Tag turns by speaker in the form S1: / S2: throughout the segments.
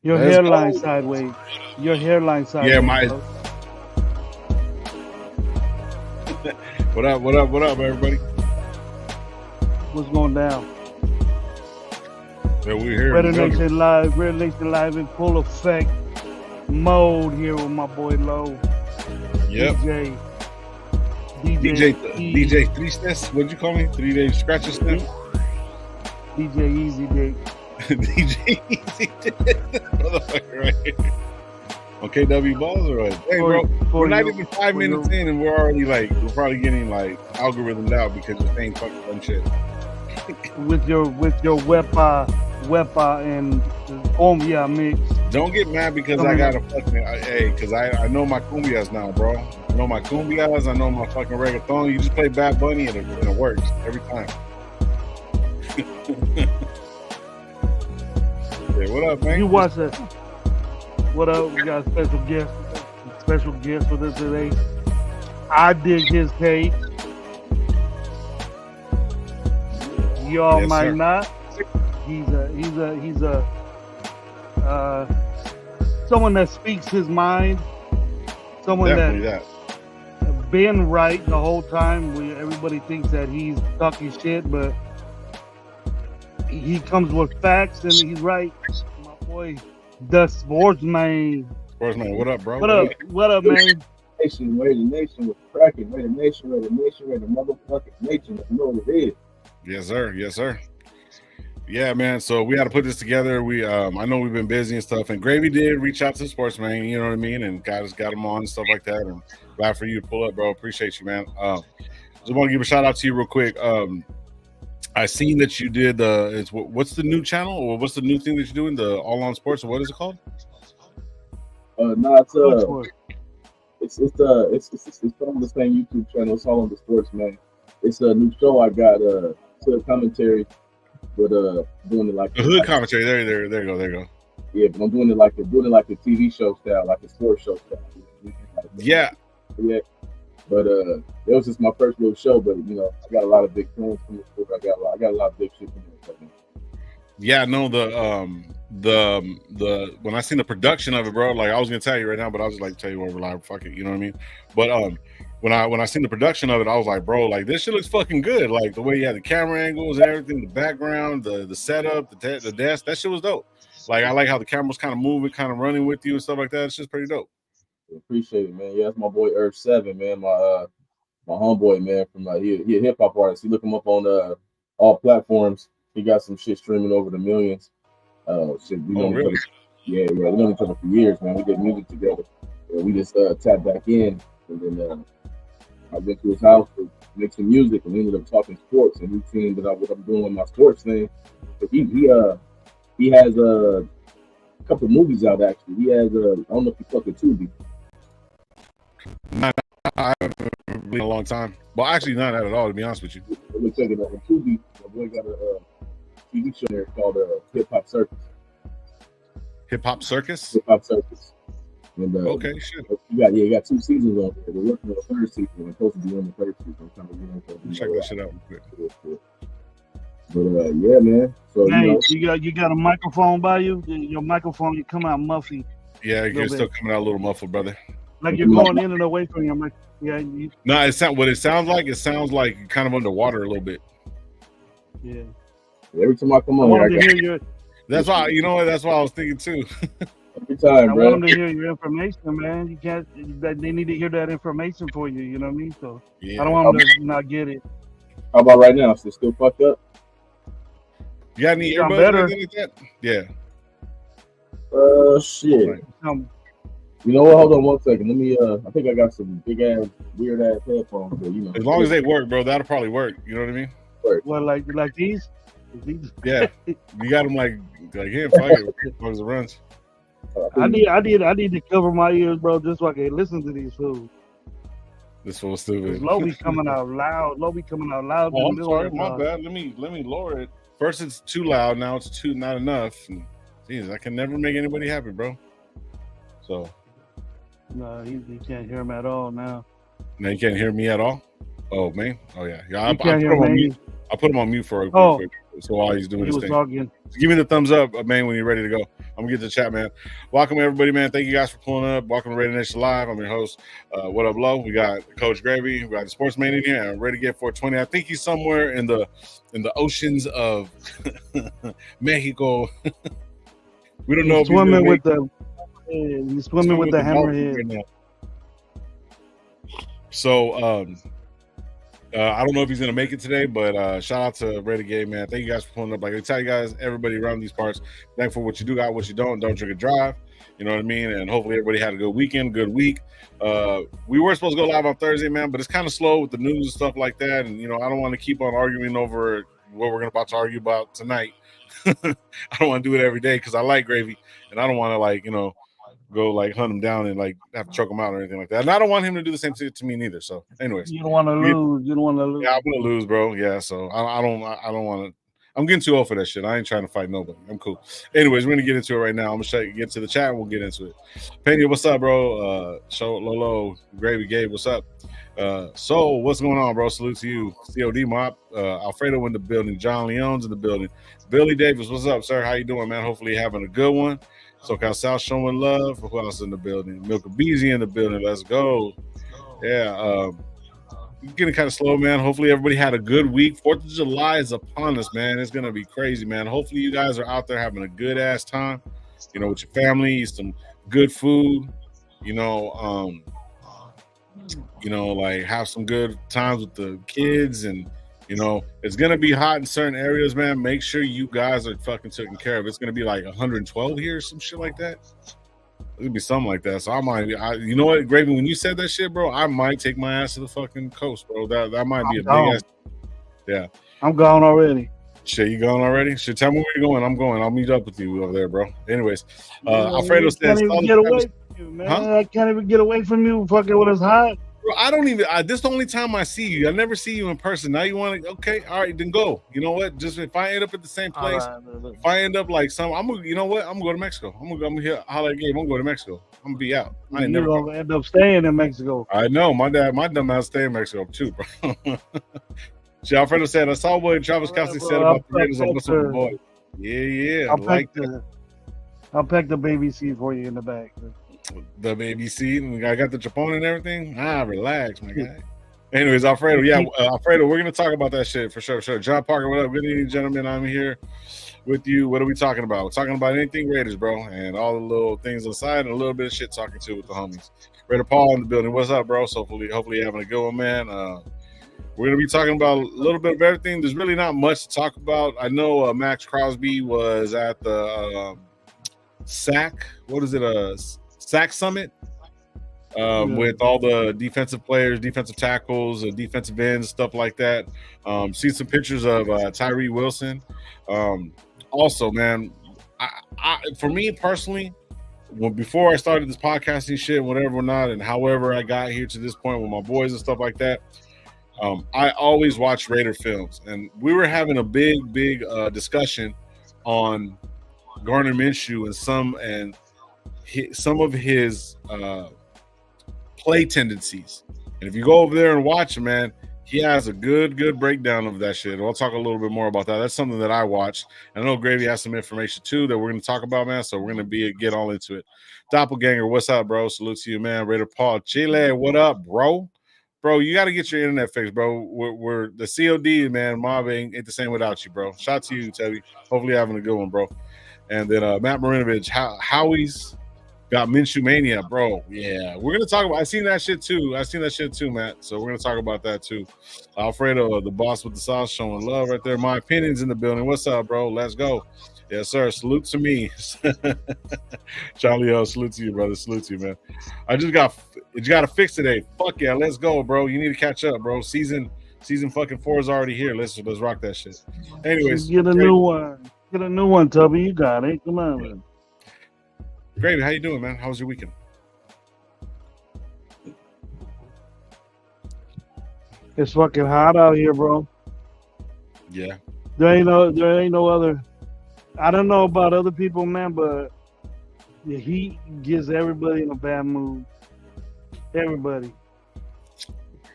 S1: Your
S2: Let's
S1: hairline
S2: go.
S1: sideways. Your hairline
S2: Yeah,
S1: sideways, bro.
S2: What up? What up? What up, everybody?
S1: What's going down?
S2: Yeah, we're here. in the building.
S1: RaiderNationLive in full effect mode here with my boy Low.
S2: Yep. DJ 3 Steps. What'd you call me? 3 Day Scratcher Step?
S1: DJ Easy Dick.
S2: DJ Easy Dick. Motherfucker, right here. Okay, W Balls, or what? Hey, bro, we're not even 5 minutes in, and we're already like, we're probably getting like algorithmed out because you're saying fucking dumb shit.
S1: with your Wepa and cumbia mix.
S2: Don't get mad because I got a fucking because I know my cumbias now, bro. I know my cumbias. I know my fucking reggaeton. You just play Bad Bunny and it works every time. Hey, what up, man?
S1: You watch that? What up? We got a special guest with us today. I dig his take. Y'all might not. He's a someone that speaks his mind. Someone that been right the whole time. Everybody thinks that he's talking shit, but he comes with facts and he's right. My boy, the Sportsman.
S2: Sportsman, what up, bro?
S1: What up, man?
S3: Raider Nation was cracking. Raider Nation, Raider motherfucking nation. You know what it is.
S2: Yes, sir. Yes, sir. Yeah, man. So we had to put this together. We, I know we've been busy and stuff, and Gravy did reach out to the Sportsman. You know what I mean, and got him on and stuff like that. And glad for you to pull up, bro. Appreciate you, man. Just want to give a shout out to you real quick. I seen that you did what's the new channel or what's the new thing that you're doing? The All On Sports, or what is it called?
S3: It's on the same YouTube channel. It's All on the Sports, man. It's a new show I got. To commentary, but doing it like
S2: the hood commentary. There you go.
S3: Yeah, but I'm doing it like a TV show style, like a sports show style.
S2: Yeah.
S3: But it was just my first little show. But you know, I got a lot of big plans from the sport. I got a lot of big shit from it.
S2: Yeah, no, the when I seen the production of it, bro, like I was gonna tell you right now, but I was just like tell you over live, fuck it, you know what I mean? But when I seen the production of it, I was like, bro, like this shit looks fucking good. Like the way you had the camera angles and everything, the background, the setup, the desk, that shit was dope. Like I like how the camera's kind of moving, kind of running with you and stuff like that. It's just pretty dope.
S3: Appreciate it, man. Yeah, that's my boy Earth 7, man. My homeboy, man, from he a hip hop artist. You look him up on all platforms. He got some shit streaming over the millions. Shit,
S2: really?
S3: Yeah, we known each other for years, man. We did music together. We just tapped back in, and then I went to his house to make some music, and we ended up talking sports. And we seen that what I'm doing with my sports thing. But he has a couple movies out actually. He has I don't know if you fucking Tubi.
S2: I haven't been a long time. Well, actually, not that at all. To be honest with you.
S3: Let me check it out. On Tubi, my boy got a TV show there called Hip Hop Circus.
S2: Hip Hop Circus.
S3: Hip Hop Circus. And,
S2: okay, shit.
S3: You got 2 seasons on there. We're working on the 3rd season. We're supposed to be on the 3rd season.
S2: Check that shit out real quick.
S3: But yeah, man. So
S1: hey, you got a microphone by you? Your microphone, you come out muffy.
S2: Yeah, you're still coming out a little muffled, brother.
S1: Like you're going in and away from your mic. Yeah.
S2: No, it sounds like you're kind of underwater a little bit.
S1: Yeah.
S3: Every time I come on here,
S2: that's why I was thinking too.
S3: Every time, bro.
S1: I want them to hear your information, man. You can't. They need to hear that information for you. You know what I mean? So yeah. I don't want them to not get it.
S3: How about right now? Is it still fucked up?
S2: You got any earbuds like that? Yeah.
S3: Shit. You know what? Hold on 1 second. Let me. I think I got some big ass, weird ass headphones. But, you know,
S2: as long as they work, bro, that'll probably work. You know what I mean?
S1: Well, like these?
S2: Yeah. You got them like here, fuck it. As long as it runs.
S1: I need to cover my ears, bro, just so I can listen to these fools.
S2: This fool's stupid.
S1: Low be coming out loud.
S2: Oh, I'm sorry, my bad. Let me lower it. First, it's too loud. Now it's not enough. Jeez, I can never make anybody happy, bro. So.
S1: No, he can't hear him at all now.
S2: Now you can't hear me at all? Oh, man. Oh, yeah. I
S1: put him
S2: on mute for a quick. So while he's doing his thing,
S1: talking.
S2: Give me the thumbs up, man, when you're ready to go. I'm gonna get to the chat, man. Welcome everybody, man. Thank you guys for pulling up. Welcome to Raider Nation Live. I'm your host. What up, Low? We got Coach Gravy. We got the Sportsman in here. I'm ready to get 420. I think he's somewhere in the oceans of Mexico. We don't know if
S1: swimming with the hammerhead. Right,
S2: so I don't know if he's gonna make it today, but shout out to Renegade, man. Thank you guys for pulling up. Like I tell you guys, everybody around these parts, thankful for what you do, got what you don't drink and drive. You know what I mean? And hopefully everybody had a good weekend, good week. We were supposed to go live on Thursday, man, but it's kind of slow with the news and stuff like that. And I don't want to keep on arguing over what we're about to argue about tonight. I don't want to do it every day because I like Gravy, and I don't want to go hunt him down and have to choke him out or anything like that. And I don't want him to do the same thing to me neither. So, anyways,
S1: you don't want to lose. You don't want to lose.
S2: Yeah, I'm gonna lose, bro. Yeah, so I don't want to. I'm getting too old for that shit. I ain't trying to fight nobody. I'm cool. Anyways, we're gonna get into it right now. I'm gonna get to the chat and we'll get into it. Pena, what's up, bro? Show Lolo, Gravy Gabe, what's up? So what's going on, bro? Salute to you, COD Mop, Alfredo in the building, John Leone's in the building, Billy Davis, what's up, sir? How you doing, man? Hopefully you're having a good one. SoCal South showing love. Who else in the building? Milka Beezy in the building. Let's go. Yeah, getting kind of slow, man. Hopefully everybody had a good week. 4th of July is upon us, man. It's gonna be crazy, man. Hopefully you guys are out there having a good ass time, with your family, some good food, have some good times with the kids, and it's gonna be hot in certain areas, man. Make sure you guys are fucking taken care of. It's gonna be 112 here, some shit like that. It's gonna be something like that. So I might, you know what, Gravy, when you said that shit, bro, I might take my ass to the fucking coast, bro. That might be big ass. Yeah,
S1: I'm gone already.
S2: Shit, you going already? Shit, tell me where you're going. I'm going. I'll meet up with you over there, bro. Anyways, Alfredo says,
S1: get away from you, man. Huh? I can't even get away from you, fucking when it's hot.
S2: Bro, I don't even. This is the only time I see you. I never see you in person. Now you want to? Okay, all right, then go. You know what? Just if I end up at the same place, if I end up I'm gonna. You know what? I'm gonna go to Mexico. I'm gonna here holler at Gabe. I'm gonna go to Mexico. I'm gonna be out. I ain't never
S1: gonna end up staying in Mexico.
S2: I know my dumb ass stay in Mexico too, bro. Alfredo said, I saw what Travis Kelsey said about the Raiders on What's Up the Boy. Yeah,
S1: I'll pack the baby seat for you in the back.
S2: The baby seat, and I got the Chapone and everything. Relax, my guy. Anyways, Alfredo, Alfredo, we're gonna talk about that shit for sure. John Parker, what up? Good evening, gentlemen. I'm here with you. What are we talking about? We're talking about anything Raiders, bro, and all the little things inside, and a little bit of shit talking to with the homies. Raider Paul in the building. What's up, bro? So hopefully you're having a good one, man. We're going to be talking about a little bit of everything. There's really not much to talk about. I know Max Crosby was at the SAC. What is it? SAC Summit with all the defensive players, defensive tackles, defensive ends, stuff like that. See some pictures of Tyree Wilson. Also, man, for me personally, before I started this podcasting shit, whatever or not, and however I got here to this point with my boys and stuff like that, I always watch Raider films, and we were having a big discussion on Gardner Minshew and some of his play tendencies. And if you go over there and watch him, man, he has a good breakdown of that shit. And I'll talk a little bit more about that. That's something that I watched. I know Gravy has some information too that we're going to talk about, man. So we're going to get all into it. Doppelganger, what's up, bro? Salute to you, man. Raider Paul Chile, what up, bro? Bro, you got to get your internet fixed, bro. We're the COD, man. Mob ain't the same without you, bro. Shout to you, Teddy. Hopefully you're having a good one, bro. And then Matt Marinovich, Howie's got Minshew Mania, bro. Yeah, we're going to talk about – I seen that shit too, Matt. So we're going to talk about that too. Alfredo, the boss with the sauce, showing love right there. My opinion's in the building. What's up, bro? Let's go. Yes, sir. Salute to me. Charlie, salute to you, brother. Salute to you, man. I just got to fix today. Fuck yeah, let's go, bro. You need to catch up, bro. Season fucking 4 is already here. Let's rock that shit. Anyways,
S1: get a new one. Get a new one, Tubby. You got it. Come on, man.
S2: Gravy, how you doing, man? How was your weekend?
S1: It's fucking hot out here, bro.
S2: Yeah.
S1: There ain't no other. I don't know about other people, man, but the heat gets everybody in a bad mood. Everybody.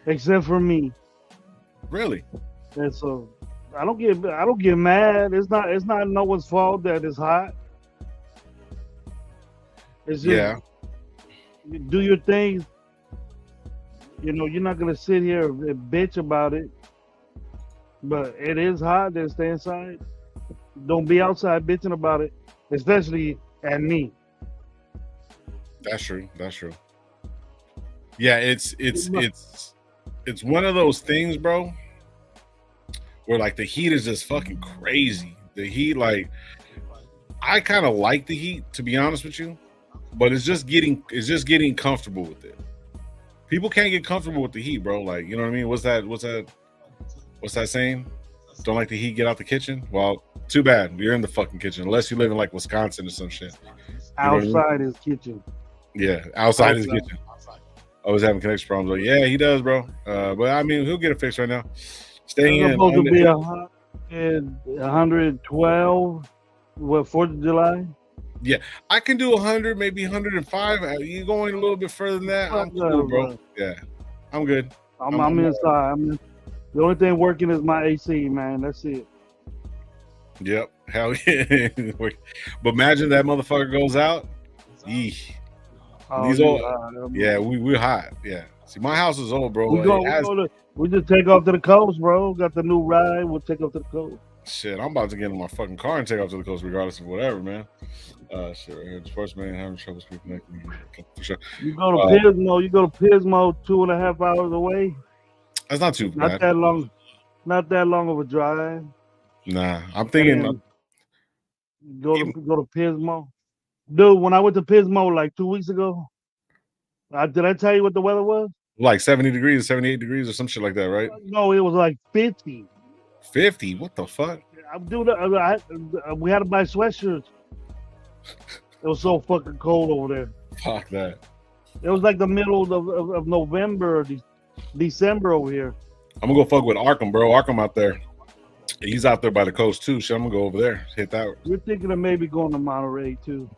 S1: Except for me.
S2: Really?
S1: And so I don't get mad. It's not no one's fault that it's hot. It's just do your thing. You're not gonna sit here and bitch about it. But it is hot. Then stay inside. Don't be outside bitching about it, especially at me.
S2: That's true. Yeah, it's one of those things, bro, where like the heat is just fucking crazy. The heat, like, I kind of like the heat, to be honest with you, but it's just getting comfortable with it. People can't get comfortable with the heat, bro. Like, you know what I mean? What's that saying? Don't like the heat, get out the kitchen. Well, too bad. You're in the fucking kitchen, unless you live in like Wisconsin or some shit.
S1: Outside is kitchen.
S2: Yeah, outside is kitchen. I was having connection problems. Like, yeah, he does, bro. But I mean, he'll get it fixed right now. Staying in.
S1: Supposed to be 112. What, 4th of July?
S2: Yeah, I can do 100, maybe 105. You going a little bit further than that? I'm cool, bro. Yeah, I'm good.
S1: I'm inside. The only thing working is my AC, man. That's it.
S2: Yep. Hell yeah. But imagine that motherfucker goes out. Yeesh. These old, yeah, we're hot. Yeah. See, my house is old, bro.
S1: We just take off to the coast, bro. Got the new ride. We'll take off to the coast.
S2: Shit, I'm about to get in my fucking car and take off to the coast, regardless of whatever, man. Shit, right here. The first man having trouble connecting. Okay, for sure.
S1: You go to Pismo. You go to Pismo 2.5 hours away.
S2: That's not too bad.
S1: Not that long. Not that long of a drive.
S2: Nah, I'm thinking.
S1: Go to Pismo. Dude, when I went to Pismo like 2 weeks ago, did I tell you what the weather was?
S2: Like 70 degrees, 78 degrees, or some shit like that, right?
S1: No, it was like 50.
S2: 50? What the fuck?
S1: Dude, we had to buy sweatshirts. It was so fucking cold over there.
S2: Fuck that.
S1: It was like the middle of November or December over here.
S2: I'm gonna go fuck with Arkham, bro. Arkham out there. He's out there by the coast too, so I'm gonna go over there, hit that.
S1: We're thinking of maybe going to Monterey too.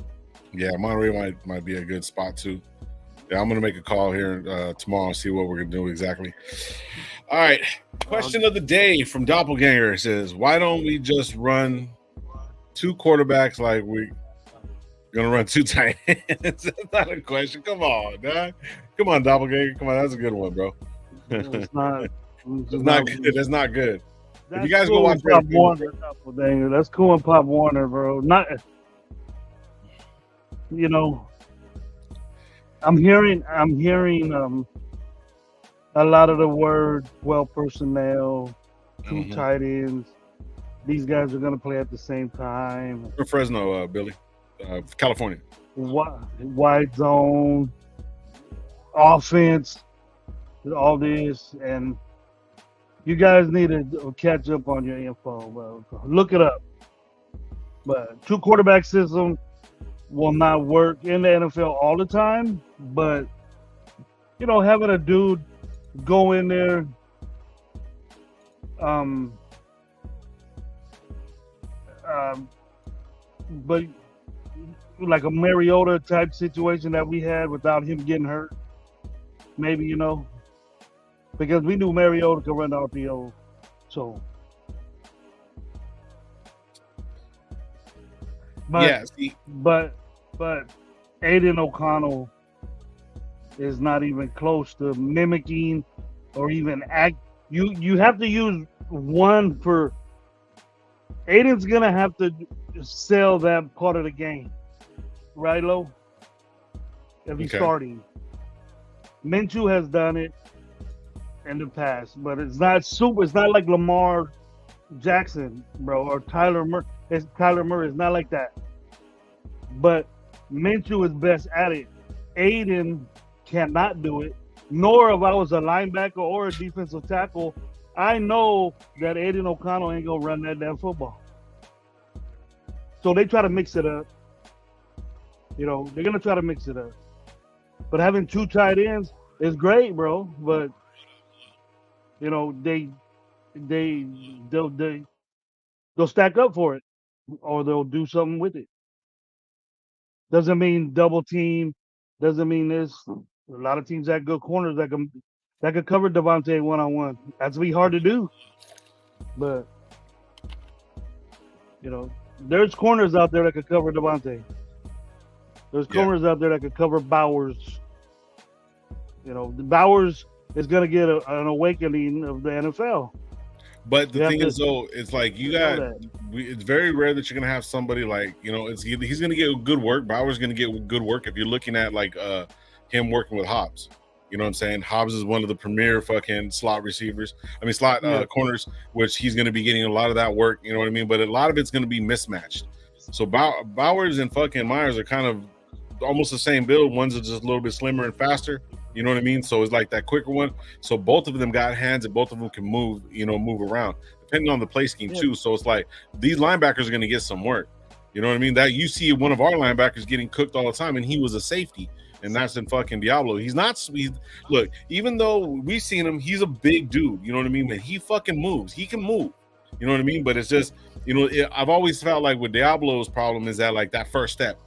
S2: Yeah, Monterey might be a good spot too. Yeah, I'm gonna make a call here tomorrow and see what we're gonna do exactly. All right. Question of the day from Doppelganger says, why don't we just run 2 quarterbacks like we're gonna run 2 tight ends? That's not a question. Come on, dog. Come on, Doppelganger. Come on, that's a good one, bro. It's not good. That's not good. If you guys go watch
S1: Pop Warner, that's cool in Pop Warner, bro. Not, I'm hearing a lot of the word 12 personnel, 2 tight ends. These guys are gonna play at the same time.
S2: We're Fresno, Billy, California.
S1: Wide zone, offense, all this, and you guys need to catch up on your info, bro. Look it up. But 2 quarterback system will not work in the NFL all the time. But having a dude go in there, but like a Mariota type situation that we had without him getting hurt, maybe because we knew Mariota could run the RPO, so. But Aiden O'Connell is not even close to mimicking or even act. You have to use one for. Aiden's gonna have to sell that part of the game, right, Lo? If he's starting. Minshew has done it in the past, but it's not like Lamar Jackson, bro, or Tyler Murray. Tyler Murray is not like that. But Minshew is best at it. Aiden cannot do it. Nor if I was a linebacker or a defensive tackle, I know that Aiden O'Connell ain't gonna run that damn football. So they try to mix it up. They're gonna try to mix it up. But having 2 tight ends is great, bro. But they'll stack up for it, or they'll do something with it. Doesn't mean double team. Doesn't mean this. A lot of teams have good corners that can cover Devontae one-on-one. That's be hard to do. But You know, there's corners out there that could cover Devontae. There's corners out there that could cover Bowers. You know, Bowers is going to get an awakening of the NFL.
S2: But the thing is, though, it's like it's very rare that you're going to have somebody like, you know, he's going to get good work. Bowers going to get good work if you're looking at like him working with Hobbs. You know what I'm saying? Hobbs is one of the premier fucking slot receivers. I mean, slot corners, which he's going to be getting a lot of that work. You know what I mean? But a lot of it's going to be mismatched. So Bowers and fucking Myers are kind of almost the same build. One's just a little bit slimmer and faster. You know what I mean? So it's like that quicker one. So both of them got hands and both of them can move, you know, move around depending on the play scheme too. So it's like these linebackers are going to get some work. You know what I mean? That you see one of our linebackers getting cooked all the time, and he was a safety, and that's in fucking Diablo. He's not sweet. Look, even though we've seen him, he's a big dude. You know what I mean? But he fucking moves. He can move. You know what I mean? But it's just, you know, I've always felt like with Diablo's problem is that like that first step,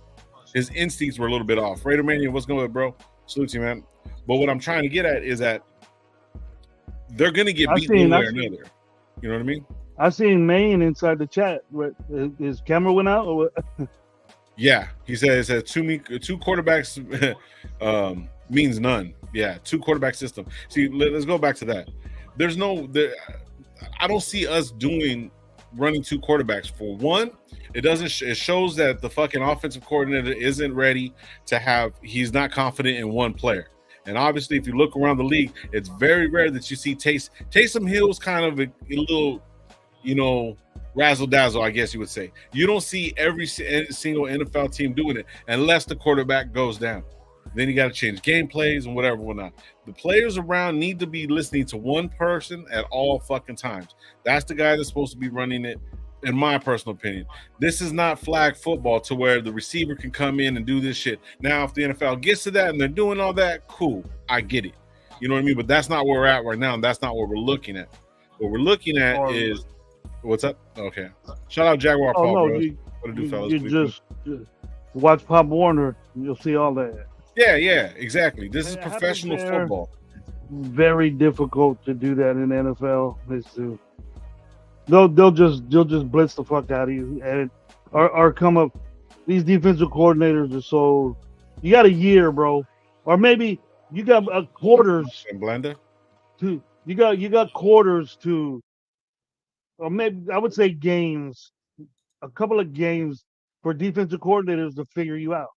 S2: his instincts were a little bit off. Raider Mania, what's going on, bro? Salute you, man. But what I'm trying to get at is that they're going to get beat one way or another. You know what I mean?
S1: I seen Maine inside the chat. His camera went out? Or what?
S2: Yeah, he says two quarterbacks means none. Yeah, 2 quarterback system. See, let's go back to that. I don't see us running 2 quarterbacks. For one, it shows that the fucking offensive coordinator isn't ready to he's not confident in one player. And obviously, if you look around the league, it's very rare that you see Taysom Hill's kind of a little, you know, razzle dazzle, I guess you would say. You don't see every single NFL team doing it unless the quarterback goes down. Then you got to change game plays and whatnot. The players around need to be listening to one person at all fucking times. That's the guy that's supposed to be running it, in my personal opinion. This is not flag football to where the receiver can come in and do this shit. Now, if the NFL gets to that and they're doing all that, cool. I get it. You know what I mean? But that's not where we're at right now, and that's not what we're looking at. What we're looking at is what's up? Okay. Shout out Jaguar Paul,
S1: no,
S2: bro. What to do, fellas?
S1: You just watch Pop Warner, you'll see all that.
S2: Yeah, exactly. This is professional football.
S1: Very difficult to do that in the NFL. They'll just blitz the fuck out of you and or come up. These defensive coordinators are so. You got a year, bro, or maybe you got quarters.
S2: And Blender.
S1: You got quarters to, or maybe I would say games, a couple of games for defensive coordinators to figure you out.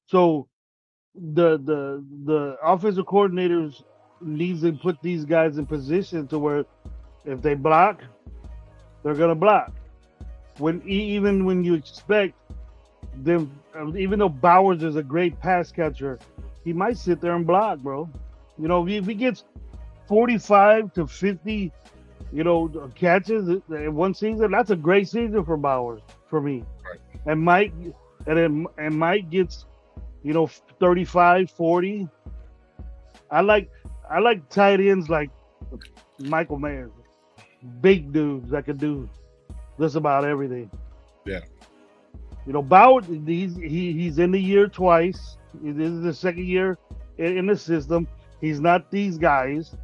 S1: So the offensive coordinators needs to put these guys in position to where if they block, they're gonna block. Even when you expect them, even though Bowers is a great pass catcher, he might sit there and block, bro. You know, if he gets 45 to 50, you know, catches in one season, that's a great season for Bowers for me.
S2: Right.
S1: And Mike gets, you know, 35, 40. I like tight ends like Michael Mayer, big dudes that could do just about everything.
S2: Yeah.
S1: You know, Bowers, he's in the year twice. This is the second year in the system. He's not these guys'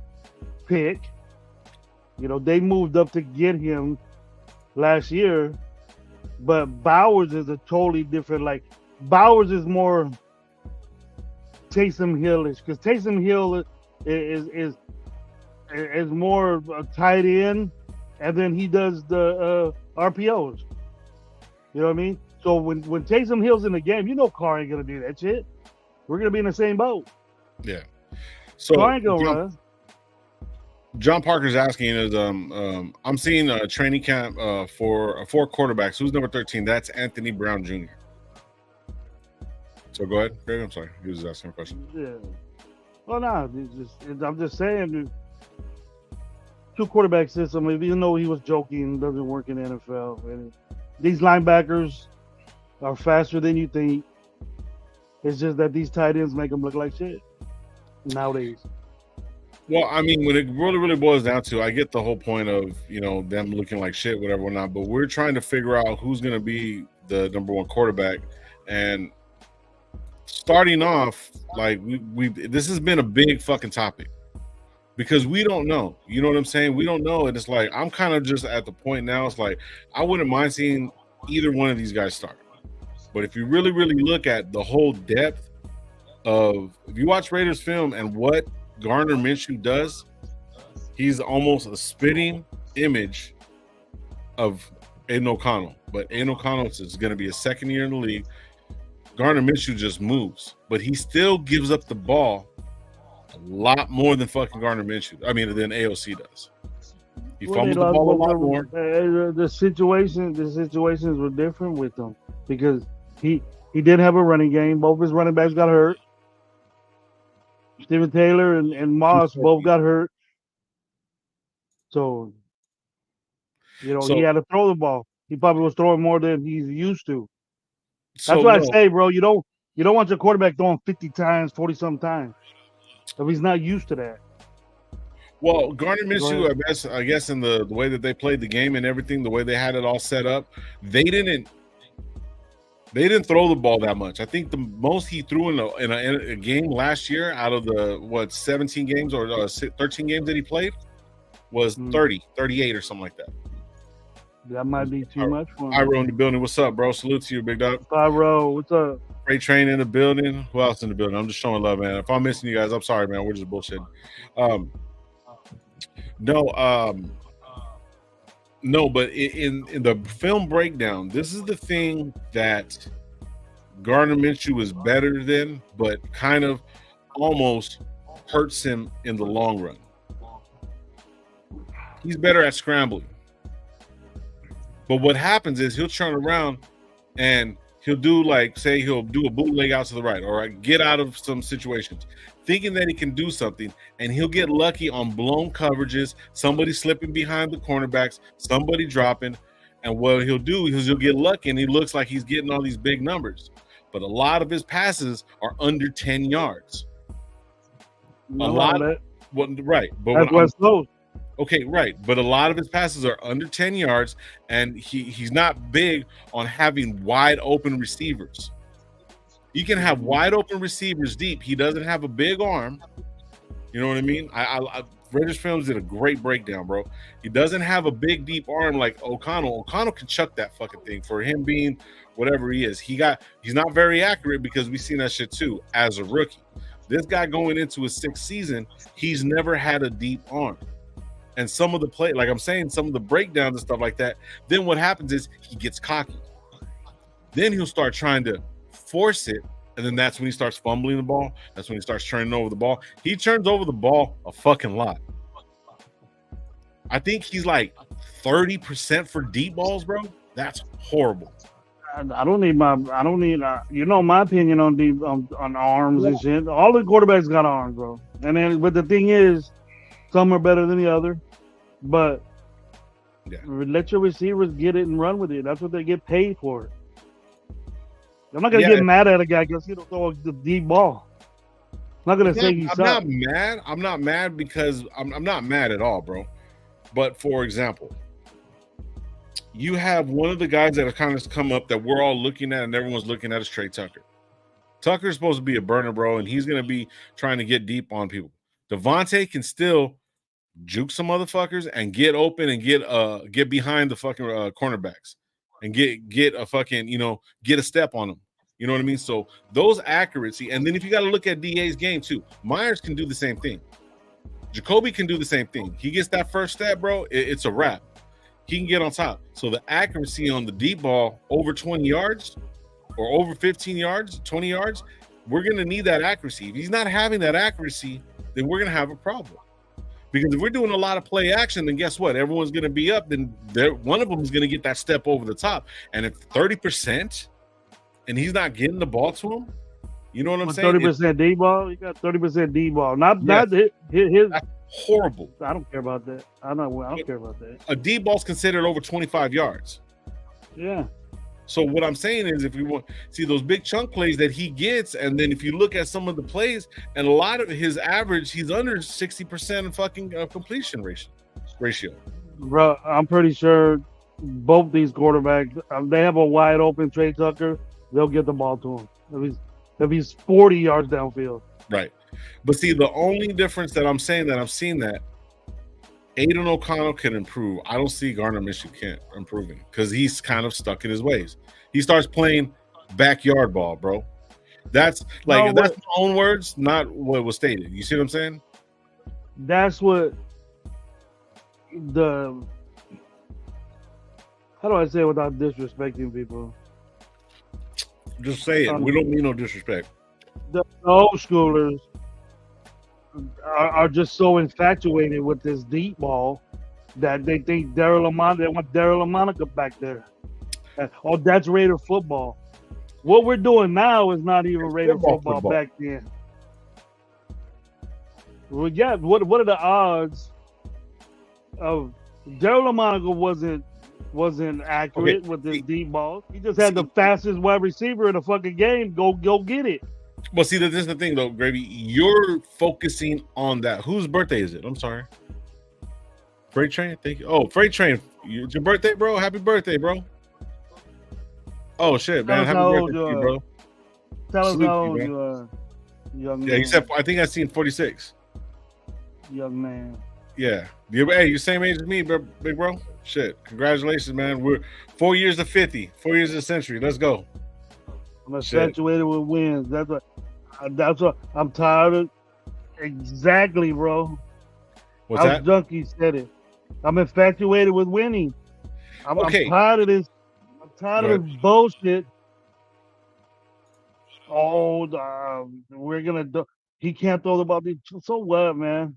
S1: pick. You know, they moved up to get him last year, but Bowers is a totally different. Like Bowers is more Taysom Hill-ish, because Taysom Hill is more a tight end, and then he does the RPOs. You know what I mean? So when Taysom Hill's in the game, you know Carr ain't gonna do that shit. We're gonna be in the same boat.
S2: Yeah. So
S1: Carr ain't gonna run.
S2: John Parker's asking is I'm seeing a training camp for 4 quarterbacks. Who's number 13? That's Anthony Brown Jr. So go ahead, Greg. I'm sorry. He was asking a question.
S1: Yeah. Well, no, I'm just saying, 2 quarterback system. Even though he was joking, doesn't work in the NFL. And these linebackers are faster than you think. It's just that these tight ends make them look like shit nowadays.
S2: Well, I mean, when it really, really boils down to, I get the whole point of, you know, them looking like shit, whatever, whatnot. But we're trying to figure out who's going to be the number 1 quarterback. And starting off, like, this has been a big fucking topic because we don't know. You know what I'm saying? We don't know. And it's like, I'm kind of just at the point now. It's like, I wouldn't mind seeing either one of these guys start. But if you really, really look at the whole depth of, if you watch Raiders film and what Gardner Minshew does, he's almost a spitting image of Aiden O'Connell. But Aiden O'Connell is going to be a second year in the league. Gardner Minshew just moves, but he still gives up the ball a lot more than fucking Gardner Minshew. I mean, than AOC does. He fumbled the ball a lot more.
S1: The situations were different with him because he did have a running game. Both his running backs got hurt. Steven Taylor and Moss both got hurt. So, he had to throw the ball. He probably was throwing more than he's used to. That's why I say, bro, you don't want your quarterback throwing 50 times, 40-something times. If he's not used to that.
S2: Well, Gardner Minshew, I guess in the way that they played the game and everything, the way they had it all set up, they didn't throw the ball that much. I think the most he threw in a game last year out of the 17 games or 13 games that he played was 30, 38 or something like that.
S1: That might be too much for him.
S2: Pyro in the building. What's up, bro? Salute to you, big dog.
S1: Pyro, what's up?
S2: Freight Train in the building. Who else in the building? I'm just showing love, man. If I'm missing you guys, I'm sorry, man. We're just bullshitting. No, but in the film breakdown, this is the thing that Gardner Minshew is better than, but kind of almost hurts him in the long run. He's better at scrambling. But what happens is he'll turn around and he'll do he'll do a bootleg out to the right or get out of some situations thinking that he can do something, and he'll get lucky on blown coverages, somebody slipping behind the cornerbacks, somebody dropping, and what he'll do is he'll get lucky and he looks like he's getting all these big numbers. But a lot of his passes are under 10 yards. Right. But
S1: that's what's slow.
S2: Okay, right. But a lot of his passes are under 10 yards, and he's not big on having wide open receivers. You can have wide open receivers deep. He doesn't have a big arm. You know what I mean? Raiders Films did a great breakdown, bro. He doesn't have a big, deep arm like O'Connell. O'Connell can chuck that fucking thing for him being whatever he is. He's not very accurate because we've seen that shit too as a rookie. This guy going into his 6th season, he's never had a deep arm. And some of the play, like I'm saying, some of the breakdowns and stuff like that, then what happens is he gets cocky. Then he'll start trying to force it, and then that's when he starts fumbling the ball. That's when he starts turning over the ball. He turns over the ball a fucking lot. I think he's like 30% for deep balls, bro. That's horrible.
S1: I don't need my opinion on deep on arms and shit. All the quarterbacks got arms, bro. But the thing is, some are better than the other, but let your receivers get it and run with it. That's what they get paid for. I'm not gonna get mad at a guy because he don't throw the deep ball. I'm not gonna say he's
S2: not mad. I'm not mad because I'm not mad at all, bro. But for example, you have one of the guys that have kind of come up that we're all looking at and everyone's looking at is Trey Tucker. Tucker's supposed to be a burner, bro, and he's gonna be trying to get deep on people. Devontae can still juke some motherfuckers and get open and get behind the fucking cornerbacks and get a fucking, get a step on them. You know what I mean? So those accuracy, and then if you got to look at DA's game too, Myers can do the same thing. Jacoby can do the same thing. He gets that first step, bro, it's a wrap. He can get on top. So the accuracy on the deep ball over 20 yards or over 15 yards, 20 yards, we're going to need that accuracy. If he's not having that accuracy, then we're going to have a problem. Because if we're doing a lot of play action, then guess what? Everyone's going to be up. Then one of them is going to get that step over the top. And if 30% and he's not getting the ball to him, you know what I'm saying?
S1: 30% D ball. You got 30% D ball. Not his.
S2: That's horrible.
S1: I don't care about that. I don't care about that.
S2: A D ball's considered over 25 yards.
S1: Yeah.
S2: So what I'm saying is, if we want see those big chunk plays that he gets, and then if you look at some of the plays, and a lot of his average, he's under 60% fucking completion ratio.
S1: Bro, I'm pretty sure both these quarterbacks, they have a wide open Trey Tucker, they'll get the ball to him if he's 40 yards downfield.
S2: Right. But see, the only difference that I'm saying that I've seen that Aiden O'Connell can improve. I don't see Gardner Minshew can't improving because he's kind of stuck in his ways. He starts playing backyard ball, bro. That's like that's my own words, not what was stated. You see what I'm saying?
S1: That's what how do I say it without disrespecting people?
S2: Just say it. We don't mean no disrespect.
S1: The old schoolers are just so infatuated with this deep ball that they think they want Daryl LaMonica back there. Oh, that's Raider football. What we're doing now is not even Raider football back then. Well, yeah, what are the odds of Daryl LaMonica wasn't accurate with his deep balls? He just had the fastest wide receiver in the fucking game. Go get it.
S2: Well, see, this is the thing, though, Gravy. You're focusing on that. Whose birthday is it? I'm sorry. Freight Train? Thank you. Oh, Freight Train. It's your birthday, bro? Happy birthday, bro. Oh, shit, man. Happy birthday to you, bro.
S1: Tell us how old you are, young man.
S2: Yeah, you said, I think I seen 46.
S1: Young man.
S2: Yeah. Hey, you're same age as me, big bro. Shit. Congratulations, man. We're 4 years of 50. 4 years of a century. Let's go.
S1: I'm infatuated with wins. That's what I'm tired of. Exactly, bro.
S2: What's that?
S1: Junkie said it. I'm infatuated with winning. I'm tired of this. I'm tired of this bullshit. Oh, we're gonna do. He can't throw the ball. So what, man?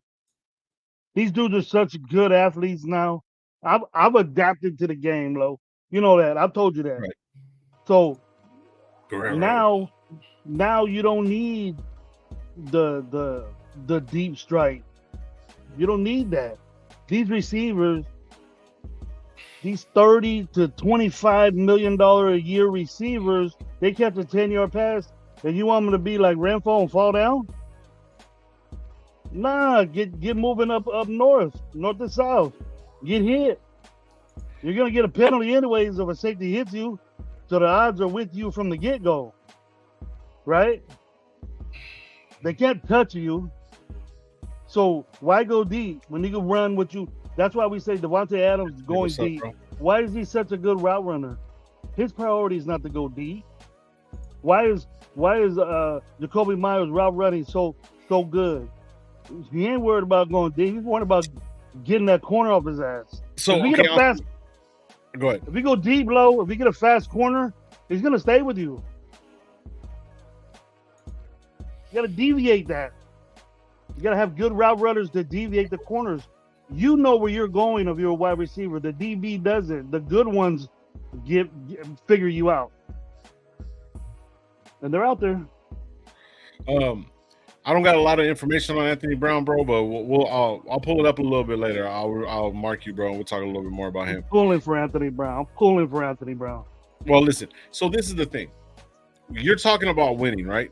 S1: These dudes are such good athletes now. I've adapted to the game, Lo. You know that. I've told you that.
S2: Right.
S1: So now you don't need the deep strike. You don't need that. These receivers, these $30 to $25 million a year receivers, they catch a 10-yard pass, and you want them to be like Renfro and fall down? Nah, get moving up north to south. Get hit. You're gonna get a penalty anyways if a safety hits you, so the odds are with you from the get-go, right? They can't touch you, so why go deep when you can run with you? That's why we say Devontae Adams going deep. Why is he such a good route runner? His priority is not to go deep. Why is Jacoby Myers route running so good? He ain't worried about going deep. He's worried about getting that corner off his ass.
S2: So go ahead.
S1: If you go deep low, if you get a fast corner, he's gonna stay with you. You gotta deviate that. You gotta have good route runners to deviate the corners. You know where you're going of your wide receiver. The DB doesn't. The good ones figure you out, and they're out there.
S2: I don't got a lot of information on Anthony Brown, bro, but I'll pull it up a little bit later. I'll mark you, bro, and we'll talk a little bit more about him.
S1: I'm pulling for Anthony Brown.
S2: Well, listen. So this is the thing. You're talking about winning, right?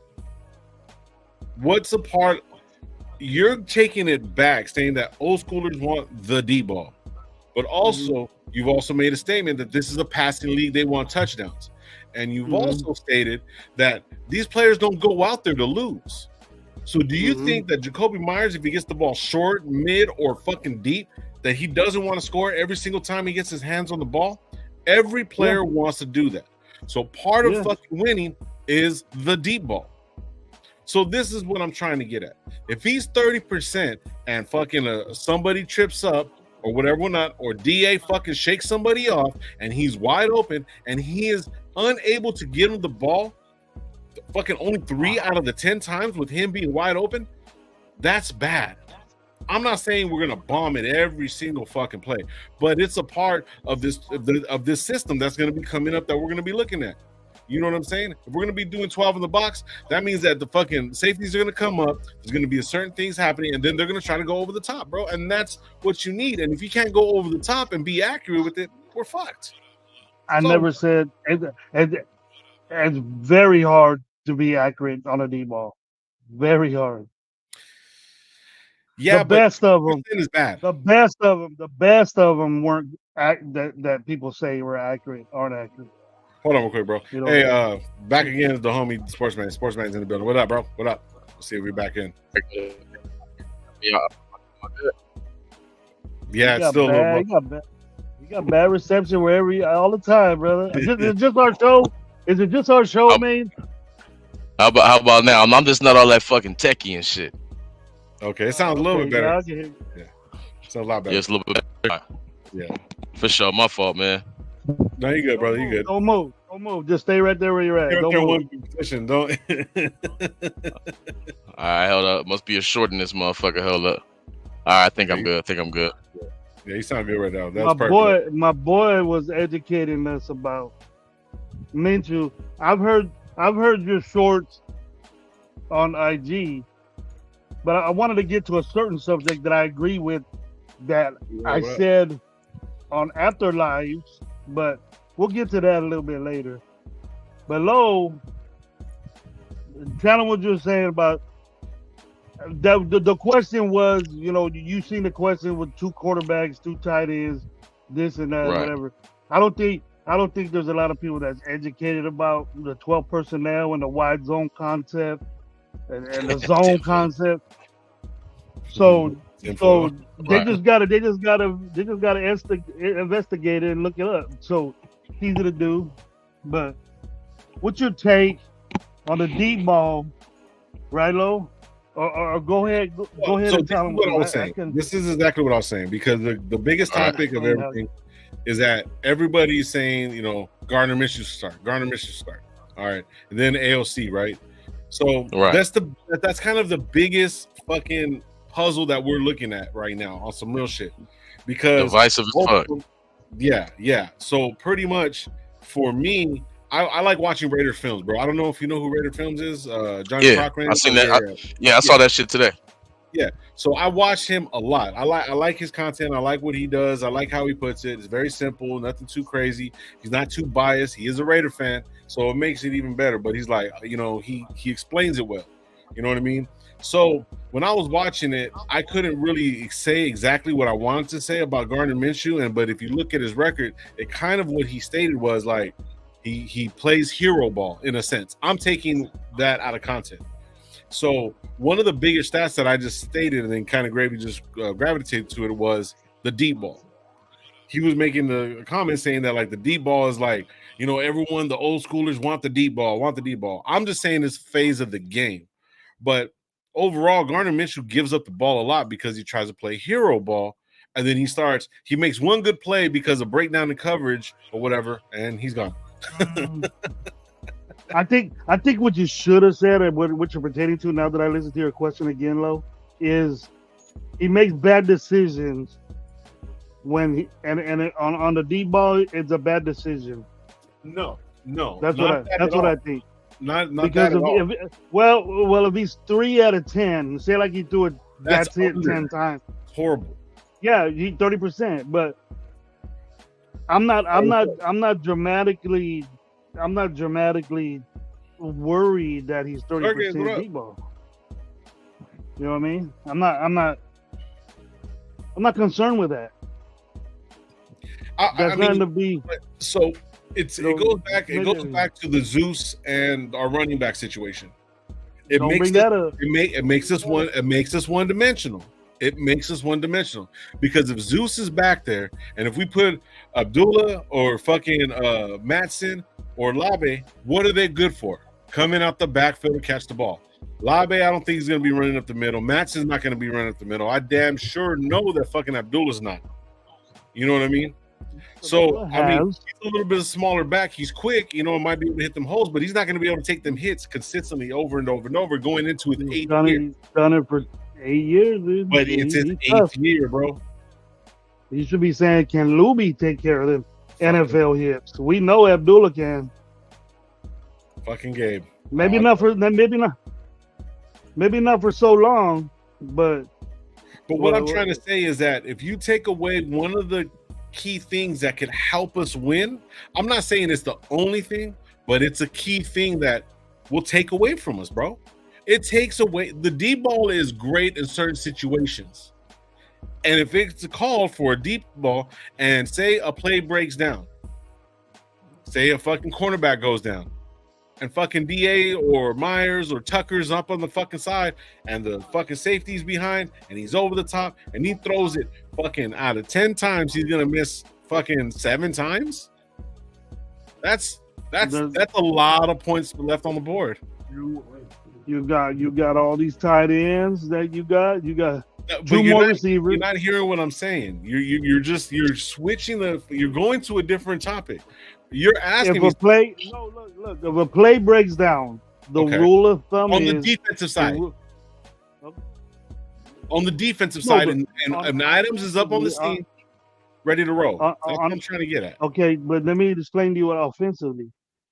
S2: What's the part? You're taking it back, saying that old schoolers want the D ball, but also you've also made a statement that this is a passing league. They want touchdowns, and you've also stated that these players don't go out there to lose. So do you think that Jacoby Myers, if he gets the ball short, mid, or fucking deep, that he doesn't want to score every single time he gets his hands on the ball? Every player wants to do that. So part of fucking winning is the deep ball. So this is what I'm trying to get at. If he's 30% and fucking somebody trips up or whatever, not, or DA fucking shakes somebody off and he's wide open and he is unable to get him the ball, fucking only 3 out of the 10 times with him being wide open, that's bad. I'm not saying we're gonna bomb it every single fucking play, but it's a part of this system that's gonna be coming up that we're gonna be looking at. You know what I'm saying? If we're gonna be doing 12 in the box, that means that the fucking safeties are gonna come up. There's gonna be certain things happening, and then they're gonna try to go over the top, bro. And that's what you need. And if you can't go over the top and be accurate with it, we're fucked.
S1: I never said it's very hard to be accurate on a D ball. Very hard.
S2: Yeah,
S1: the best of them
S2: is bad.
S1: The best of them weren't that people say were accurate, aren't accurate.
S2: Hold on real quick, bro. Hey, back again is the homie Sportsman's in the building. What up, bro? What up? see if we're back in.
S4: Yeah.
S2: Yeah, it's still a little
S1: you got bad reception all the time, brother. Is it just our show? Is it just our show, man?
S4: How about now? I'm just not all that fucking techie and shit.
S2: Okay, it sounds a little bit better. Yeah, it's a lot better.
S4: Yeah, it's a little bit better.
S2: Yeah,
S4: for sure. My fault, man.
S2: No, you good, brother. You good.
S1: Don't move. Don't move. Just stay right there where you're at. Don't move.
S2: One position. Don't.
S4: All right, hold up. Must be a short in this motherfucker. Hold up. All right, I think I'm good.
S2: Yeah, you sound good right now.
S1: That's perfect. My boy was educating us about Minshew. I've heard your shorts on IG, but I wanted to get to a certain subject that I agree with that I said on After Lives, but we'll get to that a little bit later. But Lo, kind of what you're saying about the question was, you seen the question with 2 quarterbacks, 2 tight ends, this and that, whatever. I don't think there's a lot of people that's educated about the 12 personnel and the wide zone concept and the zone concept. So they just gotta investigate it and look it up. So it's easy to do. But what's your take on the deep ball, right, Lo? Or go ahead and tell them
S2: what I was saying. This is exactly what I was saying, because the biggest topic of everything is that everybody's saying, Gardner Minshew start. All right. And then AOC, right? So that's kind of the biggest fucking puzzle that we're looking at right now on some real shit. Because
S4: divisive as fuck.
S2: Yeah. So pretty much for me, I like watching Raider films, bro. I don't know if you know who Raider Films is. Johnny Cochran.
S4: I seen that. I saw that shit today.
S2: Yeah. So I watch him a lot. I like his content. I like what he does. I like how he puts it. It's very simple, nothing too crazy. He's not too biased. He is a Raider fan, so it makes it even better. But he's like, he explains it well. You know what I mean? So when I was watching it, I couldn't really say exactly what I wanted to say about Gardner Minshew. But if you look at his record, it kind of what he stated was like, he plays hero ball in a sense. I'm taking that out of context. So one of the biggest stats that I just stated and then kind of gravitated to it was the deep ball. He was making the comment saying that like the deep ball is like, everyone, the old schoolers want the deep ball. I'm just saying this phase of the game. But overall, Gardner Minshew gives up the ball a lot because he tries to play hero ball. And then he makes one good play because of breakdown in coverage or whatever, and he's gone.
S1: I think what you should have said and what you're pertaining to now that I listen to your question again, Lo, is he makes bad decisions when on the deep ball, it's a bad decision.
S2: No.
S1: That's what I think.
S2: Not
S1: because if he's 3 out of 10, say like he threw it, that's it 10 times.
S2: Horrible.
S1: Yeah, he 30%, but I'm not dramatically worried that he's 30% deep ball. You know what I mean? I'm not concerned with that.
S2: So it goes back to the Zeus and our running back situation. It makes us one dimensional. It makes us one dimensional because if Zeus is back there, and if we put Abdullah or fucking Matson or Labe, what are they good for? Coming out the backfield to catch the ball. Labe, I don't think he's going to be running up the middle. Matson's not going to be running up the middle. I damn sure know that fucking Abdullah's not. You know what I mean? So, he's a little bit of smaller back. He's quick, might be able to hit them holes, but he's not going to be able to take them hits consistently over and over and over going into his 8th year.
S1: He's done it for 8 years, dude.
S2: But it's his 8th year, bro.
S1: You should be saying, can Luby take care of them NFL hits? We know Abdullah can.
S2: Fucking Gabe.
S1: Maybe not for so long, but
S2: what I'm trying to say is that if you take away one of the key things that could help us win, I'm not saying it's the only thing, but it's a key thing that will take away from us, bro. It takes away. The deep ball is great in certain situations. And if it's a call for a deep ball and say a play breaks down, say a fucking cornerback goes down, and fucking DA or Myers or Tucker's up on the fucking side and the fucking safety's behind and he's over the top and he throws it fucking out of 10 times, he's gonna miss fucking 7 times. That's a lot of points left on the board.
S1: You got all these tight ends that you got two more receivers.
S2: You're not hearing what I'm saying. You're switching you're going to a different topic. You're asking
S1: if a play breaks down, the rule of thumb
S2: on
S1: is
S2: the defensive side. On the defensive side, and Adams is up on the scene, ready to roll. That's what I'm trying to get at.
S1: Okay, but let me explain to you what offensively.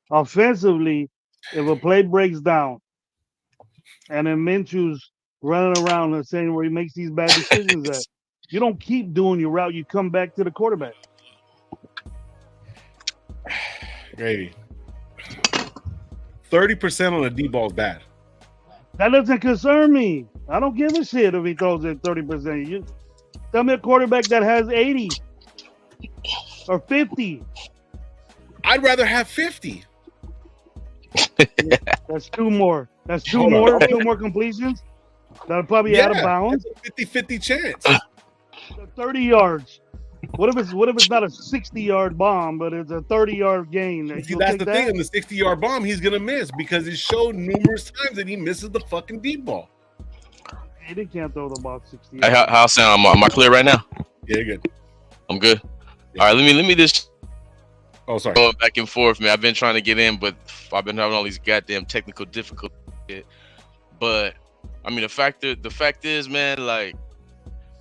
S1: Offensively, if a play breaks down, and then Minshew's running around and saying where he makes these bad decisions at, you don't keep doing your route. You come back to the quarterback.
S2: Gravy. 30% on a deep ball is bad.
S1: That doesn't concern me. I don't give a shit if he throws it 30%. You tell me a quarterback that has 80 or 50.
S2: I'd rather have 50.
S1: That's two more. That's two more completions. That'll probably out of bounds.
S2: That's a 50-50 chance.
S1: 30 yards. What if it's not a 60-yard bomb, but it's a 30-yard gain?
S2: See, that's the thing. In the 60-yard bomb, he's gonna miss because it showed numerous times that he misses the fucking deep ball.
S1: Hey, they can't throw the ball 60
S4: yards. Hey, how sound? Am I clear right now?
S2: Yeah, good.
S4: I'm good. Yeah. All right, let me just.
S2: Oh, sorry.
S4: Going back and forth, man. I've been trying to get in, but I've been having all these goddamn technical difficulties. But I mean, the fact is, man, like,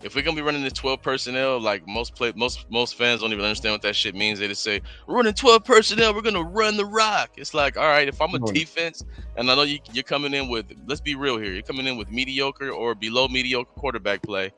S4: if we're gonna be running this 12 personnel, like most fans don't even understand what that shit means. They just say, we're running 12 personnel, we're gonna run the rock. It's like, all right, if I'm a defense and I know you're coming in with, let's be real here, you're coming in with mediocre or below mediocre quarterback play,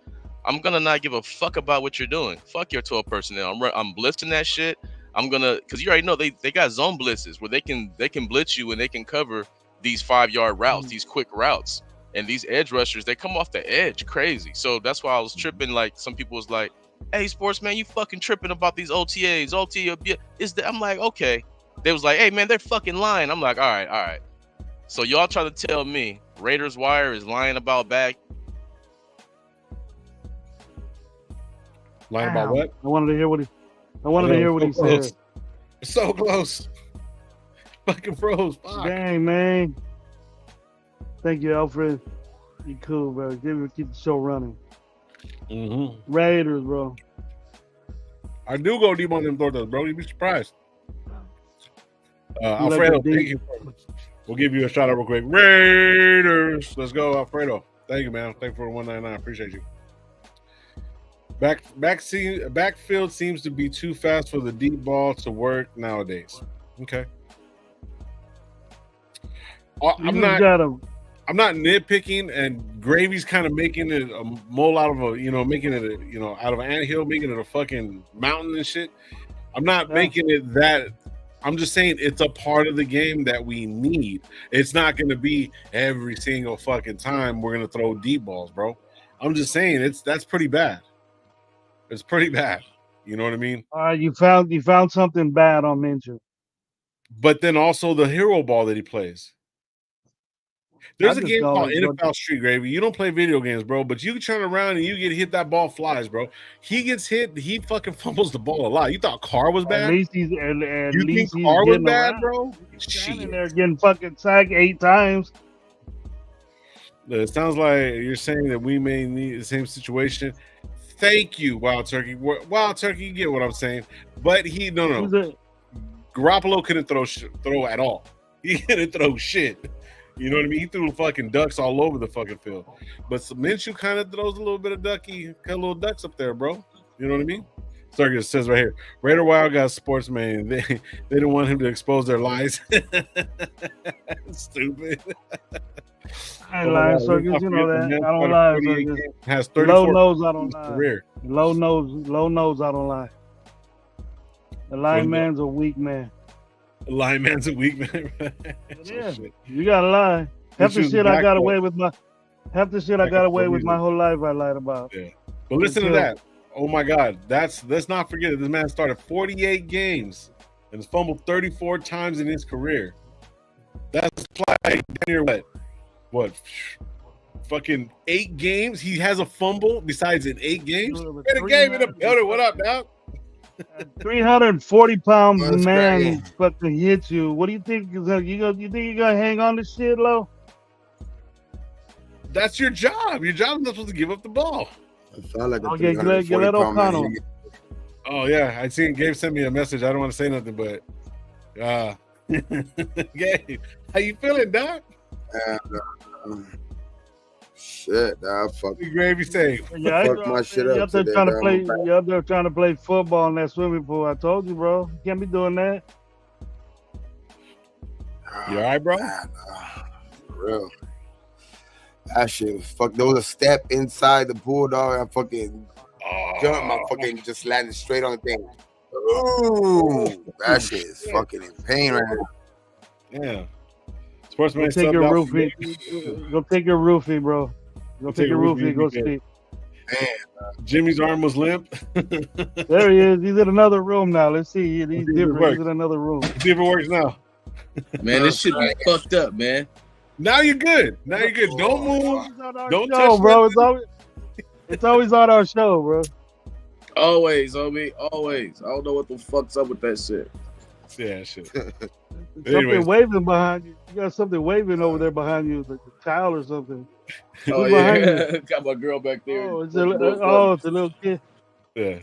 S4: I'm gonna not give a fuck about what you're doing. Fuck your 12 personnel. I'm blitzing that shit. I'm gonna, because you already know they got zone blitzes where they can blitz you and they can cover these 5-yard routes, these quick routes. And these edge rushers, they come off the edge crazy. So that's why I was tripping. Like, some people was like, hey, sports man, you fucking tripping about these OTAs. I'm like, okay. They was like, hey, man, they're fucking lying. I'm like, all right. So y'all try to tell me Raiders Wire is lying about back?
S2: Lying about what?
S1: I wanted to hear what he said.
S2: So close. Fucking froze. Fuck.
S1: Dang, man. Thank you, Alfred. You cool, bro. Keep the show running.
S2: Mm-hmm.
S1: Raiders, bro.
S2: I do go deep on them throws, bro. You'd be surprised. Alfredo, thank you. We'll give you a shout out real quick. Raiders. Let's go, Alfredo. Thank you, man. Thank you for the 199. Appreciate you. Backfield seems to be too fast for the deep ball to work nowadays. Okay. I'm not nitpicking, and Gravy's kind of making it a mole out of out of an anthill, making it a fucking mountain and shit. I'm not making it that. I'm just saying it's a part of the game that we need. It's not going to be every single fucking time we're going to throw deep balls, bro. I'm just saying that's pretty bad. It's pretty bad. You know what I mean?
S1: You found something bad on Minshew.
S2: But then also the hero ball that he plays. There's a game called NFL Street, Gravy. You don't play video games, bro, but you turn around and you get hit, that ball flies, bro. He gets hit, he fucking fumbles the ball a lot. You thought Carr was bad?
S1: At least he's
S2: Carr was bad, bro?
S1: Standing there getting fucking sacked 8 times.
S2: It sounds like you're saying that we may need the same situation. Thank you, Wild Turkey. Wild Turkey, you get what I'm saying. But no. Garoppolo couldn't throw at all. He couldn't throw shit. You know what I mean? He threw fucking ducks all over the fucking field. But Minshew kind of throws a little bit of got little ducks up there, bro. You know what I mean? Circus says right here, Raider Wild got sportsman. They didn't want him to expose their lies. Stupid.
S1: I ain't lying, Circus. You know that. I don't lie, Circus.
S2: Has 34
S1: low nose, I don't lie.
S2: Career.
S1: Low nose, I don't lie. The lying man's a weak man.
S2: The lying man's a weak man.
S1: Yeah, you gotta lie. Half the shit I got away with my whole life I lied about.
S2: Yeah. But listen to that. Oh my God. Let's not forget it. This man started 48 games and has fumbled 34 times in his career. That's like what? Fucking 8 games. He has a fumble besides in 8 games. Get a game in the building. What up, dog?
S1: 340-pound
S5: That's
S1: man
S5: crazy.
S1: fucking hit you. What do you think? You think you're gonna hang on to shit, Lo?
S2: That's your job. Your job is not supposed to give up the ball.
S5: I felt like a
S1: Okay,
S5: 340
S1: let
S5: pound man.
S1: O'Connell.
S2: Oh yeah, I seen Gabe sent me a message. I don't want to say nothing, but Gabe, how you feeling, Doc?
S5: Shit, dog. Fuck.
S2: What Gravy say?
S1: Yeah,
S5: Fuck my shit up
S1: You're
S5: today,
S1: trying to
S5: dog.
S1: play. You're up there trying to play football in that swimming pool. I told you, bro. You can't be doing that.
S2: You all right, bro?
S5: Man, for real. That shit was fuck. There was a step inside the pool, dog. I fucking jumped. My fucking just landed straight on the thing. Ooh, that shit is fucking in pain right now.
S2: Yeah. Sportsman,
S1: Go take your roofie. Go take your roofie, bro. Go take your roofie. Go speak.
S2: Jimmy's arm was limp.
S1: There he is. He's in another room now. Let's see. He's different. He's in another room.
S2: See if it works now.
S4: Man, this shit be fucked up, man.
S2: Now you're good. Now you're good. Don't move. Don't
S1: show,
S2: touch
S1: bro.
S2: nothing.
S1: It's always on our show, bro.
S4: Always, homie. Always. I don't know what the fuck's up with that shit.
S2: Yeah, shit.
S1: Something
S2: Anyways.
S1: waving behind you. You got something waving over there behind you, like a towel or something.
S4: Oh,
S1: Who's behind
S4: yeah. Got my girl back there.
S1: Oh, it's a little kid.
S2: Yeah.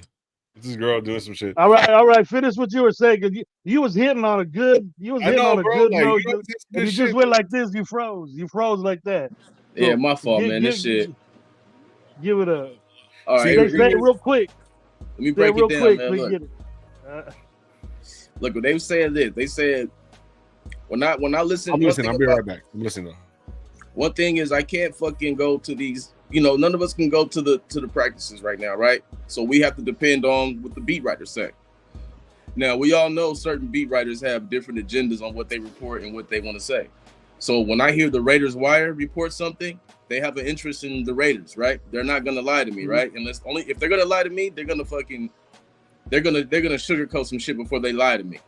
S2: It's this girl doing some shit.
S1: All right. Finish what you were saying, because you was hitting on a good. You was
S2: I
S1: hitting
S2: know,
S1: on a
S2: bro,
S1: good
S2: like,
S1: note.
S2: you know,
S1: And you
S2: this
S1: just
S2: shit-
S1: went like this. You froze. You froze like that.
S4: Yeah, my fault, man.
S1: Give-
S4: This shit.
S1: Give it a.
S4: All right.
S1: Say it real quick.
S4: Let me
S1: Say
S4: break
S1: it real
S4: it down,
S1: quick.
S4: man.
S1: We
S4: Look.
S1: get it.
S4: Look, what they were saying this. They said when I listen.
S2: I'm
S4: one
S2: listening.
S4: thing
S2: I'll be
S4: about-
S2: right back. I'm listening.
S4: One thing is I can't fucking go to these, none of us can go to the practices right now, right? So we have to depend on what the beat writers say. Now, we all know certain beat writers have different agendas on what they report and what they want to say. So when I hear the Raiders Wire report something, they have an interest in the Raiders, right? They're not gonna lie to me, right? Unless only if they're gonna lie to me, they're gonna sugarcoat some shit before they lie to me,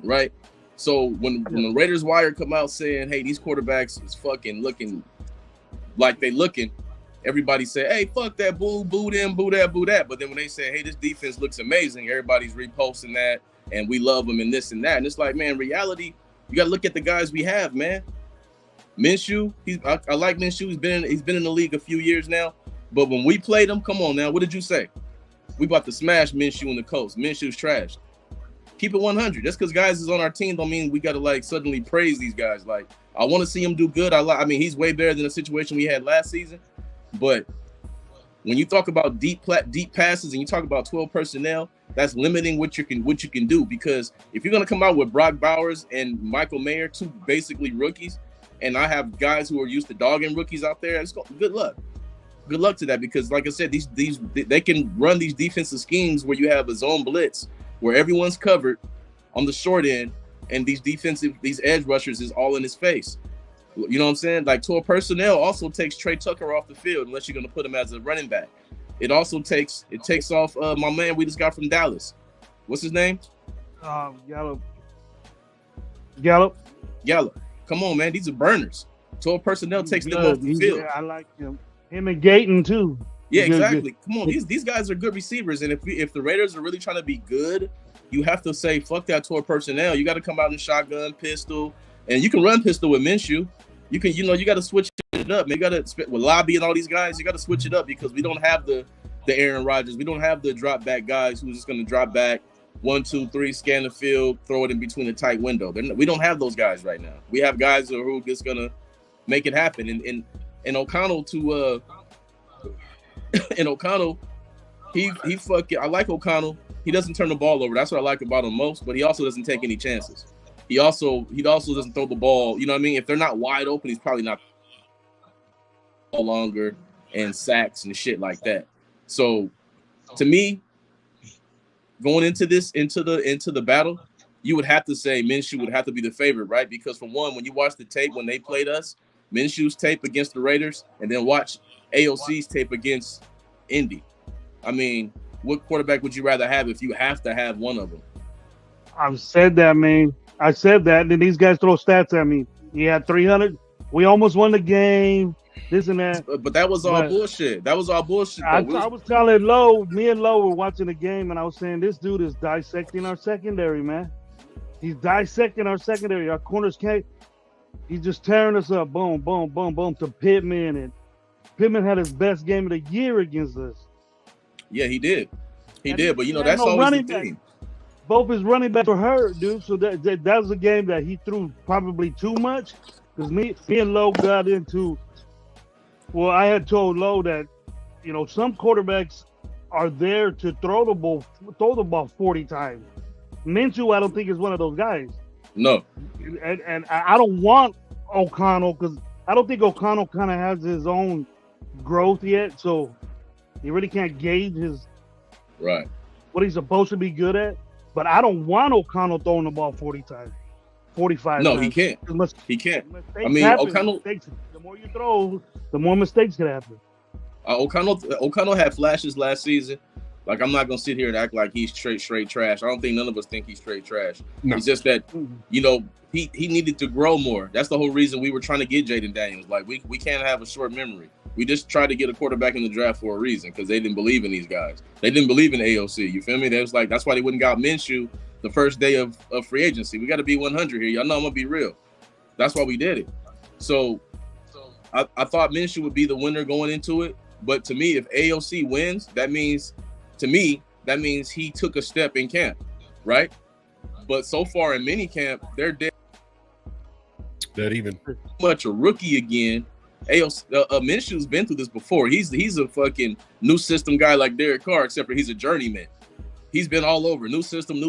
S4: right? So when the Raiders Wire come out saying, hey, these quarterbacks is fucking looking like they looking, everybody say, hey, fuck that, boo them, boo that. But then when they say, hey, this defense looks amazing, everybody's reposting that and we love them and this and that. And it's like, man, reality, you got to look at the guys we have, man. Minshew, I like Minshew. He's been in the league a few years now. But when we played him, come on now, what did you say? We about to smash Minshew in the coast. Minshew's trash. Keep it 100. Just because guys is on our team don't mean we got to like suddenly praise these guys. Like, I want to see him do good. I mean, he's way better than the situation we had last season. But when you talk about deep passes and you talk about 12 personnel, that's limiting what you can do. Because if you're gonna come out with Brock Bowers and Michael Mayer, two basically rookies, and I have guys who are used to dogging rookies out there, good luck. Good luck to that, because like I said, they can run these defensive schemes where you have a zone blitz where everyone's covered on the short end, and these edge rushers is all in his face. You know what I'm saying? Like, 12 personnel also takes Trey Tucker off the field unless you're going to put him as a running back. It also takes off my man we just got from Dallas. What's his name?
S1: Gallup.
S4: Come on, man. These are burners. 12 personnel takes them off the field.
S1: I like him. Him and Gayton too.
S4: Yeah, exactly. Come on, these guys are good receivers, and if the Raiders are really trying to be good, you have to say fuck that 12 personnel. You got to come out in shotgun, pistol, and you can run pistol with Minshew. You can, you got to switch it up. Man, you got to with Lobby and all these guys. You got to switch it up because we don't have the Aaron Rodgers. We don't have the drop back guys who's just going to drop back 1, 2, 3, scan the field, throw it in between a tight window. We don't have those guys right now. We have guys who are just going to make it happen. And O'Connell he fucking, I like O'Connell. He doesn't turn the ball over. That's what I like about him most, but he also doesn't take any chances. He also doesn't throw the ball. You know what I mean? If they're not wide open, he's probably not longer and sacks and shit like that. So to me, going into the battle, you would have to say Minshew would have to be the favorite, right? Because for one, when you watch the tape when they played us, Minshew's tape against the Raiders, and then watch AOC's tape against Indy. I mean, what quarterback would you rather have if you have to have one of them?
S1: I've said that, man. I said that, and then these guys throw stats at me. He had 300. We almost won the game. This and that.
S6: But that was all bullshit. That was all bullshit.
S1: I was telling Lowe, me and Lowe were watching the game, and I was saying, this dude is dissecting our secondary, man. He's dissecting our secondary. Our corners can't. He's just tearing us up. Boom, boom, boom, boom to Pittman. And Pittman had his best game of the year against us.
S6: Yeah, he did. He did. But, that's always the thing.
S1: Both his running backs were hurt, dude. So that was a game that he threw probably too much. Because me and Lowe got into, well, I had told Lowe that, some quarterbacks are there to throw the ball 40 times. Minshew, I don't think is one of those guys.
S6: No.
S1: And I don't want O'Connell because I don't think O'Connell kind of has his own growth yet. So he really can't gauge what he's supposed to be good at. But I don't want O'Connell throwing the ball 40 times, 45
S6: No,
S1: times.
S6: he can't. He can't. I mean,
S1: happen.
S6: O'Connell.
S1: The more you throw, the more mistakes can happen.
S6: O'Connell had flashes last season. Like, I'm not gonna sit here and act like he's straight trash. I don't think none of us think he's straight trash. No. It's just that he needed to grow more. That's the whole reason we were trying to get Jaden Daniels. Like, we can't have a short memory. We just tried to get a quarterback in the draft for a reason because they didn't believe in these guys. They didn't believe in AOC. You feel me? They was like, that's why they wouldn't got Minshew the first day of free agency. We got to be 100 here. Y'all know I'm gonna be real. That's why we did it. So I thought Minshew would be the winner going into it. But to me, if AOC wins, that means he took a step in camp, right? But so far in mini camp, they're dead
S2: even
S6: much a rookie again. Minshew's been through this before. He's a fucking new system guy like Derek Carr, except for he's a journeyman. He's been all over. New system.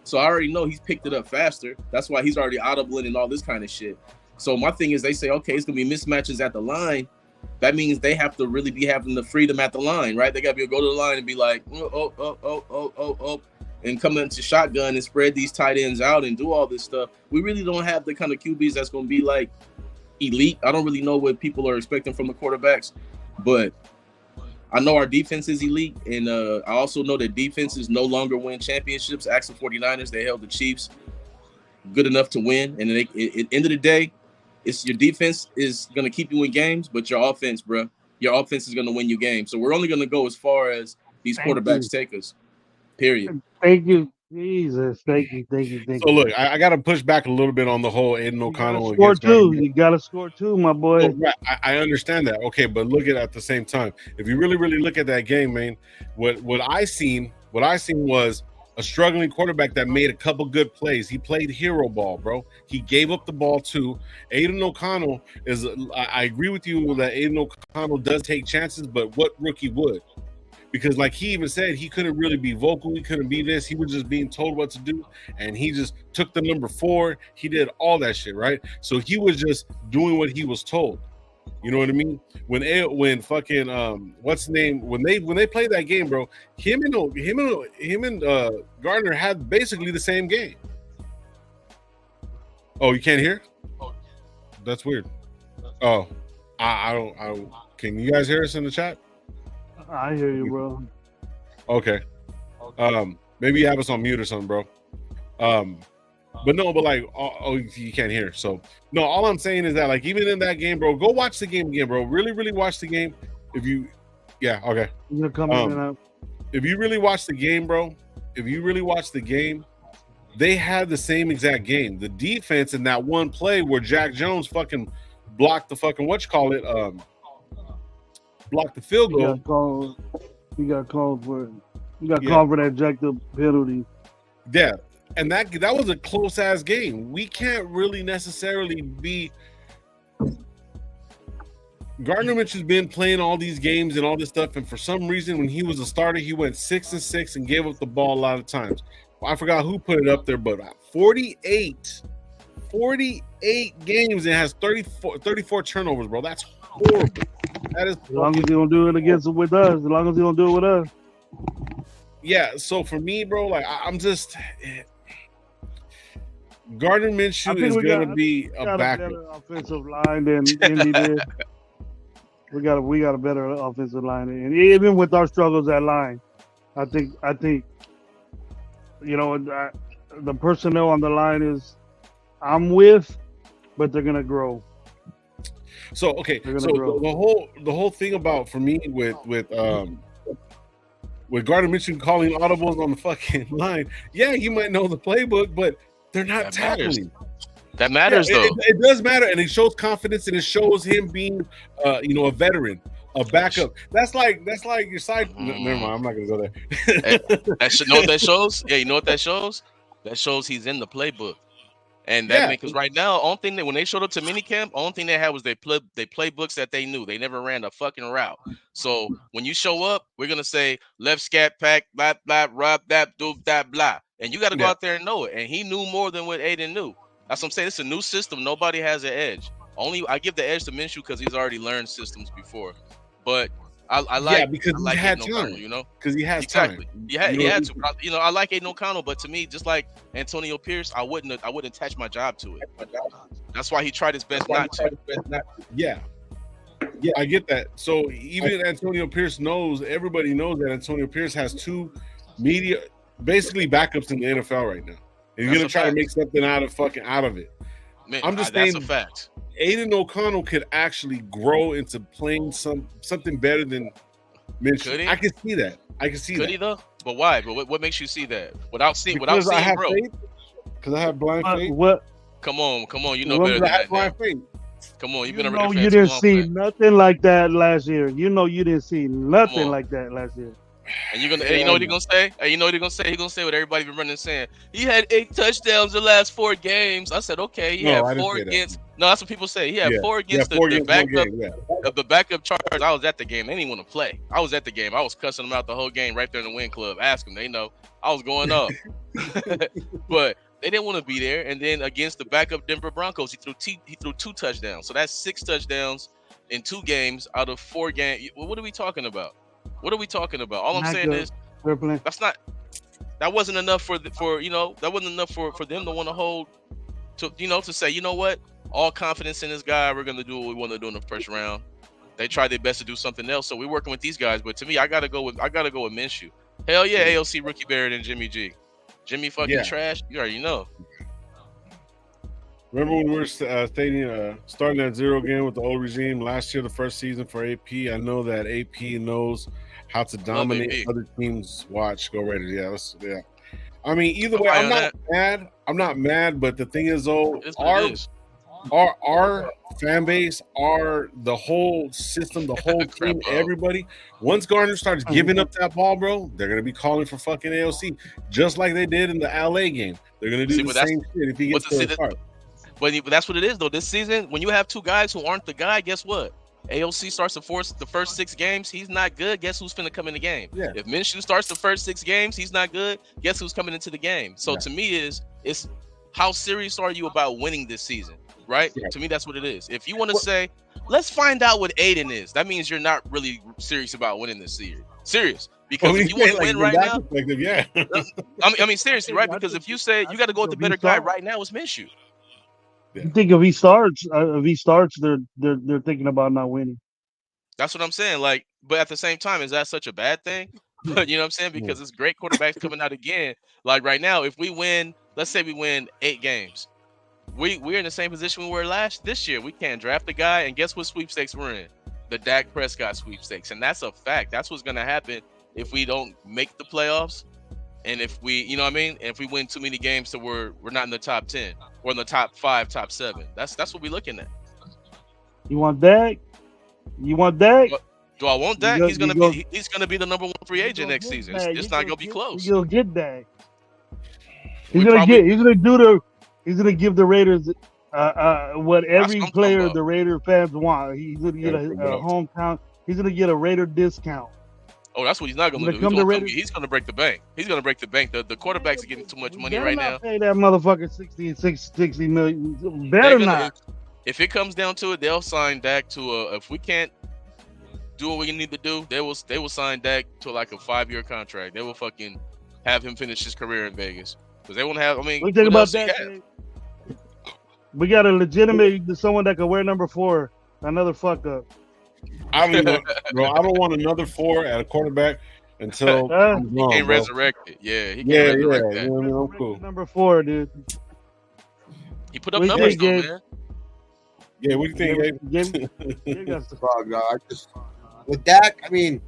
S6: So I already know he's picked it up faster. That's why he's already audibling and all this kind of shit. So my thing is, they say, okay, it's gonna be mismatches at the line. That means they have to really be having the freedom at the line, right? They got to be able to go to the line and be like, oh, and come into shotgun and spread these tight ends out and do all this stuff. We really don't have the kind of QBs that's going to be like elite. I don't really know what people are expecting from the quarterbacks, but I know our defense is elite, and I also know that defenses no longer win championships. Ask the 49ers, they held the Chiefs good enough to win, and at the end of the day, it's your defense is going to keep you in games, but your offense, bro, your offense is going to win you games. So we're only going to go as far as these quarterbacks take us, period.
S1: Thank you. Jesus. Thank you.
S2: So, look, I got to push back a little bit on the whole Aiden O'Connell.
S1: You got to score two, my boy.
S2: Oh, right. I understand that. Okay, but look at the same time. If you really, really look at that game, man, what I seen was a struggling quarterback that made a couple good plays. He played hero ball, bro. He gave up the ball too. Aiden O'Connell is. I agree with you that Aiden O'Connell does take chances, but what rookie would? Because like he even said, he couldn't really be vocal. He couldn't be this. He was just being told what to do, and he just took the number 4. He did all that shit, right? So he was just doing what he was told. You know what I mean? When fucking what's the name? When they played that game, bro, him and Gardner had basically the same game. Oh, you can't hear? That's weird. Oh, I don't. Can you guys hear us in the chat?
S1: I hear you, bro.
S2: Okay. Maybe you have us on mute or something, bro. But like, you can't hear. So no, all I'm saying is that like even in that game, bro, go watch the game again, bro. Really, really watch the game. Okay.
S1: You're coming out.
S2: If you really watch the game, bro, they had the same exact game. The defense in that one play where Jack Jones fucking blocked the fucking blocked the field goal.
S1: He got called for it. He got called for that jacked up penalty.
S2: Yeah. And that was a close ass game. We can't really necessarily be. Gardner Mitch has been playing all these games and all this stuff, and for some reason, when he was a starter, he went 6-6 and gave up the ball a lot of times. I forgot who put it up there, but 48 games and has 34 turnovers, bro. That's horrible. That is
S1: as long as he don't do it with us. As long as he don't do it with us.
S2: Yeah. So for me, bro, like I'm just. Gardner Minshew is going to be a backup.
S1: Better offensive line than Indy did. We got a better offensive line, and even with our struggles at line, I think the personnel on the line is I'm with, but they're gonna grow.
S2: So okay,
S1: They're
S2: so
S1: gonna grow.
S2: the whole thing about for me with Gardner Minshew calling audibles on the fucking line, yeah, you might know the playbook, but they're not
S4: That matters.
S2: tackling.
S4: That matters, though.
S2: It does matter, and it shows confidence, and it shows him being, a veteran, a backup. That's like your side. Never mind, I'm not gonna go there.
S4: Know what that shows? Yeah, you know what that shows? That shows he's in the playbook. And that because right now, only thing that when they showed up to minicamp, only thing they had was they playbooks that they knew. They never ran a fucking route. So when you show up, we're gonna say left scat pack, blah blah, rub that, do that, blah, and you got to go out there and know it. And he knew more than what Aiden knew. That's what I'm saying. It's a new system. Nobody has an edge. Only I give the edge to Minshew because he's already learned systems before. But I like
S2: because
S4: I like
S2: he had
S4: Aiden
S2: time.
S4: O'Connell,
S2: Because he has
S4: exactly.
S2: time.
S4: He had to. But I like Aiden O'Connell, but to me, just like Antonio Pierce, I wouldn't attach my job to it. That's why he tried his best not to.
S2: Yeah, I get that. So even Antonio Pierce knows. Everybody knows that Antonio Pierce has two basically backups in the NFL right now. And he's gonna try to make something out of it.
S4: Man,
S2: I'm just saying
S4: that's a fact.
S2: Aiden O'Connell could actually grow into playing something better than Minshew. I can see that.
S4: Could he though? But why? But what makes you see that? Without seeing, bro.
S2: Because I have blind faith.
S1: What?
S4: Come on. You know better than that.
S2: Blind faith.
S4: Come on, you've been a Raider fan
S1: you
S4: too
S1: didn't
S4: long,
S1: see
S4: man.
S1: nothing like that last year. You know you didn't see nothing like that last year.
S4: And you know what he's gonna say? Hey, you know what he's gonna say? He's gonna say what everybody been running saying. He had 8 touchdowns the last 4 games. I said, okay, he had 4 against. No, that's what people say. He had 4 against the backup of the backup Chargers. I was at the game. They didn't want to play. I was at the game. I was cussing them out the whole game right there in the win club. Ask them. They know I was going up. But they didn't want to be there. And then against the backup Denver Broncos, he threw 2 touchdowns. So that's 6 touchdowns in 2 games out of 4 games. What are we talking about? What are we talking about? All I'm saying is that wasn't enough for them to want to hold to say, you know what? All confidence in this guy. We're going to do what we want to do in the first round. They tried their best to do something else. So we're working with these guys. But to me, I got to go with Minshew. Hell yeah, AOC rookie Barrett and Jimmy G. Jimmy fucking trash. You already know.
S2: Remember when we were starting at 0 again with the old regime last year, the first season for AP? I know that AP knows how to dominate other teams. Watch, go Raiders. Yeah. I mean, either way, I'm not mad. I'm not mad, but the thing is, though, our fan base, the whole system, the whole team, everybody. Once Gardner starts giving up that ball, bro, they're gonna be calling for fucking AOC, just like they did in the LA game. They're gonna do the same shit if he gets to the part.
S4: But that's what it is, though. This season, when you have 2 guys who aren't the guy, guess what? AOC starts the first 6 games. He's not good. Guess who's finna come in the game? Yeah. If Minshew starts the first 6 games, he's not good. Guess who's coming into the game? So to me, it's how serious are you about winning this season, right? Yeah. To me, that's what it is. If you want to say, let's find out what Aiden is, that means you're not really serious about winning this series. Serious. Because if you want to win right now, I mean, seriously, right? Because if you say you got to go with the better guy right now, it's Minshew.
S1: You think if he starts, they're thinking about not winning.
S4: That's what I'm saying. Like, but at the same time, is that such a bad thing? But you know what I'm saying? Because it's great quarterbacks coming out again. Like right now, if we win, let's say we win 8 games, we're in the same position we were this year. We can't draft a guy, and guess what sweepstakes we're in? The Dak Prescott sweepstakes, and that's a fact. That's what's gonna happen if we don't make the playoffs. And if we, you know what I mean? If we win too many games so we're not in the top 10 or in the top 5, top 7. That's what we're looking at.
S1: You want Dak?
S4: Do I want Dak? He's gonna be the number 1 free agent next season. It's not gonna be close.
S1: You'll get Dak. He's gonna give the Raiders what every player the Raider fans want. He's gonna get a hometown. He's gonna get a Raider discount.
S4: Oh, that's what he's not going to do. He's going to break the bank. He's going to break the bank. The quarterbacks are getting too much money right now.
S1: Pay that motherfucker 60 million. Better not.
S4: If it comes down to it, they'll sign Dak to if we can't do what we need to do, they will sign Dak to like a 5-year contract. They will fucking have him finish his career in Vegas because they won't have. I mean,
S1: we think about that. We got a legitimate someone that can wear number 4. Another fuck up.
S2: I don't want another 4 at a quarterback until I'm
S4: He
S2: gone,
S4: can't
S2: bro.
S4: resurrect it. Yeah, he can't
S2: Yeah,
S4: resurrect
S2: yeah.
S4: that.
S2: You know what I mean? I'm cool.
S1: Number 4, dude.
S4: He put up
S1: What do you
S4: numbers
S1: think,
S4: though,
S1: Gabe?
S4: man.
S2: Yeah, what do you think, Gabe?
S1: Gabe got the
S5: Fuck, no, I just with Dak. I mean,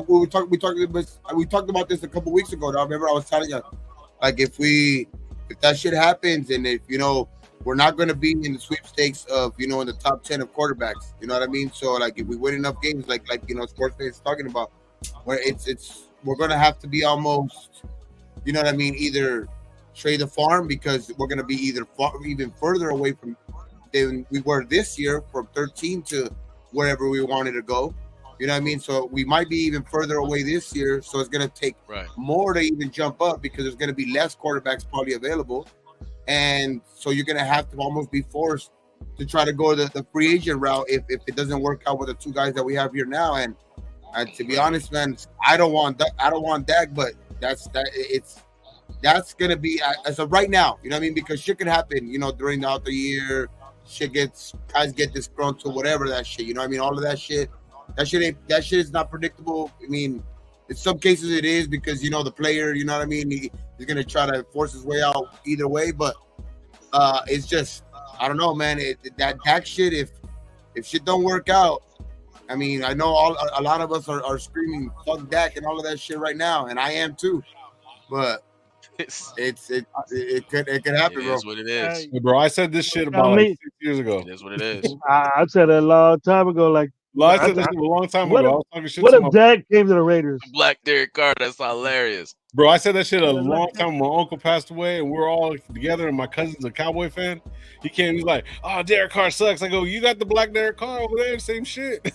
S5: we talked about this a couple weeks ago. Now, remember I was telling you, like if that shit happens, and if we're not going to be in the sweepstakes of in the top 10 of quarterbacks. You know what I mean? So like if we win enough games, like Sportsman is talking about, where we're going to have to be almost, you know what I mean, either trade the farm because we're going to be even further away from than we were this year, from 13 to wherever we wanted to go. You know what I mean? So we might be even further away this year. So it's going to take more to even jump up because there's going to be less quarterbacks probably available. And so you're going to have to almost be forced to try to go the free agent route if it doesn't work out with the two guys that we have here now. And to be honest, man, I don't want Dak, but that's going to be as of right now. You know what I mean? Because shit could happen, during the year. Guys get disgruntled, whatever that shit. You know what I mean? All of that shit. That shit is not predictable. I mean, in some cases it is because the player, you know what I mean, he's gonna try to force his way out either way. But it's just I don't know, man. That Dak shit, if shit don't work out, I mean, I know a lot of us are screaming fuck Dak and all of that shit right now, and I am too. But it could happen, bro.
S4: It is what it is.
S2: Hey, bro, I said this shit about 6 years ago.
S4: It is what it is.
S1: I said it a long time ago. Like,
S2: I said this a long time ago. I was talking shit
S1: what
S2: to
S1: if Dak came to the Raiders?
S4: Black Derek Carr, that's hilarious.
S2: Bro, I said that shit a long time when my uncle passed away and we're all together and my cousin's a Cowboy fan. He came, he's like, oh, Derek Carr sucks. I go, you got the black Derek Carr over there, same shit.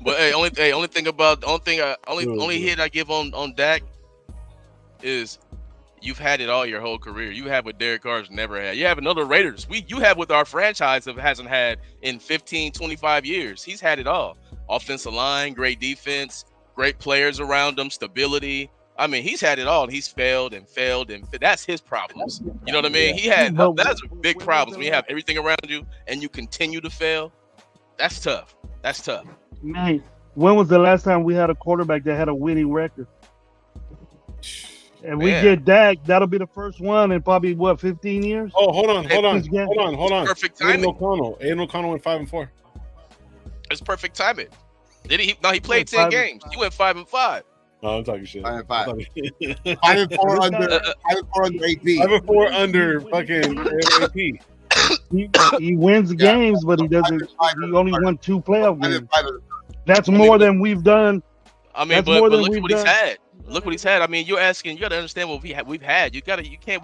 S4: But only hit I give on Dak is you've had it all your whole career. You have what Derek Carr's never had. You have another Raiders. You have what our franchise hasn't had in 15, 25 years. He's had it all. Offensive line, great defense, great players around him, stability. I mean, he's had it all, and he's failed. That's his problems. You know what I mean? He had that's big problems when you have everything around you and you continue to fail. That's tough.
S1: Man, when was the last time we had a quarterback that had a winning record? And we get Dak, that'll be the first one in probably 15 years?
S2: Oh, hold on.
S4: Perfect timing.
S2: Aiden O'Connell went 5-4.
S4: It's perfect timing. Did he? No, he played 10 games. He went 5-5.
S2: No, I'm talking shit.
S5: 5-5. 5-4 under AP.
S2: 5-4 under fucking AP.
S1: He wins games, but he doesn't. He only won 2 playoff games. That's more than we've done.
S4: I mean, but look at what he's had. Look what he's had. I mean, you got to understand what we've had. We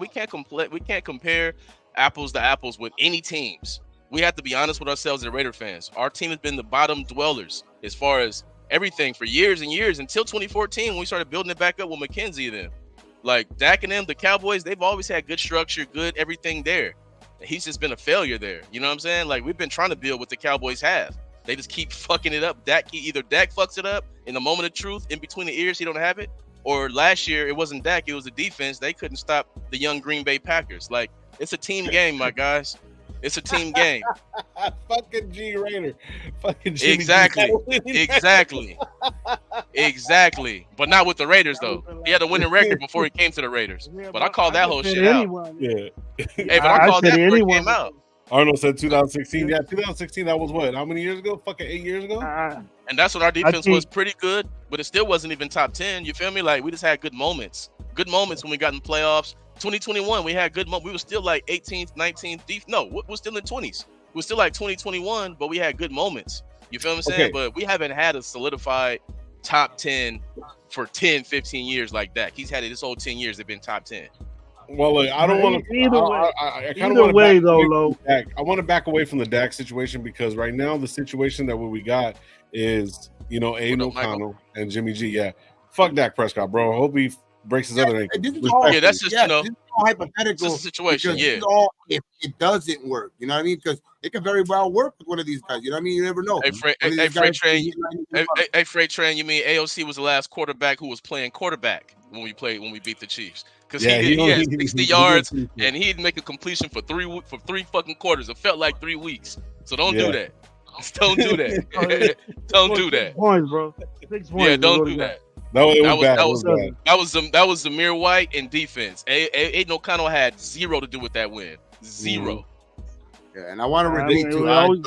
S4: can't compare apples to apples with any teams. We have to be honest with ourselves as Raider fans. Our team has been the bottom dwellers as far as everything for years and years until 2014 when we started building it back up with McKenzie and them. Like Dak and them, the Cowboys, they've always had good structure, good everything there. He's just been a failure there. You know what I'm saying? Like we've been trying to build what the Cowboys have. They just keep fucking it up. Either Dak fucks it up in the moment of truth, in between the ears, he don't have it. Or last year, it wasn't Dak, it was the defense. They couldn't stop the young Green Bay Packers. Like, it's a team game, my guys. It's a team game.
S2: Fucking G Raider. Fucking Jimmy
S4: Exactly. But not with the Raiders, though. He had a winning record before he came to the Raiders. But I called that whole shit out.
S2: Yeah.
S4: Hey, but I called that before it came out.
S2: Arnold said 2016. Yeah, 2016, that was what? How many years ago? Fucking 8 years ago?
S4: And that's when our defense was pretty good, but it still wasn't even top 10. You feel me? Like, we just had good moments. Good moments when we got in playoffs. 2021, we had good moments. We were still like 18th, 19th. No, we're still in 20s. We're still like 2021, but we had good moments. You feel what I'm saying? Okay. But we haven't had a solidified top 10 for 10, 15 years like that. He's had it his whole 10 years. They've been top 10.
S2: Well, look, I don't want to. I kind of want to. I want to back away from the Dak situation because right now the situation that we got is Aiden O'Connell and Jimmy G. Yeah, fuck Dak Prescott, bro. I hope he breaks his other ankle.
S4: That's just
S5: this is all hypothetical.
S4: It's a situation.
S5: Yeah, all if it doesn't work, you know what I mean? Because it could very well work with one of these guys. You know what I mean? You never know.
S4: Freight Train. You mean AOC was the last quarterback who was playing quarterback when we beat the Chiefs? Because he had 60 yards and he'd make a completion for three fucking quarters. It felt like 3 weeks. So don't do that. Don't do that. Don't do that.
S1: Points, bro. 6 points.
S4: Yeah, don't do that.
S2: No, it was bad.
S4: that
S2: It
S4: was
S2: was bad.
S4: that was Zamir White in defense. Aiden O'Connell had zero to do with that win. Zero.
S5: Yeah, and I want to
S1: I
S5: relate
S1: mean,
S5: to.
S1: we
S5: I
S1: always-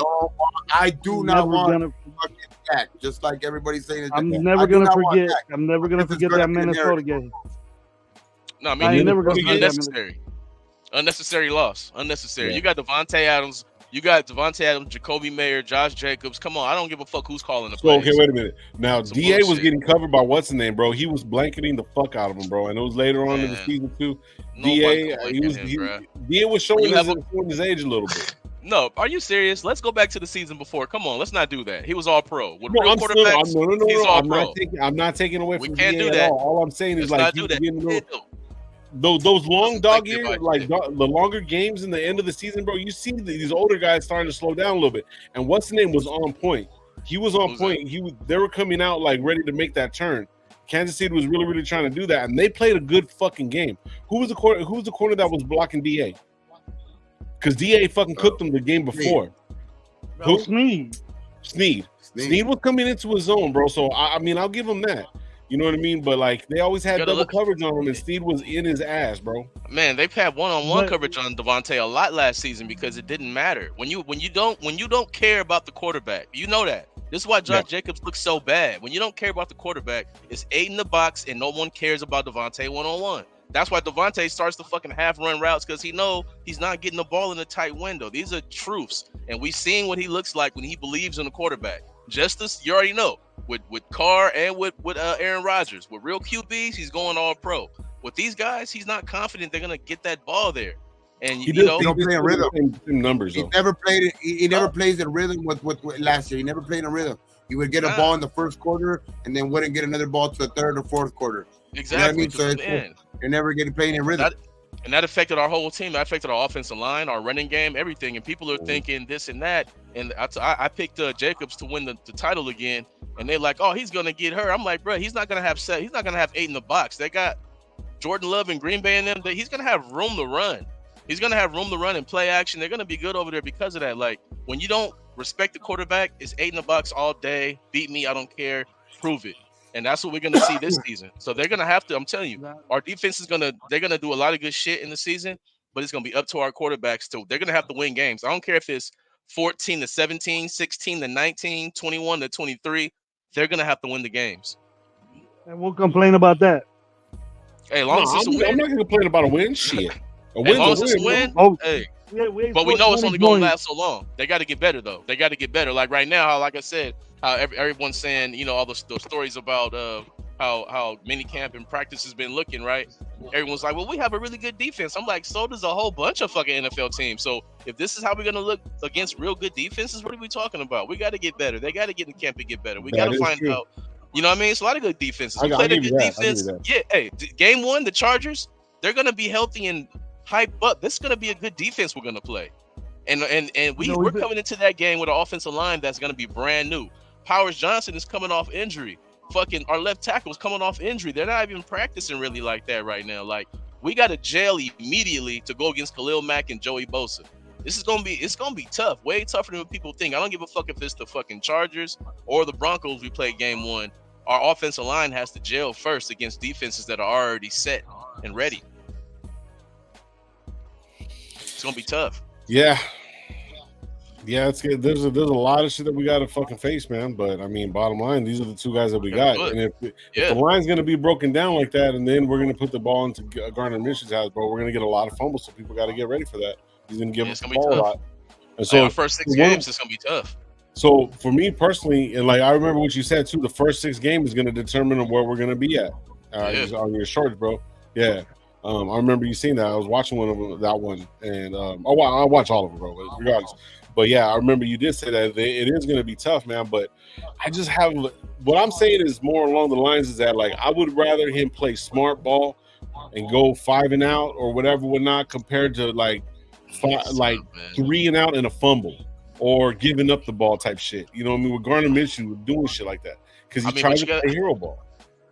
S5: do not
S1: never
S5: want
S1: gonna-
S5: fucking Dak, just like everybody's saying.
S1: I'm
S5: I
S1: never
S5: do
S1: gonna
S5: not want
S1: forget.
S5: Dak.
S1: I'm never gonna
S5: This is
S1: forget
S5: gonna
S1: that
S5: be the
S1: Minnesota
S5: narrative.
S1: game.
S4: No, I mean
S1: I ain't never
S2: gonna
S4: it was
S1: forget that
S4: unnecessary. Unnecessary loss. Unnecessary.
S2: Yeah.
S4: You got Devontae Adams. You got Devontae Adams, Jacoby Mayer, Josh Jacobs. Come on, I don't give a fuck who's calling the
S2: So
S4: plays.
S2: okay, wait a minute. Now
S4: Some
S2: DA was
S4: bullshit.
S2: getting covered by what's the name, bro? He was blanketing the fuck out of him, bro. And it was later on in the
S4: Man.
S2: season too.
S4: Nobody
S2: DA,
S4: can
S2: he was
S4: blanket him, bruh.
S2: DA was showing
S4: You have
S2: his age a little bit.
S4: No, are you serious? Let's go back to the season before. Come on, let's not do that. He was all pro. With
S2: No,
S4: real
S2: I'm still,
S4: quarterbacks,
S2: no.
S4: he's all
S2: I'm
S4: pro.
S2: not taking away
S4: We
S2: from
S4: can't
S2: DA
S4: do
S2: at
S4: that.
S2: all. All I'm saying is
S4: Let's
S2: like
S4: not do
S2: he
S4: that.
S2: was getting
S4: No.
S2: those long
S4: Let's
S2: dog
S4: not give
S2: years,
S4: a
S2: like
S4: shit.
S2: the longer games in the end of the season, bro. You see these older guys starting to slow down a little bit. And what's the name was on point. He was on
S4: Who's
S2: point. They were coming out like ready to make that turn. Kansas City was really, really trying to do that, and they played a good fucking game. Who was the corner that was blocking DA? Because DA fucking cooked him the game before. Who?
S1: Sneed.
S2: Sneed was coming into his zone, bro. So I mean, I'll give him that. You know what I mean? But like they always had
S4: You gotta
S2: double
S4: look-
S2: coverage on him, and Sneed was in his ass, bro.
S4: Man, they've had one-on-one
S1: But-
S4: coverage on Devontae a lot last season because it didn't matter. When you don't care about the quarterback, you know that. This is why Josh Jacobs looks so bad. When you don't care about the quarterback, it's 8 in the box and no one cares about Devontae one-on-one. That's why Devontae starts to fucking half-run routes because he know he's not getting the ball in a tight window. These are truths, and we've seen what he looks like when he believes in the quarterback. Just as you already know, with Carr and with Aaron Rodgers, with real QBs, he's going all pro. With these guys, he's not confident they're gonna get that ball there. And you know,
S5: He don't play in rhythm.
S2: Same numbers
S5: He
S2: though.
S5: never played it. He never plays in rhythm with last year. He never played in rhythm. He would get a ball in the first quarter and then wouldn't get another ball to the third or fourth quarter.
S4: exactly.
S5: You know what I mean? So you're never getting playing in rhythm.
S4: And that affected our whole team. That affected our offensive line, our running game, everything. And people are thinking this and that. And I picked Jacobs to win the title again. And they're like, oh, he's gonna get hurt. I'm like, bro, he's not gonna have 8 in the box. They got Jordan Love and Green Bay in them. He's gonna have room to run. He's gonna have room to run and play action. They're gonna be good over there because of that. Like when you don't respect the quarterback, it's 8 in the box all day. Beat me, I don't care. Prove it. And that's what we're gonna see this season. So they're gonna have to. I'm telling you, our defense they're gonna do a lot of good shit in the season, but it's gonna be up to our quarterbacks too. They're gonna have to win games. I don't care if it's 14-17, 16-19, 21-23. They're gonna have to win the games.
S1: And we'll complain about that.
S4: Hey, as long as it's a
S2: I'm
S4: win,
S2: not gonna complain about a win. Shit. A
S4: as long
S2: win's
S4: as
S2: a
S4: it's a
S2: win.
S4: win,
S1: Oh,
S4: hey.
S1: we
S4: But we
S1: scored
S4: know it's
S1: 20
S4: only going to
S1: points.
S4: last so long. They got to get better, though. They got to get better. Like right now, like I said, how everyone's saying, you know, all those stories about how minicamp and practice has been looking, right? Everyone's like, well, we have a really good defense. I'm like, so does a whole bunch of fucking NFL teams. So if this is how we're going to look against real good defenses, what are we talking about? We got to get better. They got to get in camp and get better. We got to find out. You know what I mean? It's a lot of good defenses. We played a good defense. Yeah, hey, game one, the Chargers, they're going to be healthy and hype up. This is going to be a good defense we're going to play. And we're coming into that game with an offensive line that's going to be brand new. Powers Johnson is coming off injury. Fucking our left tackle is coming off injury. They're not even practicing really like that right now. Like we got to jail immediately to go against Khalil Mack and Joey Bosa. It's gonna be tough. Way tougher than what people think. I don't give a fuck if it's the fucking Chargers or the Broncos we play game one. Our offensive line has to jail first against defenses that are already set and ready. It's gonna be tough.
S2: Yeah, it's good. There's a lot of shit that we got to fucking face, man. But I mean, bottom line, these are the two guys that we got. And if the line's gonna be broken down like that, and then we're gonna put the ball into Gardner Minshew's house, bro, we're gonna get a lot of fumbles. So people got to get ready for that. He's gonna give us the ball a lot. And so
S4: our first 6 games is gonna be tough.
S2: So for me personally, and like I remember what you said too, the first 6 games is gonna determine where we're gonna be at on your shorts, bro. Yeah. I remember you seeing that. I was watching that one, and I watch all of them, bro. But regardless, but yeah, I remember you did say that it is going to be tough, man. But I just have what I'm saying is more along the lines is that like I would rather him play smart ball and go 5 and out or whatever, whatnot, compared to like 3 and out and a fumble or giving up the ball type shit. You know what I mean? With Gardner Minshew doing shit like that because he tried to play hero ball.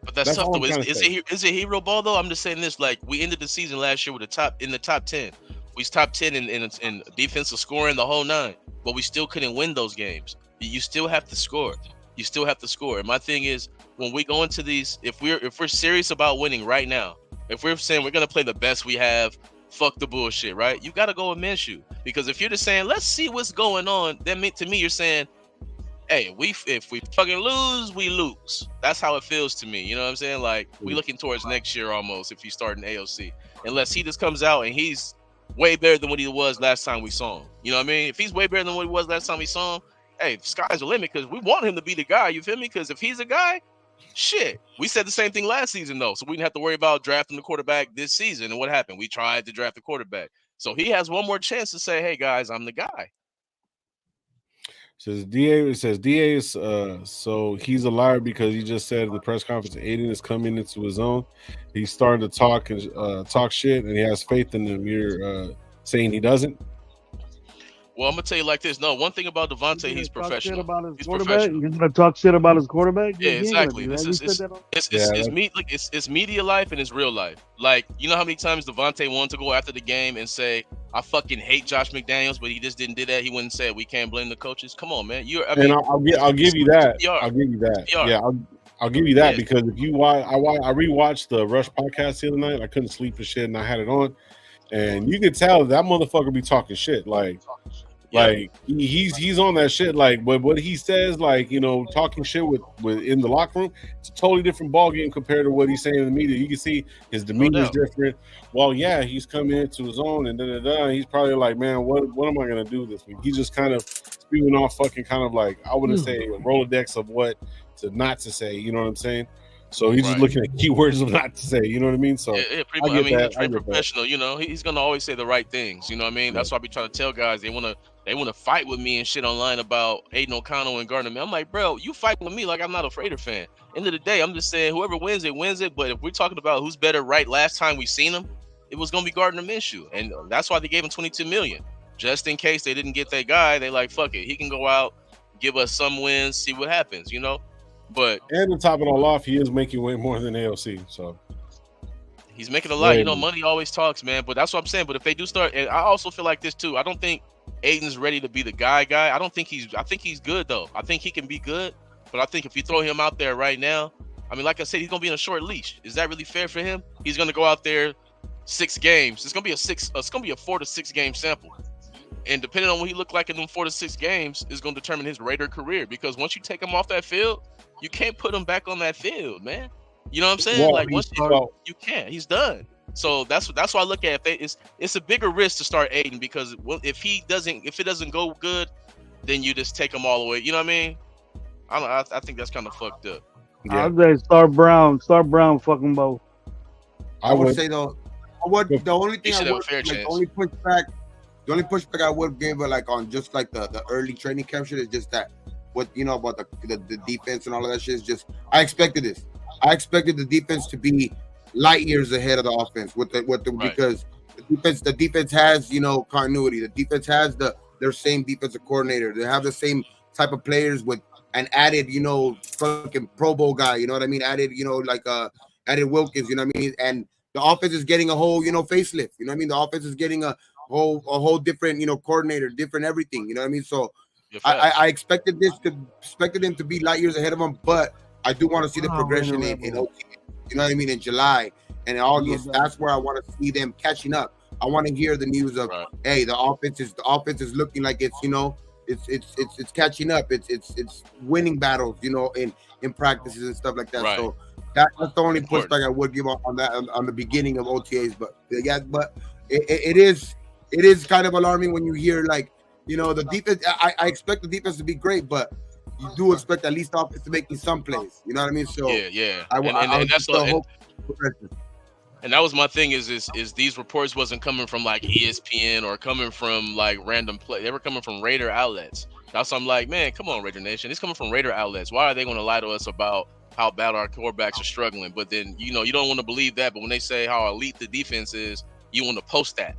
S4: But that's tough though. Is it hero ball though? I'm just saying this. Like we ended the season last year with the top 10. We was top 10 in defensive scoring the whole 9, but we still couldn't win those games. You still have to score. You still have to score. And my thing is, when we go into these, if we're serious about winning right now, if we're saying we're gonna play the best we have, fuck the bullshit, right? You got to go with Minshew, because if you're just saying let's see what's going on, then to me you're saying, hey, if we fucking lose, we lose. That's how it feels to me. You know what I'm saying? Like, we looking towards next year almost if you start in AOC, unless he just comes out and he's way better than what he was last time we saw him. You know what I mean? If he's way better than what he was last time we saw him, hey, the sky's the limit, because we want him to be the guy. You feel me? Because if he's a guy, shit. We said the same thing last season though, so we didn't have to worry about drafting the quarterback this season. And what happened? We tried to draft the quarterback. So he has one more chance to say, hey guys, I'm the guy.
S2: It says DA is so he's a liar because he just said in the press conference Aiden is coming into his own. He's starting to talk and talk shit, and he has faith in him. You're saying he doesn't?
S4: Well, I'm gonna tell you like this. No, one thing about Devontae, he's professional.
S1: He's professional. He's gonna talk shit about his quarterback.
S4: Yeah, exactly. It's media life and it's real life. Like, you know how many times Devontae wanted to go after the game and say, "I fucking hate Josh McDaniels," but he just didn't do that. He wouldn't say it. We can't blame the coaches. Come on, man.
S2: I'll give you that. I'll give you that. Yeah, I'll give you that because if you watch, I rewatched the Rush podcast the other night. I couldn't sleep and shit, and I had it on, and you could tell that motherfucker be talking shit like. Like he's on that shit. Like, but what he says, like, you know, talking shit with in the locker room, it's a totally different ball game compared to what he's saying in the media. You can see his demeanor is different. Well, yeah, he's coming into his own, and he's probably like, man, what am I gonna do this week? He's just kind of spewing off fucking kind of like, I wouldn't say a Rolodex of what to not to say. You know what I'm saying? So he's just looking at keywords of not to say, you know what I mean? So
S4: he's a professional, you know, he's gonna always say the right things, you know what I mean? That's why I be trying to tell guys they wanna fight with me and shit online about Aiden O'Connell and Gardner. I'm like, bro, you fight with me like I'm not a Raider fan. End of the day, I'm just saying whoever wins it wins it. But if we're talking about who's better last time we seen him, it was gonna be Gardner Minshew, and that's why they gave him $22 million, just in case they didn't get that guy. They like, fuck it, he can go out, give us some wins, see what happens, you know. But
S2: and to top it all off, he is making way more than AOC, so
S4: he's making a lot. You know, money always talks, man. But that's what I'm saying. But if they do start, and I also feel like this too. I don't think Aiden's ready to be the guy. I think he's good though. I think he can be good. But I think if you throw him out there right now, I mean, like I said, he's gonna be in a short leash. Is that really fair for him? He's gonna go out there 6 games. It's gonna be a 4 to 6 game sample. And depending on what he looked like in them 4 to 6 games is going to determine his Raider career. Because once you take him off that field, you can't put him back on that field, man. You know what I'm saying?
S2: Well,
S4: like once you can't, he's done. So that's why I look at it's a bigger risk to start Aiden, because if it doesn't go good, then you just take him all the way. You know what I mean? I think that's kind of fucked up.
S1: Yeah. I'd say start Brown, fucking both.
S5: I would say though, the only thing I would the only pushback I would give her, like on just like the early training camp shit, is just that what you know about the defense and all of that shit is just I expected this. I expected the defense to be light years ahead of the offense because the defense has, you know, continuity. The defense has their same defensive coordinator. They have the same type of players with an added, you know, fucking Pro Bowl guy. You know what I mean? Added, you know, like added Wilkins. You know what I mean? And the offense is getting a whole, you know, facelift. You know what I mean? The offense is getting a whole different, you know, coordinator, different everything. You know what I mean? So I expected them to be light years ahead of them, but I do want to see the progression in OT. You know what I mean? In July and in August, that's where I want to see them catching up. I want to hear the news of, hey, the offense is looking like it's, you know, it's catching up. It's winning battles, you know, in practices and stuff like that. Right. So that's the only pushback I would give on that on the beginning of OTAs. But yeah, but it is kind of alarming when you hear, like, you know, the defense. I expect the defense to be great, but you do expect at least the offense to make some plays. You know what I mean? So
S4: yeah. And that's the hope. And that was my thing is these reports wasn't coming from like ESPN or coming from like random play. They were coming from Raider outlets. That's why I'm like, man, come on, Raider Nation. It's coming from Raider outlets. Why are they going to lie to us about how bad our quarterbacks are struggling? But then, you know, you don't want to believe that. But when they say how elite the defense is, you want to post that.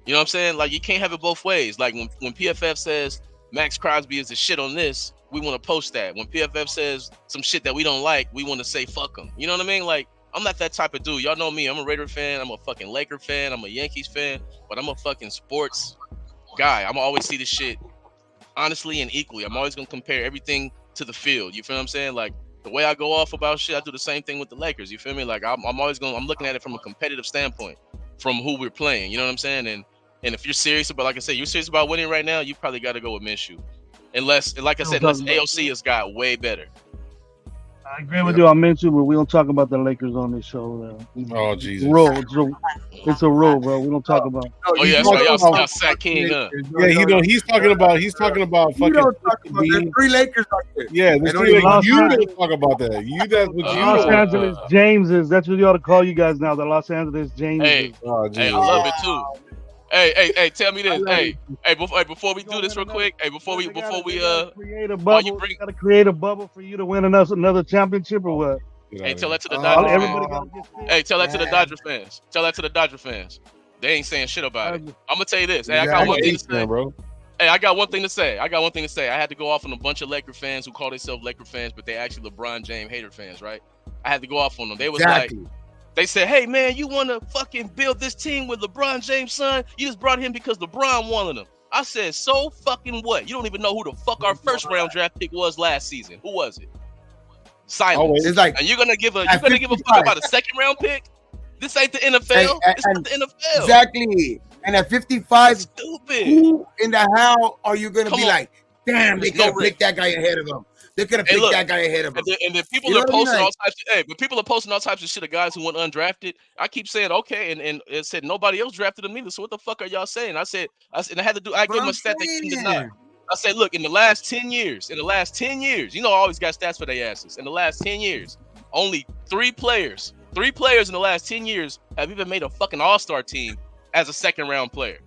S4: You know what I'm saying? Like, you can't have it both ways. Like when PFF says Max Crosby is the shit on this, we want to post that. When PFF says some shit that we don't like, we want to say fuck them. You know what I mean? Like, I'm not that type of dude. Y'all know me. I'm a Raider fan. I'm a fucking Laker fan. I'm a Yankees fan. But I'm a fucking sports guy. I'm always see the shit honestly and equally. I'm always going to compare everything to the field. You feel what I'm saying? Like the way I go off about shit, I do the same thing with the Lakers. You feel me? Like I'm looking at it from a competitive standpoint, from who we're playing. You know what I'm saying? And if you're serious about, like I said, you're serious about winning right now, you probably got to go with Minshew. Unless, like I said, unless AOC has got way better.
S1: I agree with you on Minshew, but we don't talk about the Lakers on this show.
S2: Oh Jesus!
S1: It's a rule, bro. We don't talk about.
S4: Oh yeah, that's right. Y'all sat King up.
S2: Yeah, he's talking about fucking.
S5: You don't talk about there's 3 Lakers out there.
S2: Yeah, there's 3 Lakers. You don't talk about that. That's what you.
S1: Los Angeles Jameses. That's what you ought to call you guys now. The Los Angeles Jameses.
S4: Hey, I love it too. Hey, tell me this. Hey, before we do this real quick. Hey, before we
S1: create a bubble. Gotta create a bubble for you to win another championship or what?
S4: Hey, tell that to the Dodgers fans. Hey, tell that to the Dodger fans. Tell that to the Dodger fans. They ain't saying shit about it. I'm gonna tell you this. Hey, I got one thing to say, bro. Hey, I got one thing to say. I had to go off on a bunch of Laker fans who call themselves Laker fans, but they actually LeBron James hater fans, right? I had to go off on them. They was like. They said, hey, man, you want to fucking build this team with LeBron James' son? You just brought him because LeBron wanted him. I said, so fucking what? You don't even know who the fuck our first round draft pick was last season. Who was it? Silence.
S5: It's like,
S4: and you're gonna give a fuck about a second round pick? This ain't the NFL. It's not the NFL.
S5: Exactly. And at 55,
S4: stupid.
S5: Who in the hell are you gonna be like, damn, they could have picked that guy ahead of him. They could have picked that guy ahead of him.
S4: And then people are posting all types of but people are posting all types of shit of guys who went undrafted. I keep saying okay, and it said nobody else drafted them either. So what the fuck are y'all saying? I gave them a stat they couldn't deny. I said, look, in the last 10 years, you know I always got stats for their asses. In the last 10 years, only 3 players in the last 10 years have even made a fucking all-star team as a second round player.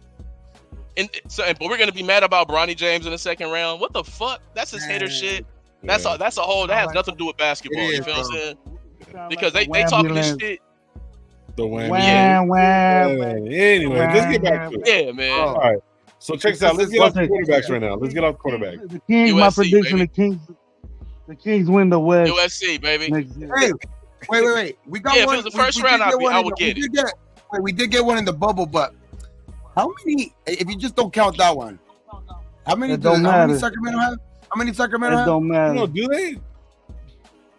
S4: But we're gonna be mad about Bronny James in the second round. What the fuck? That's his hater shit. That has nothing to do with basketball. You feel what I'm saying? Because they talking this shit.
S2: The whammy. Anyway, let's get back to it.
S4: Yeah, man.
S2: All right. So check this out. Let's get off the quarterbacks right now. Let's get off the quarterback.
S1: The Kings, my prediction, baby. The Kings win the West.
S4: USC, baby.
S5: Hey, wait. We got one.
S4: If it was the first round, I would get it.
S5: We did get one in the bubble, but how many? If you just don't count that one, how many? How many Sacramento have? How many Sacramento have?
S1: It don't matter.
S2: No, do they?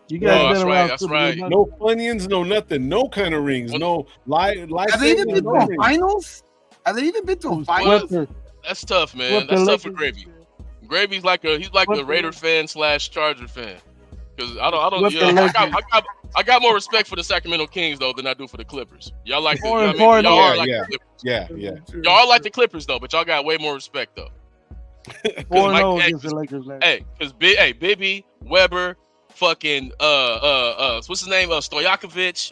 S1: You guys been around.
S4: That's right.
S2: No Funyuns, no nothing. No kind of rings. No live.
S5: Have they even been to finals? Have they even been to finals?
S4: That's tough, man. That's tough for Gravy. Gravy's like a Raider fan / Charger fan. Because I got more respect for the Sacramento Kings though than I do for the Clippers. Y'all like y'all are like the Clippers.
S2: Yeah.
S4: Y'all are like the Clippers though, but y'all got way more respect though. Because Bibby, Weber, fucking what's his name? Stojakovic,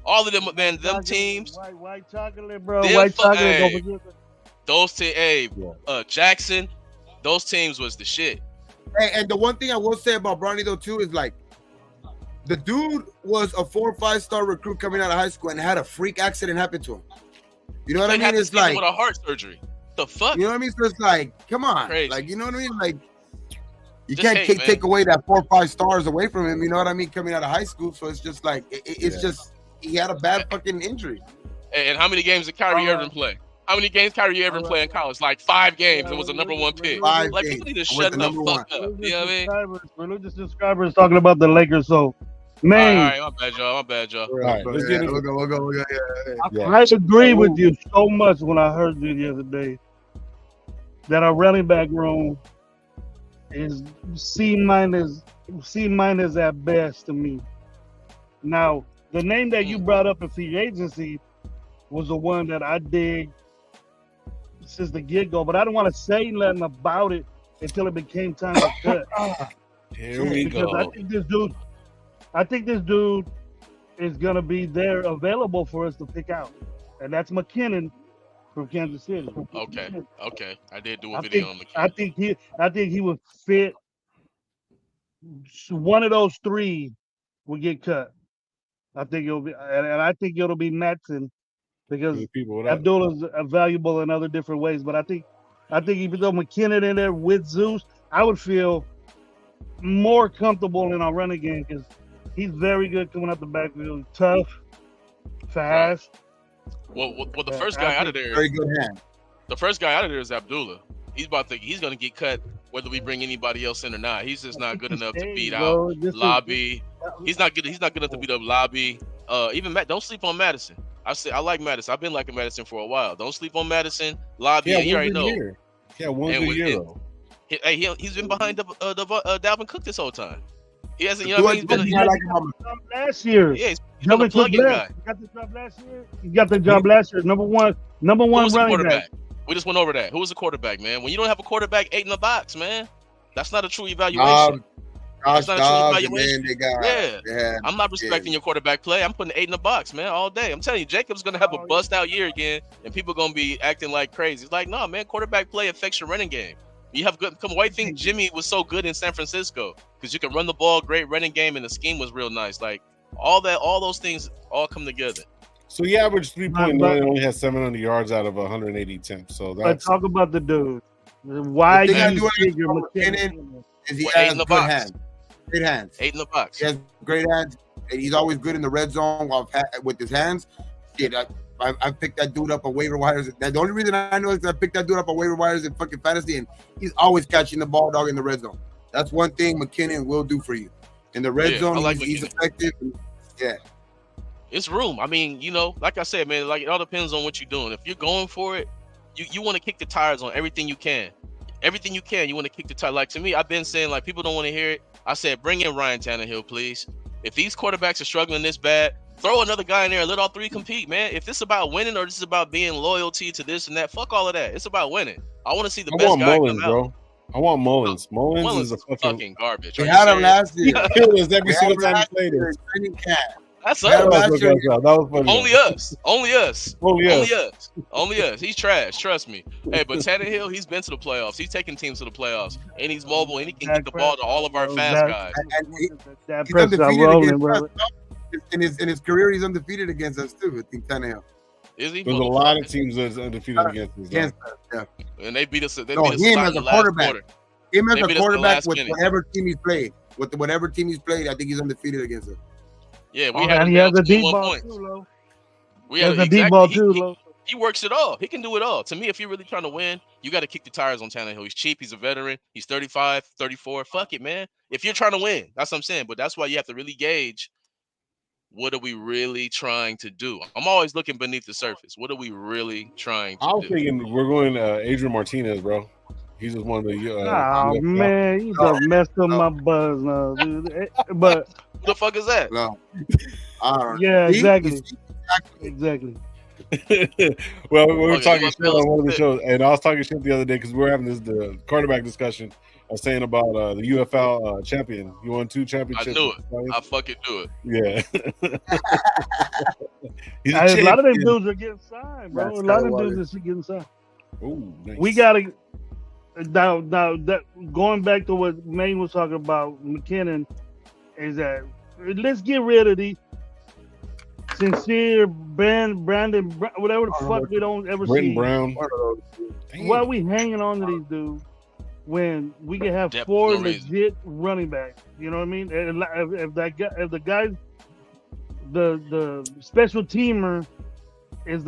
S4: all of them, man, them teams.
S1: White chocolate, bro. White chocolate.
S4: Those teams, Jackson, those teams was the shit.
S5: Hey, and the one thing I will say about Bronny though too is like, the dude was a 4 or 5 star recruit coming out of high school and had a freak accident happen to him. You know what I mean? It's like
S4: with a heart surgery. The fuck?
S5: You know what I mean? So it's like, come on,
S4: crazy.
S5: Like, you know what I mean? Like, you can't take away that 4 or 5 stars away from him. You know what I mean? Coming out of high school, so it's just like it's just he had a bad fucking injury.
S4: And how many games did Kyrie Irving play? How many games Kyrie Irving play in college? Like 5 games. It was a number 1 pick. Like people need to shut the fuck up. You know what I mean?
S1: Religious subscribers talking about the Lakers, so. Man,
S4: all right, my bad, y'all.
S2: All right, let's get it.
S5: We'll go.
S1: I agree with you so much when I heard you the other day that our running back room is C minus at best to me. Now, the name that you brought up in free agency was the one that I dig since the get-go, but I don't want to say nothing about it until it became time to cut.
S2: Here we go.
S1: I think this dude is going to be there available for us to pick out. And that's McKinnon from Kansas City.
S4: Okay. I did do a video on McKinnon.
S1: I think he would fit. One of those 3 would get cut. I think it'll be, and I think it'll be Matson because Abdullah's valuable in other different ways. But I think if you throw McKinnon in there with Zeus, I would feel more comfortable in our running game because he's very good coming up the backfield, tough, fast.
S4: Well, the first guy out of there.
S5: Very good hand.
S4: The first guy out of there is Abdullah. He's gonna get cut whether we bring anybody else in or not. He's just not good enough to
S1: Hey,
S4: beat
S1: bro,
S4: out
S1: this is-
S4: Lobby. He's not good enough to beat up Lobby. Even Matt, don't sleep on Madison. I like Madison. I've been liking Madison for a while. Don't sleep on Madison. Lobby, and you already know.
S2: Yeah, one
S4: And
S2: good
S4: with
S2: year
S4: it-
S2: though.
S4: He's been behind Dalvin Cook this whole time. He hasn't, you
S5: Do
S4: know,
S5: I-
S4: he's been.
S5: do I like him on-
S1: last year.
S4: Yeah, he's been a
S1: Dalvin Cook
S4: plug-in guy.
S1: left. He got the job last year. He got the job last year. Number one
S4: Who was the
S1: running
S4: quarterback?
S1: back.
S4: We just went over that. Who was the quarterback, man? When you don't have a quarterback 8 in the box, man, that's not a true evaluation.
S5: Gosh,
S4: That's not a true
S5: Dobbs, man,
S4: evaluation.
S5: they got.
S4: Yeah. I'm not respecting your quarterback play. I'm putting 8 in the box, man, all day. I'm telling you, Jacob's gonna have a bust out year again, and people gonna be acting like crazy. It's like, no, man, quarterback play affects your running game. You have good. Why do you think Jimmy was so good in San Francisco? Because you can run the ball, great running game, and the scheme was real nice. Like all those things all come together.
S2: So he averaged 3.9 and only has 700 yards out of 180 attempts. So
S1: But
S2: that's
S1: talk about the dude. Why
S5: The thing I
S1: you
S5: do
S1: figure
S5: understand
S1: McKinnon?
S5: is he
S4: Well, 8
S5: has
S4: in the
S5: good
S4: box.
S5: hands. Great hands.
S4: 8 in the box.
S5: He has great hands, and he's always good in the red zone with his hands. Shit, I picked that dude up on waiver wires. The only reason I know is I picked that dude up on waiver wires in fucking fantasy, and he's always catching the ball, dog, in the red zone. That's one thing McKinnon will do for you. In the red
S4: Yeah,
S5: zone,
S4: I like
S5: he's
S4: McKinnon.
S5: effective. Yeah.
S4: It's room. I mean, you know, like I said, man, like it all depends on what you're doing. If you're going for it, you want to kick the tires on everything you can. Everything you can, you want to kick the tire. Like to me, I've been saying like people don't want to hear it. I said, bring in Ryan Tannehill, please. If these quarterbacks are struggling this bad, throw another guy in there and let all three compete, man. If this is about winning or this is about being loyalty to this and that, fuck all of that. It's about winning. I want to see the
S2: I
S4: best
S2: want
S4: guy
S2: Mullins,
S4: come out.
S2: bro. I want Mullins. Mullins
S4: Mullins
S2: is a
S4: is
S2: fucking
S4: fucking garbage.
S5: We
S4: Are you
S5: had him
S4: serious?
S5: last year.
S2: killers every
S5: We had
S2: single
S5: him
S2: time he
S5: last
S2: played
S5: year
S2: it.
S5: in training camp.
S4: That's
S5: Yeah,
S4: us.
S2: That
S5: last
S2: was
S5: year-
S2: funny.
S4: Only us. Only us.
S2: Only
S4: Only
S2: us.
S4: us. Only us. He's trash. Trust me. Hey, but Tannehill, he's been to the playoffs. He's taking teams to the playoffs, and he's mobile, and he can get the ball to all of our fast guys.
S5: And
S1: That
S5: he's
S1: Prescott
S5: undefeated
S1: rolling,
S5: against
S1: brother.
S5: us. In his career, he's undefeated against us too. I think Tannehill.
S4: Is he?
S2: There's a lot of teams that's undefeated against us.
S5: Against us, yeah.
S4: And they beat us. They
S5: No,
S4: beat us
S5: him
S4: in
S5: as
S4: the
S5: a
S4: last
S5: quarterback.
S4: quarter.
S5: Him as
S4: They
S5: a
S4: beat us the
S5: quarterback
S4: last
S5: with
S4: minute.
S5: whatever team he's played. With whatever team he's played, I think he's undefeated against us.
S4: Yeah, we
S1: Oh,
S4: had
S1: and
S4: him
S1: he has
S4: down
S1: a deep
S4: 21
S1: ball
S4: points.
S1: too, Lo.
S4: We
S1: He
S4: had
S1: has a deep ball too,
S4: he,
S1: Lo.
S4: he works it all. He can do it all. To me, if you're really trying to win, you got to kick the tires on Tannehill. He's cheap. He's a veteran. He's 35, 34. Fuck it, man. If you're trying to win, that's what I'm saying. But that's why you have to really gauge what are we really trying to do. I'm always looking beneath the surface. What are we really trying
S2: I
S4: to
S2: was
S4: do?
S2: thinking we're going Adrian Martinez, bro. He's just one of the.
S1: Oh man, you just messed up my buzz now, dude. But
S4: Who the fuck is that?
S5: No. I don't know.
S1: yeah,
S5: See?
S1: exactly, exactly.
S2: Well, we were
S4: Okay,
S2: talking
S4: you
S2: shit
S4: wanna
S2: on one of the
S4: tell us
S2: shows, and I was talking shit the other day because we were having the quarterback discussion. I was saying about the UFL champion. You won 2 championships.
S4: I knew it. I fucking knew it.
S2: Yeah. He's
S1: A lot of them
S2: champion.
S1: dudes are getting signed, bro.
S5: That's
S1: A lot of
S5: kinda
S1: them
S5: what
S1: dudes are getting signed.
S2: Ooh, nice.
S1: We gotta now that going back to what Maine was talking about, McKinnon is that let's get rid of these sincere Brandon, whatever the fuck we don't ever
S2: Britton
S1: see.
S2: Brown.
S5: Damn.
S1: Why are we hanging on to these dudes when we can have
S4: Depth,
S1: 4
S4: no reason.
S1: legit running backs? You know what I mean? And if the guy, the special teamer is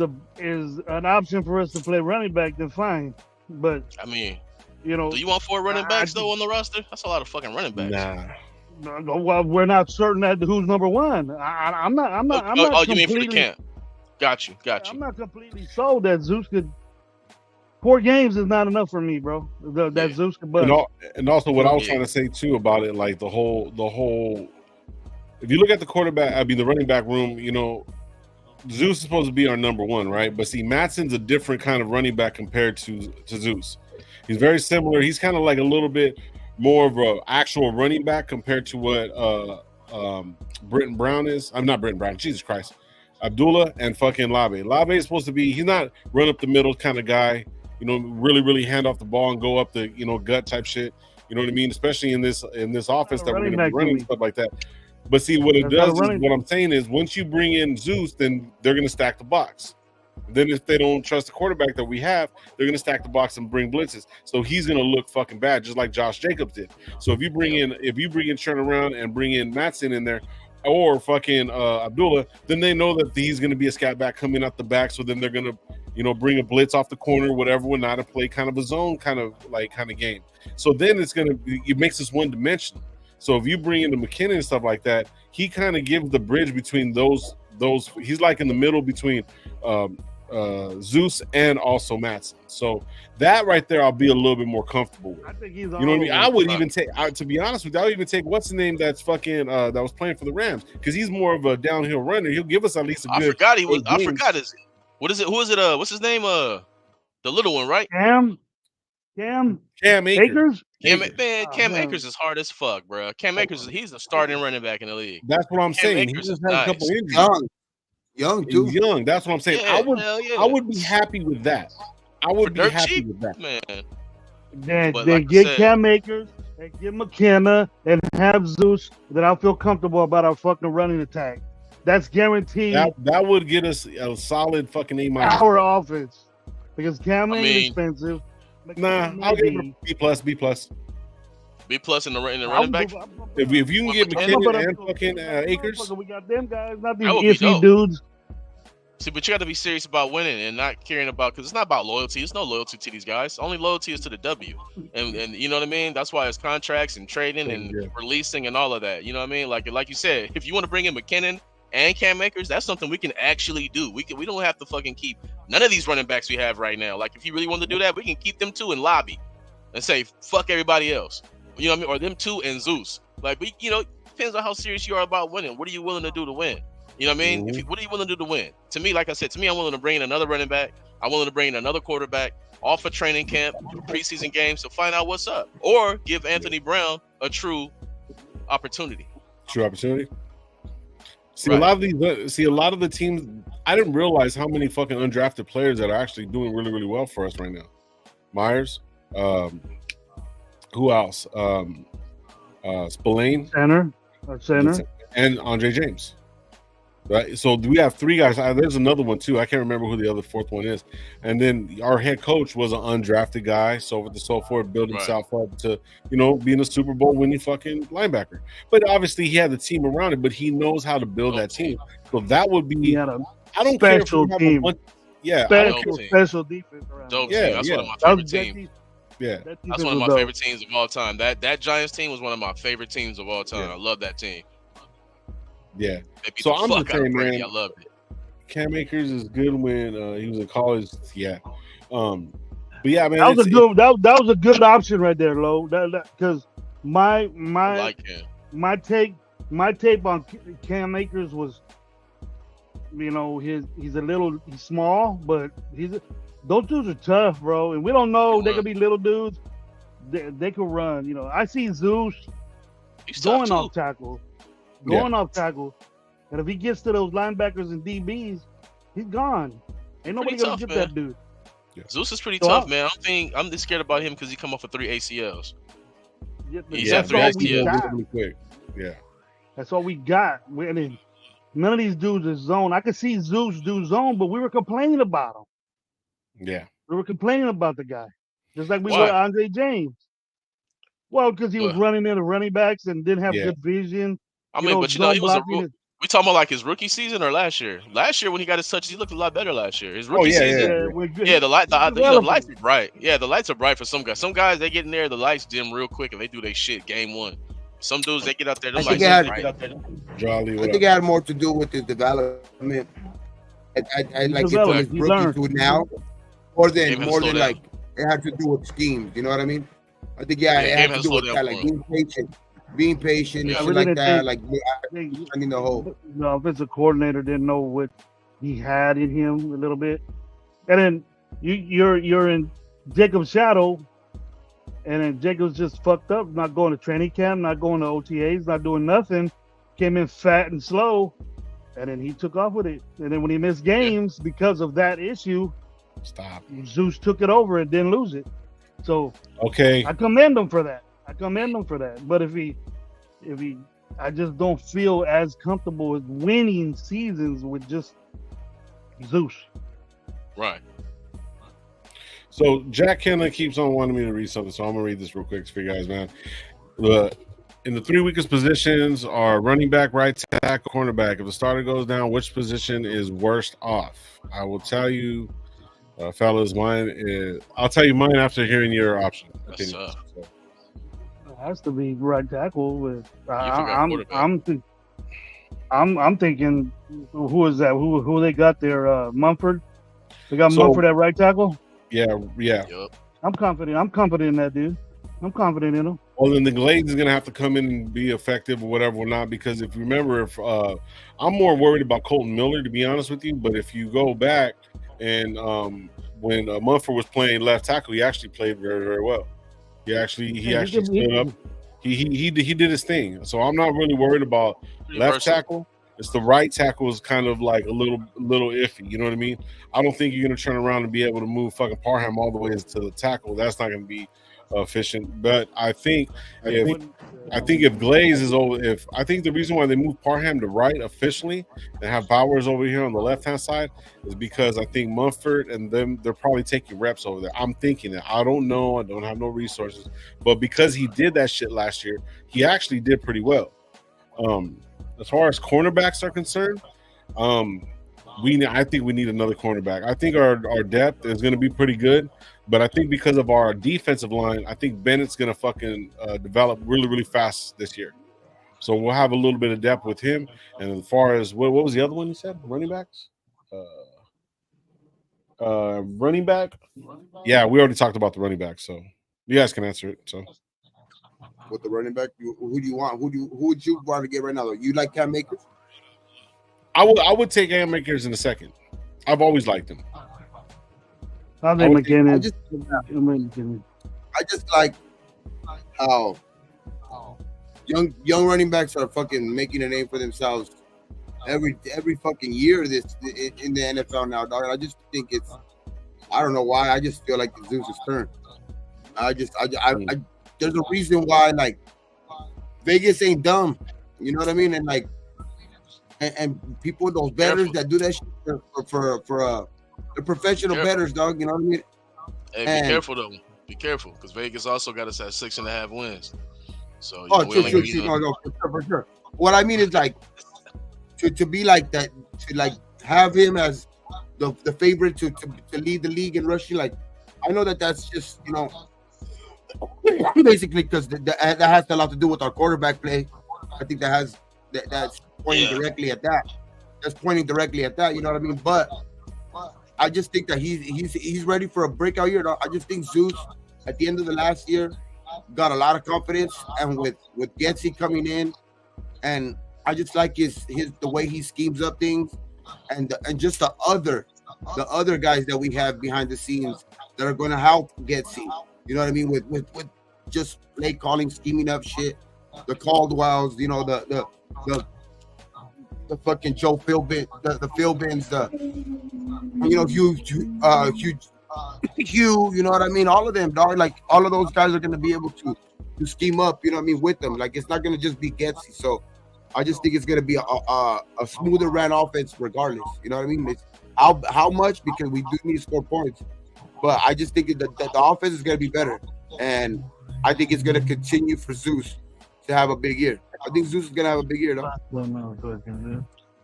S1: an option for us to play running back, then fine. But
S4: I mean,
S1: you know,
S4: do you want 4 running backs though on the roster? That's a lot of fucking running backs.
S2: Nah.
S1: well, we're not certain that who's number one. I'm not.
S4: Oh, you mean for the
S1: completely-
S4: camp? Got you.
S1: I'm not completely sold that Zeus could. 4 games is not enough for me, bro. That
S4: Yeah.
S1: Zeus could bust.
S2: And also what I was
S4: Yeah.
S2: trying to say too about it, like the whole. If you look at the quarterback, I mean the running back room, you know, Zeus is supposed to be our number 1, right? But see, Mattson's a different kind of running back compared to Zeus. He's very similar. He's kind of like a little bit more of an actual running back compared to what Britton Brown is. I'm not Britton Brown. Jesus Christ. Abdullah and fucking Labe. Labe is supposed to be, he's not run up the middle kind of guy, you know, really hand off the ball and go up the, you know, gut type shit. You know what I mean? Especially in this offense that we're
S1: Running
S2: going to
S1: back
S2: be running
S1: to me.
S2: stuff like that. But see, what it
S1: That's not
S2: does is,
S1: running.
S2: what I'm saying is, once you bring in Zeus, then they're going to stack the box. Then if they don't trust the quarterback that we have, they're going to stack the box and bring blitzes. So he's going to look fucking bad, just like Josh Jacobs did. So if you bring in turn around and bring in Mattson in there, or fucking Abdullah, then they know that he's going to be a scat back coming out the back. So then they're going to, bring a blitz off the corner, whatever, will not play kind of a zone kind of game. So then it makes this one dimensional. So if you bring in the McKinnon and stuff like that, he kind of gives the bridge between those. He's like in the middle between Zeus and also Matson. So that right there, I'll be a little bit more comfortable with.
S1: I think he's.
S2: You know what I mean? I would even take, to be honest with you, I would even take what's the name that's fucking that was playing for the Rams, because he's more of a downhill runner. He'll give us at least a good.
S4: I forgot he was. I forgot his. What is it? Who is it? What's his name? The little one, right?
S1: Cam Akers.
S4: Cam Akers is hard as fuck, bro. Cam Akers, he's a starting running back in the league.
S2: That's what I'm saying.
S4: Akers
S2: he just
S4: is
S2: has
S4: nice.
S2: a couple injuries.
S5: Young too.
S2: He's young. That's what I'm saying.
S4: Yeah,
S2: I would be happy with that. I would be happy
S4: cheap,
S2: with that.
S4: Man.
S1: Then
S4: Like
S1: get Cam Akers and get McKenna and have Zeus. Then I'll feel comfortable about our fucking running attack. That's guaranteed.
S2: That would get us a solid fucking A-.
S1: Our offense, because Cam ain't expensive.
S2: Nah, I'll give him B+.
S4: B+ in the running back.
S2: If you can get McKinnon and fucking Akers,
S1: we got them guys, not these
S4: That would be
S1: iffy
S4: dope.
S1: dudes.
S4: See, but you got to be serious about winning and not caring about, because it's not about loyalty. There's no loyalty to these guys. Only loyalty is to the W. And you know what I mean? That's why it's contracts and trading and releasing and all of that. You know what I mean? Like you said, if you want to bring in McKinnon and Cam Akers, that's something we can actually do. We don't have to fucking keep none of these running backs we have right now. Like, if you really want to do that, we can keep them two and lobby and say fuck everybody else. You know what I mean? Or them two and Zeus. Like, depends on how serious you are about winning. What are you willing to do to win? You know what I mean? What are you willing to do to win? To me, like I said, I'm willing to bring in another running back. I'm willing to bring in another quarterback off a training camp, preseason games to find out what's up, or give Anthony Brown a true opportunity.
S2: See, right. a lot of the teams. I didn't realize how many fucking undrafted players that are actually doing really, really well for us right now. Myers, who else? Spillane,
S1: center,
S2: and Andre James. Right, so we have three guys. There's another one too. I can't remember who the other fourth one is. And then our head coach was an undrafted guy, so with the forward, built himself up to, being a Super Bowl winning fucking linebacker. But obviously, he had the team around it. But he knows how to build that team. So that would be. I don't care if we have a bunch. Yeah,
S1: special defense around.
S4: That's one of my favorite teams. That's one of my favorite teams of all time. That Giants team was one of my favorite teams of all time. I love that team.
S2: Yeah, so I'm just saying, man,
S4: I loved it.
S2: Cam Akers is good when he was in college. Yeah, but yeah, man,
S1: that was a good option right there, Lo. Because my tape on Cam Akers was, he's small, but those dudes are tough, bro, and we don't know they could be little dudes. They could run. I see Zeus going off tackle. Off tackle, and if he gets to those linebackers and DBs, he's gone. Ain't nobody gonna get that dude.
S4: Yeah. Zeus is pretty tough, man. I'm just scared about him because he come off of 3 ACLs. He's had 3 ACLs.
S2: Yeah,
S1: that's all we got. None of these dudes is zone. I could see Zeus do zone, but we were complaining about him.
S2: Yeah,
S1: we were complaining about the guy, just like we were Andre James. Well, because he was running into running backs and didn't have good vision.
S4: I mean, but he was we talking about like his rookie season or last year? Last year when he got his touches, he looked a lot better last year. His rookie season, the lights are bright. Yeah, the lights are bright for some guys. Some guys, they get in there, the lights dim real quick and they do their shit game one. Some dudes, they get out there, I think
S5: it had more to do with his development. I like it from his rookie to now, more than like it had to do with schemes. You know what I mean? I think it had to do with that, like being patient and shit like that. Like, I mean, the whole
S1: offensive coordinator didn't know what he had in him a little bit, and then you're in Jacob's shadow, and then Jacob's just fucked up, not going to training camp, not going to OTAs, not doing nothing. Came in fat and slow, and then he took off with it. And then when he missed games because of that issue, Zeus took it over and didn't lose it. So I commend him for that. But if he, I just don't feel as comfortable with winning seasons with just Zeus.
S4: Right.
S2: So Jack Kenna keeps on wanting me to read something, so I'm gonna read this real quick for you guys, man. In the 3 weakest positions are running back, right tackle, cornerback. If the starter goes down, which position is worst off? I will tell you, fellas, mine is. I'll tell you mine after hearing your option.
S4: Yes,
S2: Opinion.
S4: sir.
S2: So,
S1: It has to be right tackle. With
S4: forgot quarterback.
S1: I'm thinking, who is that? Who they got there? Mumford. They got
S2: So-
S1: Mumford at right tackle.
S2: yeah.
S4: Yup.
S1: I'm confident. I'm confident in that dude. I'm confident in him.
S2: Well, then the Glades is going to have to come in and be effective or whatever or not, because if you remember, if I'm more worried about Colton Miller, to be honest with you. But if you go back and when Mumford was playing left tackle, he actually played very, very well. He actually stood up. He did his thing. So I'm not really worried about
S4: Pretty
S2: left
S4: versatile.
S2: tackle. It's the right tackle is kind of like a little iffy. You know what I mean? I don't think you're going to turn around and be able to move fucking Parham all the way to the tackle. That's not going to be efficient. But I think if Glaze is over, I think the reason why they moved Parham to right officially and have Bowers over here on the left hand side is because I think Mumford and them, they're probably taking reps over there. I'm thinking that. I don't know. I don't have no resources, but because he did that shit last year, he actually did pretty well. As far as cornerbacks are concerned, I think we need another cornerback. I think our depth is going to be pretty good, but I think because of our defensive line, I think Bennett's going to fucking develop really, really fast this year. So we'll have a little bit of depth with him. And as far as what was the other one you said? Running backs? Running back? Yeah, we already talked about the running back, so you guys can answer it. So
S5: With the running back, who do you want? Who would you want to get right now? Though? You like Cam Akers?
S2: I would take Cam Akers in a second. I've always liked him.
S1: I think McKinnon.
S5: I just like how young running backs are fucking making a name for themselves every fucking year in the NFL now, dog. I just think I don't know why. I just feel like the Zeus' turn. There's a reason why, like, Vegas ain't dumb. You know what I mean? And like, and people, those bettors that do that shit for they're professional bettors, dog. You know what I mean?
S4: Hey, be careful though. Be careful, because Vegas also got us at 6.5 wins. So
S5: true, for sure. What I mean is, like, to be like that, to like have him as the favorite to lead the league in rushing. Like, I know that's just, you know, basically because that has a lot to do with our quarterback play. I think that's pointing directly at that. That's pointing directly at that. You know what I mean? But I just think that he's ready for a breakout year. I just think Zeus at the end of the last year got a lot of confidence, and with Getsy coming in, and I just like his the way he schemes up things, and just the other guys that we have behind the scenes that are going to help Getsy. You know what I mean? With just play calling, scheming up shit, the Caldwells, you know, the fucking Joe Philbin, the Philbins, you know, Hugh, you know what I mean? All of them, dog. Like, all of those guys are going to be able to scheme up, you know what I mean, with them. Like, it's not going to just be Getsy. So I just think it's going to be a smoother ran offense regardless. You know what I mean? It's how much, because we do need to score points. But I just think that the offense is going to be better. And I think it's going to continue for Zeus to have a big year. I think Zeus is going to have a big year, though.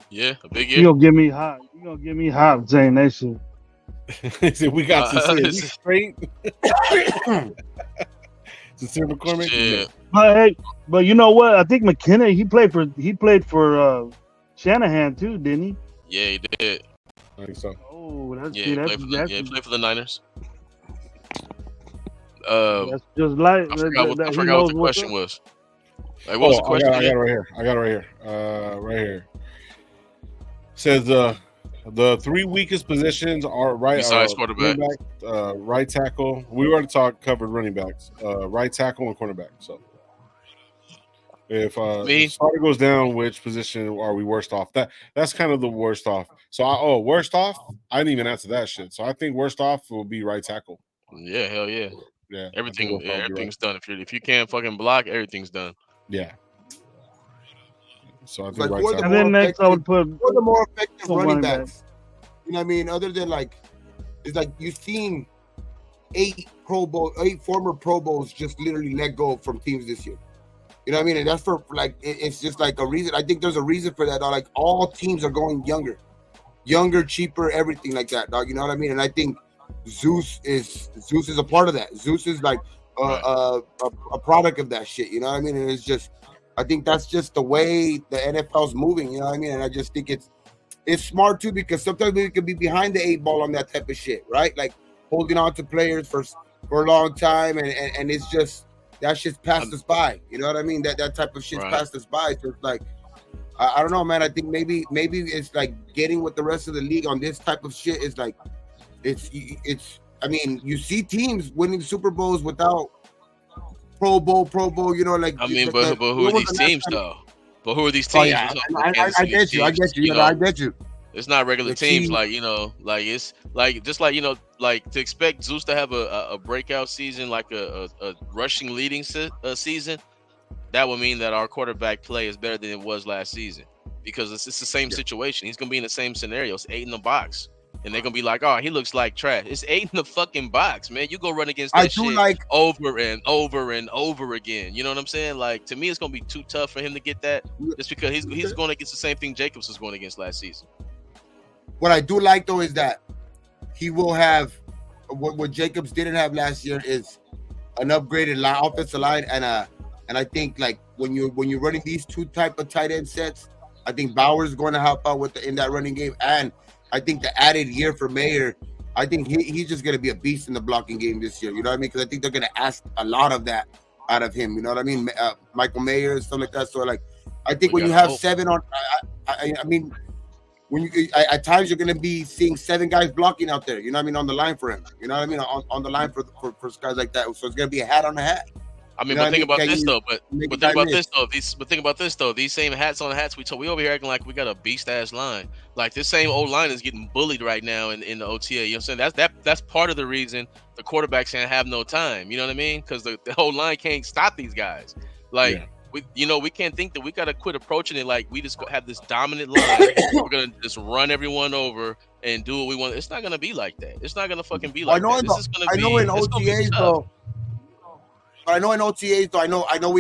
S4: Yeah, a big
S1: You
S4: year.
S1: gonna give me hot. You gonna give me hot saying that shit.
S2: We got Sincere straight. Sincere McCormick.
S4: Yeah.
S1: But you know what? I think McKinnon, he played for Shanahan too, didn't he?
S4: Yeah, he did.
S2: I think so.
S1: Oh,
S4: He played for the Niners.
S1: That's just like
S4: I forgot what the question was. Like, what was the question?
S2: I got it right here. Right here. Says the three weakest positions are
S4: Besides quarterback.
S2: right tackle. We already covered running backs. Right tackle and cornerback. So if the starter goes down, which position are we worst off? That's kind of the worst off. So worst off? I didn't even answer that shit. So I think worst off will be right tackle.
S4: Yeah, hell yeah.
S2: Yeah.
S4: Everything's done. If you can't fucking block, everything's done.
S2: Yeah. So I think
S5: Like,
S2: right tackle.
S1: And then next I would put
S5: Who are the more effective running
S1: running
S5: backs? You know what I mean? Other than, like, it's like you've seen 8 former Pro Bowls just literally let go from teams this year. You know what I mean? And that's for like it's just like a reason. I think there's a reason for that, dog. Like all teams are going younger, cheaper, everything like that, dog. You know what I mean? And I think Zeus is a part of that. Zeus is like a product of that shit. You know what I mean? And it's just, I think that's just the way the NFL's moving. You know what I mean? And I just think it's smart too, because sometimes we could be behind the 8 ball on that type of shit, right? Like holding on to players for a long time, and it's just that shit's passed us by. You know what I mean? That type of shit's passed us by. So it's like, I don't know, man. I think maybe it's like getting with the rest of the league on this type of shit is like, it's. I mean, you see teams winning Super Bowls without Pro Bowl. You know, like
S4: I mean, but who are these teams though? But who are these
S5: Oh
S4: teams?
S5: yeah, I get you. I get you.
S4: It's not regular
S5: The
S4: teams,
S5: team-
S4: like, you know, like it's like just like, you know, like to expect Zeus to have a breakout season, like a rushing leading season. That would mean that our quarterback play is better than it was last season, because it's the same situation. He's gonna be in the same scenario. It's 8 in the box, and they're gonna be like, "Oh, he looks like trash." It's 8 in the fucking box, man. You go run against that shit over and over and over again. You know what I'm saying? Like, to me, it's gonna be too tough for him to get that, just because he's going against the same thing Jacobs was going against last season.
S5: What I do like though is that he will have what Jacobs didn't have last year is an upgraded offensive line, and I think like when you're running these two type of tight end sets, I think Bauer's going to help out in that running game, and I think the added year for Mayer, I think he's just going to be a beast in the blocking game this year. You know what I mean? Because I think they're going to ask a lot of that out of him. You know what I mean? Michael Mayer and stuff like that. So like, I think when you have 7 on, I mean, when you at times you're going to be seeing 7 guys blocking out there. You know what I mean? On the line for him. You know what I mean? On the line for guys like that. So it's going to be a hat on a hat.
S4: I mean, but think about this though. But think about this though. These same hats on hats. We over here acting like we got a beast ass line. Like this same old line is getting bullied right now in the OTA. You know what I'm saying? That's part of the reason the quarterbacks can't have no time. You know what I mean? Because the whole line can't stop these guys. Like we can't think that we gotta quit approaching it like we just have this dominant line. We're gonna just run everyone over and do what we want. It's not gonna be like that. It's not gonna fucking be like that. This is gonna be. I know in OTAs though.
S5: I know in OTAs, though, I know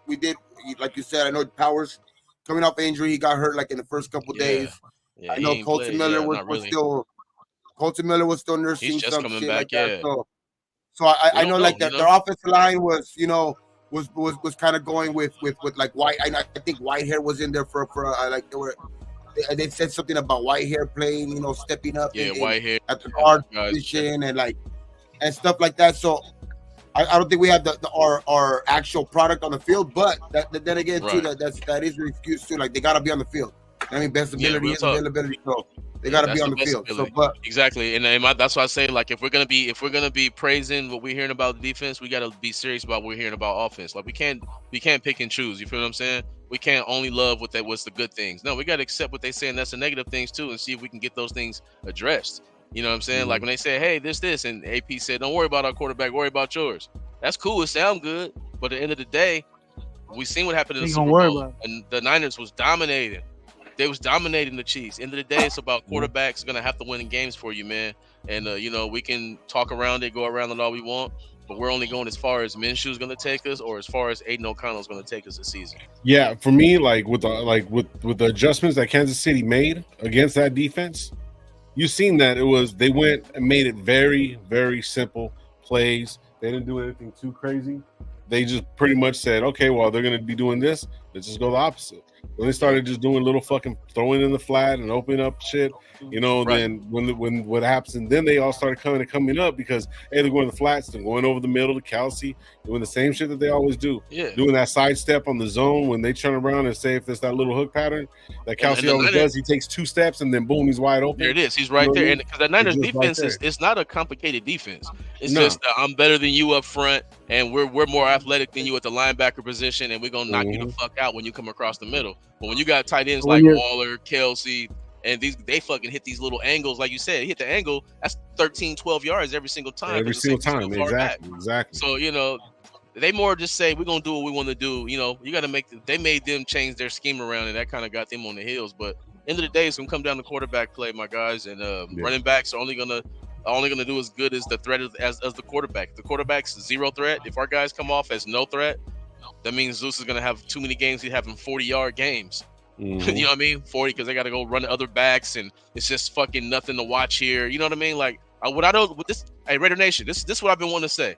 S5: we did, like you said, I know Powers coming off injury, he got hurt like in the first couple days. Yeah, I know Colton Miller was still nursing.
S4: He's just
S5: some
S4: coming
S5: shit
S4: back,
S5: like that. So I know like that their offensive line was, was kind of going with like White. I think Whitehair was in there for like they said something about Whitehair playing, stepping up
S4: Whitehair
S5: at the guard position and stuff like that. So I don't think we have our actual product on the field, but then again too that is an excuse too. Like they gotta be on the field. I mean, best ability is availability, so they gotta be on the field. So, but
S4: exactly, and that's why I say like if we're gonna be praising what we're hearing about the defense, we gotta be serious about what we're hearing about offense. Like we can't pick and choose. You feel what I'm saying? We can't only love what's the good things. No, we gotta accept what they say, and that's the negative things too, and see if we can get those things addressed. You know what I'm saying? Mm-hmm. Like when they say, hey, this, and AP said, don't worry about our quarterback, worry about yours. That's cool. It sounds good. But at the end of the day, we seen what happened in the Super Bowl. And the Niners was dominating. They was dominating the Chiefs. End of the day, it's about quarterbacks going to have to win in games for you, man. And, we can talk around it, go around it all we want. But we're only going as far as Minshew's going to take us or as far as Aiden O'Connell's going to take us this season.
S2: Yeah, for me, like with the adjustments that Kansas City made against that defense, you've seen that they went and made it very, very simple plays. They didn't do anything too crazy. They just pretty much said, okay, well, they're going to be doing this. Let's just go the opposite. When they started just doing little fucking throwing in the flat and opening up shit, then when what happens, and then they all started coming up because hey, they're going to the flats, they're going over the middle to Kelsey, doing the same shit that they always do.
S4: Yeah.
S2: Doing that side step on the zone when they turn around and say if there's that little hook pattern that Kelsey always does, he takes 2 steps and then boom, he's wide open.
S4: There it is. He's right there. And because the Niners defense it's not a complicated defense. It's just I'm better than you up front and we're more athletic than you at the linebacker position and we're gonna knock you the fuck out when you come across the middle. But when you got tight ends like Waller, Kelsey, and they fucking hit these little angles, like you said, hit the angle, that's 13, 12 yards every single time.
S2: Exactly.
S4: So, they more just say, we're going to do what we want to do. You got to they made them change their scheme around, and that kind of got them on the heels. But end of the day, it's going to come down to quarterback play, my guys, and running backs are only going to do as good as the threat as the quarterback. If the quarterback's zero threat, if our guys come off as no threat, That means Zeus is gonna have too many games. He's having 40-yard games.
S2: Mhm.
S4: You know what I mean? 40 because they got to go run other backs, and it's just fucking nothing to watch here. You know what I mean? Like what I don't with this. Hey, Raider Nation, this is what I've been wanting to say.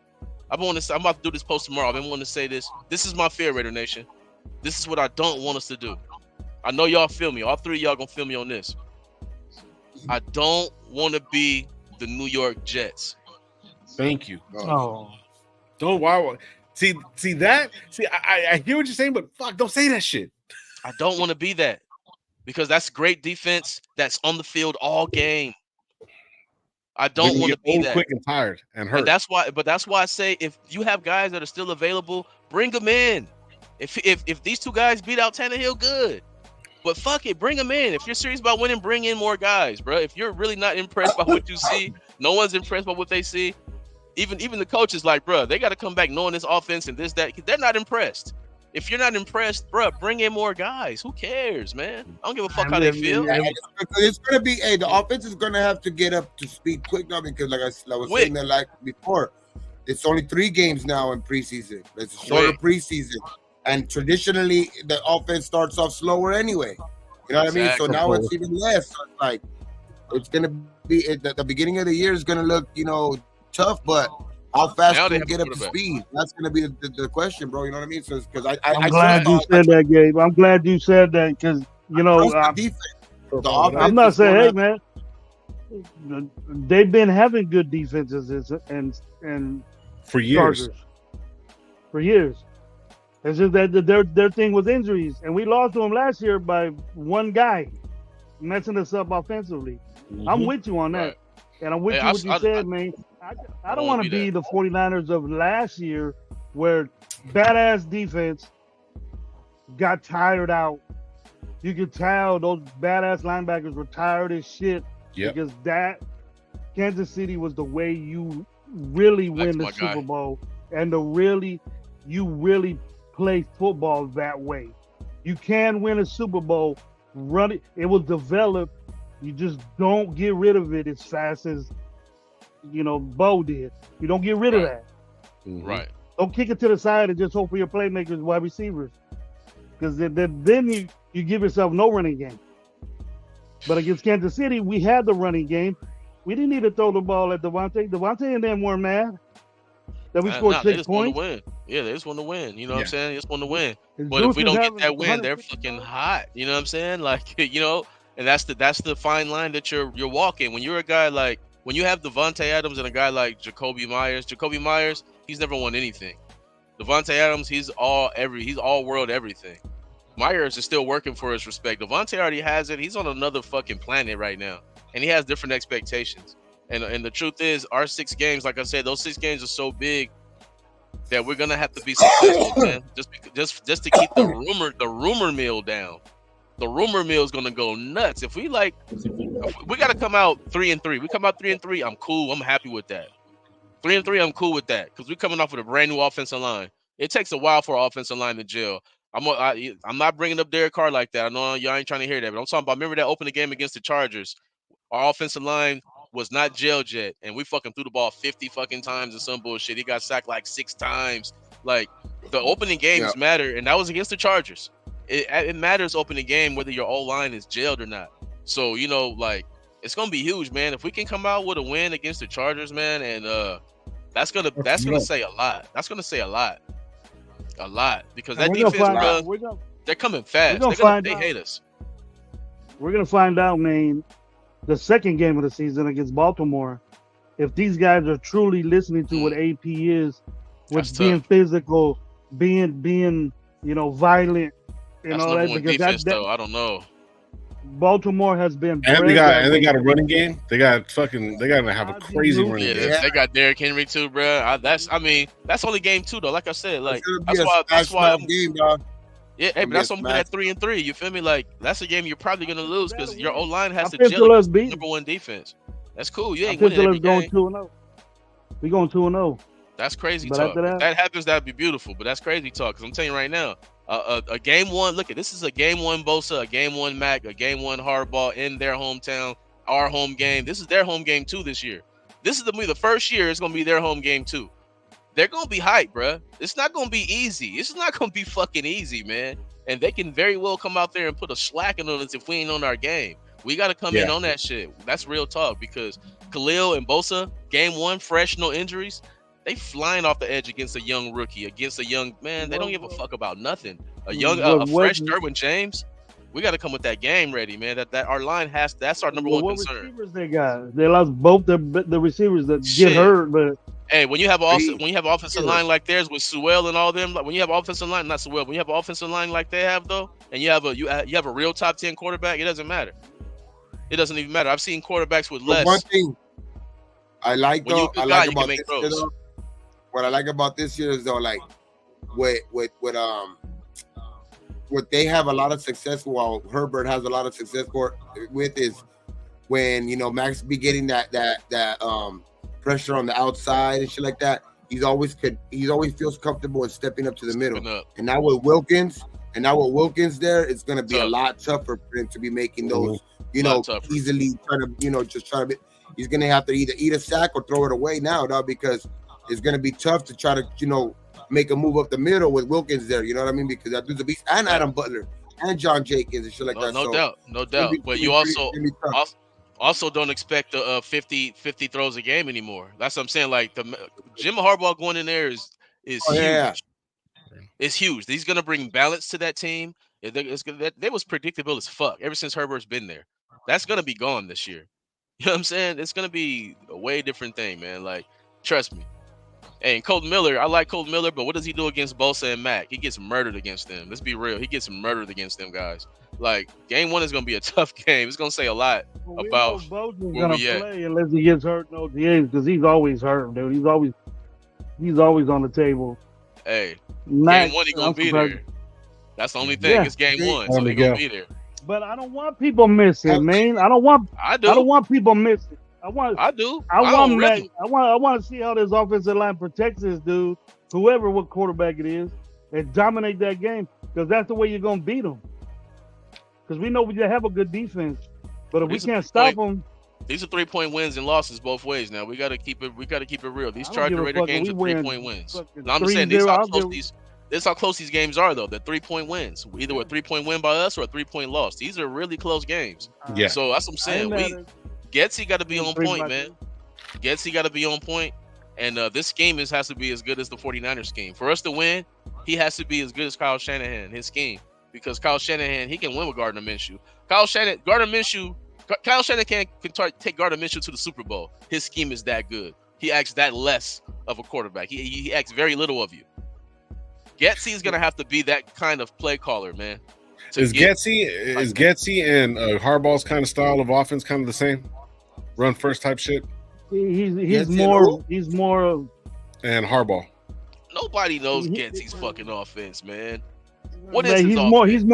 S4: I'm about to do this post tomorrow. I've been wanting to say this. This is my fear, Raider Nation. This is what I don't want us to do. I know y'all feel me. All three of y'all gonna feel me on this. I don't want to be the New York Jets.
S2: Thank you.
S1: Oh,
S2: Don't why see that? See, I hear what you're saying, but fuck, don't say that shit.
S4: I don't want to be that because that's great defense that's on the field all game. I don't want to be that.
S2: Quick and tired and hurt.
S4: And that's why I say if you have guys that are still available, bring them in. If these two guys beat out Tannehill, good. But fuck it, bring them in. If you're serious about winning, bring in more guys, bro. If you're really not impressed by what you see, no one's impressed by what they see. Even the coach is like, bro, they got to come back knowing this offense and this, that. They're not impressed. If you're not impressed, bro, bring in more guys. Who cares, man? I don't give a fuck how they feel.
S5: It's gonna be, the offense is gonna have to get up to speed quick now because, like I was saying that like before, it's only 3 games now in preseason. It's a shorter preseason, and traditionally the offense starts off slower anyway. You know what I mean? So now it's even less. So it's like it's gonna be at the beginning of the year is gonna look, tough, but how fast can you get up to speed? That's going to be the question, bro. You know what I mean? So, because
S1: I'm glad you said that, Gabe. I'm glad you said that because I'm not saying, hey, man, they've been having good defenses and
S2: for years.
S1: For years. It's just that their thing was injuries, and we lost to them last year by one guy messing us up offensively. Mm-hmm. I'm with you on that. Right. And I'm with you what you said, man. I don't want to be the 49ers of last year where badass defense got tired out. You could tell those badass linebackers were tired as shit because that Kansas City was the way you really win the Super Bowl and you really play football that way. You can win a Super Bowl, run it. It was developed. You just don't get rid of it as fast as, Bo did. You don't get rid of that.
S4: Mm-hmm. Right.
S1: Don't kick it to the side and just hope for your playmakers, wide receivers. Because then you give yourself no running game. But against Kansas City, we had the running game. We didn't need to throw the ball at Devontae. Devontae and them weren't mad that we scored 6 points.
S4: Win. Yeah, they just want to win. You know what I'm saying? They just want to win. But if we don't get that win, they're fucking hot. You know what I'm saying? Like, and that's the fine line that you're walking. When you're a guy like, when you have Devontae Adams and a guy like Jacoby Myers, he's never won anything. Devontae Adams, he's all world everything. Myers is still working for his respect. Devontae already has it. He's on another fucking planet right now, and he has different expectations. And the truth is, our 6 games, like I said, those 6 games are so big that we're gonna have to be successful, man. Just to keep the rumor mill down. The rumor mill is gonna go nuts. If we gotta come out 3-3. We come out 3-3. I'm cool. I'm happy with that. 3-3. I'm cool with that because we're coming off with a brand new offensive line. It takes a while for our offensive line to gel. I'm not bringing up Derek Carr like that. I know y'all ain't trying to hear that, but I'm talking about. Remember that opening game against the Chargers? Our offensive line was not gelled yet, and we fucking threw the ball 50 fucking times or some bullshit. He got sacked like 6 times. Like the opening games matter, and that was against the Chargers. It matters opening game whether your O-line is jailed or not. So it's gonna be huge, man. If we can come out with a win against the Chargers, man, and that's gonna say a lot. That's gonna say a lot because that defense, bro, they're coming fast. They hate us.
S1: We're gonna find out, man. The second game of the season against Baltimore, if these guys are truly listening to what AP is, with being physical, being violent.
S4: That's number one defense, though. I don't know.
S1: Baltimore has been.
S2: And they got a running game. They got to have a crazy running game.
S4: They got Derrick Henry too, bro. That's only game 2 though. Like I said, that's why I'm game, dog. Yeah, hey, but that's what I'm at 3-3. You feel me? Like that's a game you're probably gonna lose because your O line has to gel against number 1 defense. That's cool. You ain't winning every game.
S1: We going 2-0.
S4: That's crazy talk. If that happens, that'd be beautiful. But that's crazy talk because I'm telling you right now. A game 1, look at this is a game 1 Bosa, a game 1 Mac, a game 1 Harbaugh in their hometown, our home game. This is their home game too this year. This is the first year it's gonna be their home game too. they're gonna be hyped, bro. It's not gonna be easy. It's not gonna be fucking easy, man. And they can very well come out there and put a slacking on us if we ain't on our game. We got to come in on that shit. That's real talk because Khalil and Bosa, game one, fresh, no injuries, they flying off the edge against a young rookie, against a young man. They don't give a fuck about nothing. A fresh Derwin James. We got to come with that game ready, man. That our line has. That's our number one concern.
S1: Receivers they got? They lost both the receivers that get hurt, but.
S4: Hey, when you have offensive line like theirs with Sewell and all them, like when you have offensive line, not Sewell, when you have offensive line like they have though, and you have a real top 10 quarterback, it doesn't matter. It doesn't even matter. I've seen quarterbacks with less.
S5: One thing I like though, what I like about this year is though, like what they have a lot of success while Herbert has a lot of success with is when Max be getting that pressure on the outside and shit like that. He always feels comfortable in stepping up to the middle. And now with Wilkins there, it's gonna be a lot tougher for him to be making those, easily trying to, he's gonna have to either eat a sack or throw it away now, dog, because it's gonna be tough to try to, make a move up the middle with Wilkins there. You know what I mean? Because that dude's a beast, and Adam Butler and John Jenkins and shit like that.
S4: No doubt. But you also don't expect the 50 throws a game anymore. That's what I'm saying. Like Jim Harbaugh going in there is huge. Yeah. It's huge. He's gonna bring balance to that team. They was predictable as fuck ever since Herbert's been there. That's gonna be gone this year. You know what I'm saying? It's gonna be a way different thing, man. Like, trust me. Hey, and Colton Miller, I like Colton Miller, but what does he do against Bosa and Mack? He gets murdered against them. Let's be real. He gets murdered against them guys. Like, game one is going to be a tough game. It's going to say a lot about
S1: Bosa's going to play unless he gets hurt in OTAs because he's always hurt, dude. He's always on the table.
S4: Hey, game one, he's going to be there. That's the only thing. Yeah. It's game one, so he's going to be there.
S1: But I don't want people missing, man. I don't want people missing. I want to see how this offensive line protects this dude, what quarterback it is, and dominate that game because that's the way you're gonna beat them. Because we know we have a good defense, but if we can't stop them,
S4: these are 3-point wins and losses both ways. Now we got to keep it. We got to keep it real. These Charger Raider games are 3-point wins. No, I'm just saying this is how close these games are though. They're 3-point wins. Either a 3-point win by us or a 3-point loss. These are really close games.
S2: Yeah.
S4: So that's what I'm saying. Getsy got to be on point, man. Getsy got to be on point. And this scheme has to be as good as the 49ers scheme. For us to win, he has to be as good as Kyle Shanahan, his scheme. Because Kyle Shanahan, he can win with Gardner Minshew. Kyle Shanahan can take Gardner Minshew to the Super Bowl. His scheme is that good. He acts that less of a quarterback. He acts very little of you. Getsy is going to have to be that kind of play caller, man.
S2: Is Getsy and Harbaugh's kind of style of offense kind of the same? Run first type shit.
S1: He's more
S2: and Harbaugh.
S4: Nobody knows Getsy's fucking offense, man. What is
S1: his offense? He's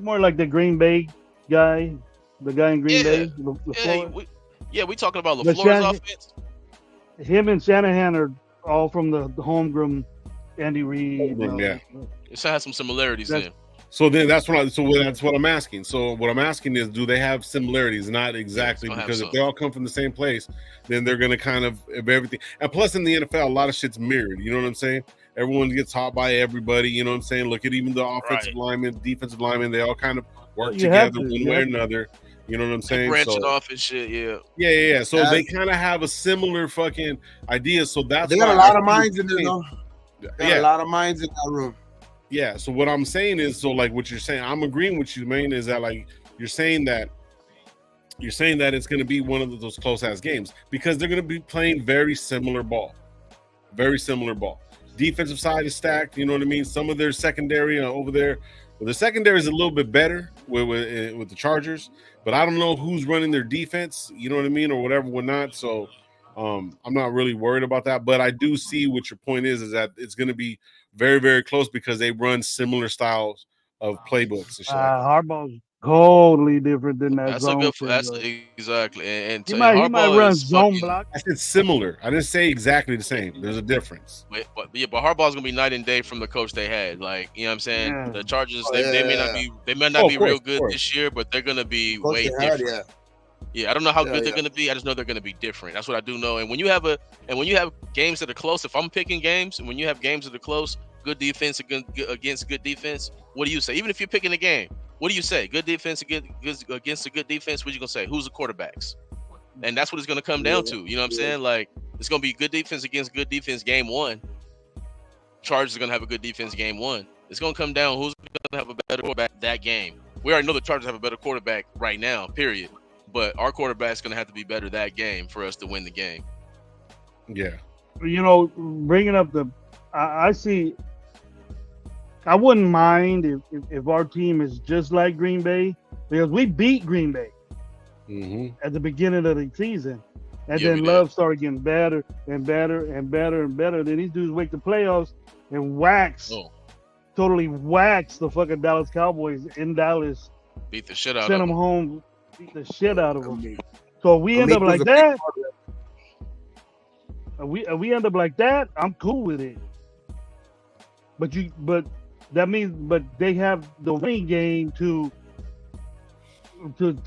S1: more like the Green Bay guy, the guy in Green Bay.
S4: We talking about LaFleur's offense.
S1: Him and Shanahan are all from the homegrown Andy Reid.
S4: It has some similarities there.
S2: So then that's what I'm asking. So what I'm asking is, do they have similarities? Not exactly, because if they all come from the same place, then they're going to kind of everything. And plus in the NFL, a lot of shit's mirrored. You know what I'm saying? Everyone gets taught by everybody. You know what I'm saying? Look at even the offensive linemen, defensive linemen. They all kind of work together one way or another. You know what I'm saying?
S4: Branching off and shit,
S2: yeah. So they kind of have a similar fucking idea. So that's
S5: they got a lot of minds in there, though. A lot of minds in that room.
S2: Yeah, so what I'm saying is, so like what you're saying, I'm agreeing with you, man, is that like you're saying that it's going to be one of those close ass games because they're going to be playing very similar ball. Defensive side is stacked, you know what I mean? Some of their secondary over there, well, the secondary is a little bit better with the Chargers, but I don't know who's running their defense, you know what I mean, or whatnot. So I'm not really worried about that, but I do see what your point is that it's going to be very, very close because they run similar styles of playbooks. And shit
S1: Harbaugh's totally different than that.
S4: That's exactly. And
S1: he might run zone block.
S2: I said similar. I didn't say exactly the same. There's a difference.
S4: But Harbaugh's gonna be night and day from the coach they had. Like, you know what I'm saying? Yeah. The Chargers, they may not be real good this year, but they're gonna be way different. Yeah, I don't know how good
S5: Yeah,
S4: they're
S5: yeah.
S4: gonna be. I just know they're gonna be different. That's what I do know. And when you have games that are close, if I'm picking games, and when you have games that are close, good defense against good defense, what do you say? Even if you're picking a game, what do you say? Good defense against a good defense. What you gonna say? Who's the quarterbacks? And that's what it's gonna come down to. You know what I'm saying? Like it's gonna be good defense against good defense game one. Chargers are gonna have a good defense game one. It's gonna come down who's gonna have a better quarterback that game. We already know the Chargers have a better quarterback right now, period. But our quarterback's gonna have to be better that game for us to win the game.
S2: Yeah.
S1: You know, bringing up I see. I wouldn't mind if our team is just like Green Bay because we beat Green Bay at the beginning of the season, and
S4: Yeah,
S1: then
S4: we
S1: Love started getting better and better and better and better. Then these dudes wake the playoffs and totally wax the fucking Dallas Cowboys in Dallas.
S4: Beat the shit out
S1: Send
S4: of
S1: them
S4: them.
S1: home, beat the shit out of them.
S5: Malik
S1: So we end up
S5: was
S1: like
S5: a big
S1: that.
S5: part of
S1: We end up like that. I'm cool with it. But they have the running game to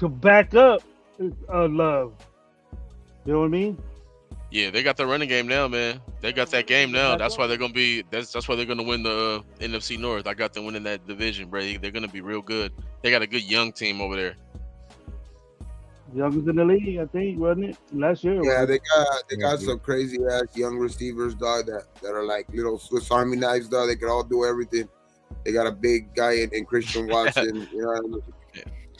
S1: back up Love. You know what I mean?
S4: Yeah, they got the running game now, man. They got that game now. That's why they're gonna be. That's why they're gonna win the NFC North. I got them winning that division, bro. They're gonna be real good. They got a good young team over there.
S1: Youngest in the league, I think, wasn't it? Last year.
S5: Yeah,
S1: wasn't
S5: they got some crazy ass young receivers, dog, that are like little Swiss Army knives, dog. They can all do everything. They got a big guy in Christian Watson, you know.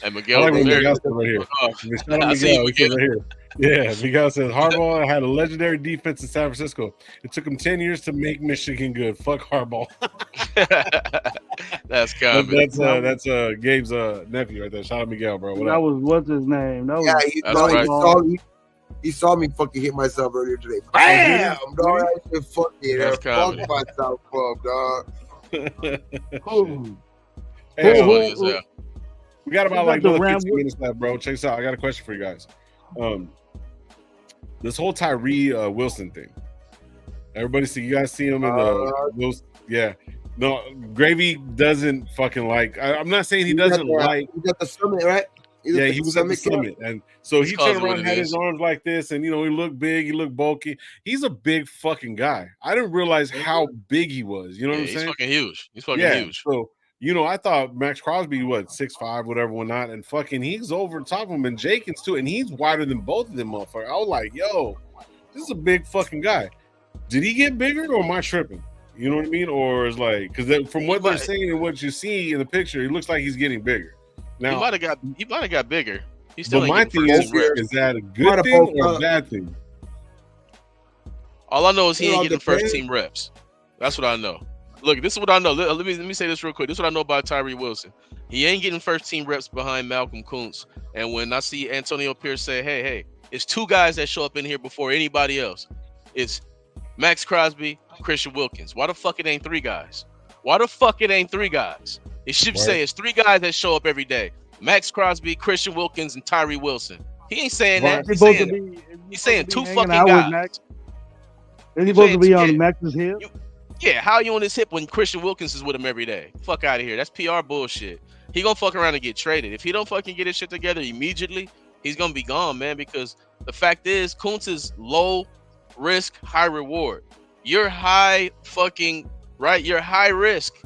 S4: And
S2: I
S4: Miguel
S2: like what
S4: Ramirez.
S2: Miguel said right here.
S4: Oh,
S2: Shout out
S4: I see
S2: Miguel. He said
S4: Miguel.
S2: right here. Yeah, Miguel says Harbaugh had a legendary defense in San Francisco. It took him 10 years to make Michigan good. Fuck Harbaugh.
S4: That's comedy.
S2: That's Gabe's nephew right there. Shout out Miguel, bro. What
S1: that
S2: up?
S1: was what's his name? That was
S5: He saw me fucking hit myself earlier today. Bam, dog. I said, fuck it.
S4: That's
S5: Fuck
S4: comedy.
S5: myself up, dog.
S2: Hey,
S4: That's funny as hell.
S2: we got about like
S1: the
S2: another
S1: Ram-
S2: 15 minutes left, bro. Check this out. I got a question for you guys. This whole Tyree Wilson thing. Everybody see you guys see him in the Wilson? Yeah. No, Gravy doesn't fucking like. I'm not saying he doesn't like.
S5: He got the summit, right?
S2: He was at the summit, and so he
S4: calls
S2: turned
S4: it what
S2: around,
S4: it
S2: had
S4: is.
S2: his arms like this, and he looked big, he looked bulky. He's a big fucking guy. I didn't realize how big he was. You know what I'm
S4: He's
S2: saying?
S4: fucking huge. He's fucking
S2: Yeah.
S4: huge.
S2: So I thought Max Crosby 6'5", whatever, whatnot, and fucking he's over top of him, and Jenkins too, and he's wider than both of them motherfuckers. I was like, yo, this is a big fucking guy. Did he get bigger, or am I tripping? You know what I mean? Or is like, because from what they're saying and what you see in the picture, it looks like he's getting bigger. Now,
S4: He might have got bigger. He still
S2: but
S4: ain't
S2: my
S4: getting
S2: thing
S4: first team reps.
S2: is that a good thing or a bad thing?
S4: All I know is he
S5: It
S4: ain't
S5: all
S4: getting first
S5: depends.
S4: team reps. That's what I know. Look, this is what I know. Let me say this real quick. This is what I know about Tyree Wilson. He ain't getting first team reps behind Malcolm Kuntz. And when I see Antonio Pierce say, hey, it's two guys that show up in here before anybody else. It's Max Crosby, Christian Wilkins. Why the fuck it ain't three guys? It should say it's three guys that show up every day. Max Crosby, Christian Wilkins, and Tyree Wilson. He ain't saying that. He's saying two fucking guys.
S1: Is he supposed to be on Max's hip?
S4: Yeah, how are you on his hip when Christian Wilkins is with him every day? Fuck out of here. That's PR bullshit. He gonna fuck around and get traded. If he don't fucking get his shit together immediately, he's gonna be gone, man, because the fact is Kuntz is low risk, high reward. You're high fucking, right? You're high risk.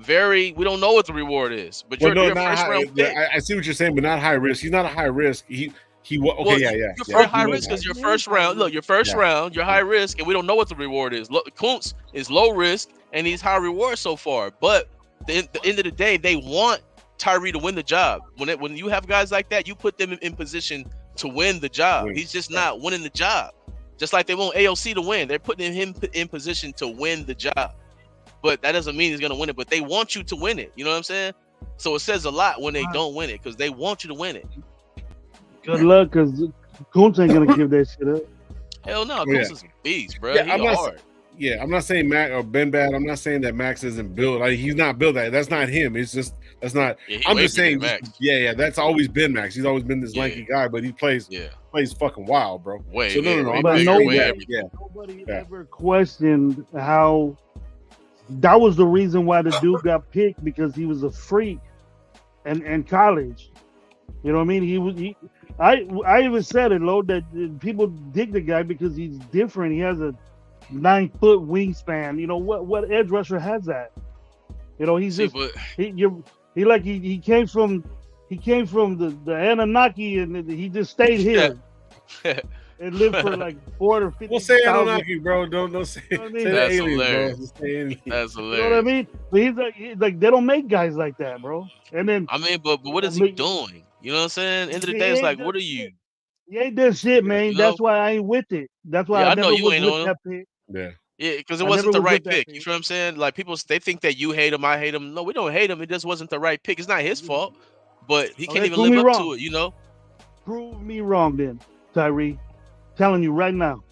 S4: We don't know what the reward is, but you're a first round pick.
S2: I see what you're saying, but not high risk. He's not a high risk. You're
S4: high risk because your first round. Look, your first round, you're high risk, and we don't know what the reward is. Look, Kuntz is low risk and he's high reward so far. But at the end of the day, they want Tyree to win the job. When you have guys like that, you put them in position to win the job. He's just not winning the job. Just like they want AOC to win, they're putting him in position to win the job. But that doesn't mean he's gonna win it. But they want you to win it. You know what I'm saying? So it says a lot when they don't win it because they want you to win it.
S1: Good luck, because Kuntz ain't gonna give that shit up.
S4: Hell no, Kuntz is a beast, bro.
S2: Yeah, I'm not saying Max or Ben Bad. I'm not saying that Max isn't built. He's not built that. That's not him. It's just that's not. I'm just saying.
S4: Max.
S2: Yeah. That's always been Max. He's always been this lanky guy, but he plays fucking wild, bro.
S1: Nobody ever questioned how. That was the reason why the dude got picked, because he was a freak, and college. You know what I mean? I even said it, Lo, that people dig the guy because he's different. He has a 9-foot wingspan. You know what edge rusher has that? You know, he's
S4: See,
S1: just
S4: but
S1: he came from the Anunnaki and he just stayed here and lived for like 40 or 50.
S2: Don't say Anunnaki, bro. Don't say,
S1: You know what I mean?
S2: say the
S4: That's
S2: aliens,
S4: hilarious.
S2: bro. Just say aliens.
S4: that's
S1: You know what I
S4: hilarious.
S1: mean? But he's like they don't make guys like that, bro. And then
S4: I mean, but what is he doing? You know what I'm saying? End of the
S1: he
S4: day, it's
S1: ain't
S4: like,
S1: done
S4: what are
S1: shit.
S4: you?
S1: He ain't done shit, man.
S4: You know?
S1: That's why I ain't with it. That's why
S4: Yeah,
S1: I
S4: I know
S1: never
S4: you
S1: was
S4: ain't
S1: with
S4: on him.
S1: that pick.
S2: Yeah.
S4: Yeah, because it
S1: I
S4: wasn't
S1: never
S4: the
S1: was
S4: right
S1: with that
S4: pick. You
S1: pick.
S4: feel what I'm saying? Like they think that you hate him, I hate him. No, we don't hate him. It just wasn't the right pick. It's not his fault, but he can't
S1: Okay,
S4: even
S1: prove
S4: live
S1: me
S4: up
S1: wrong.
S4: to it. You know?
S1: Prove me wrong, then, Tyree. Telling you right now.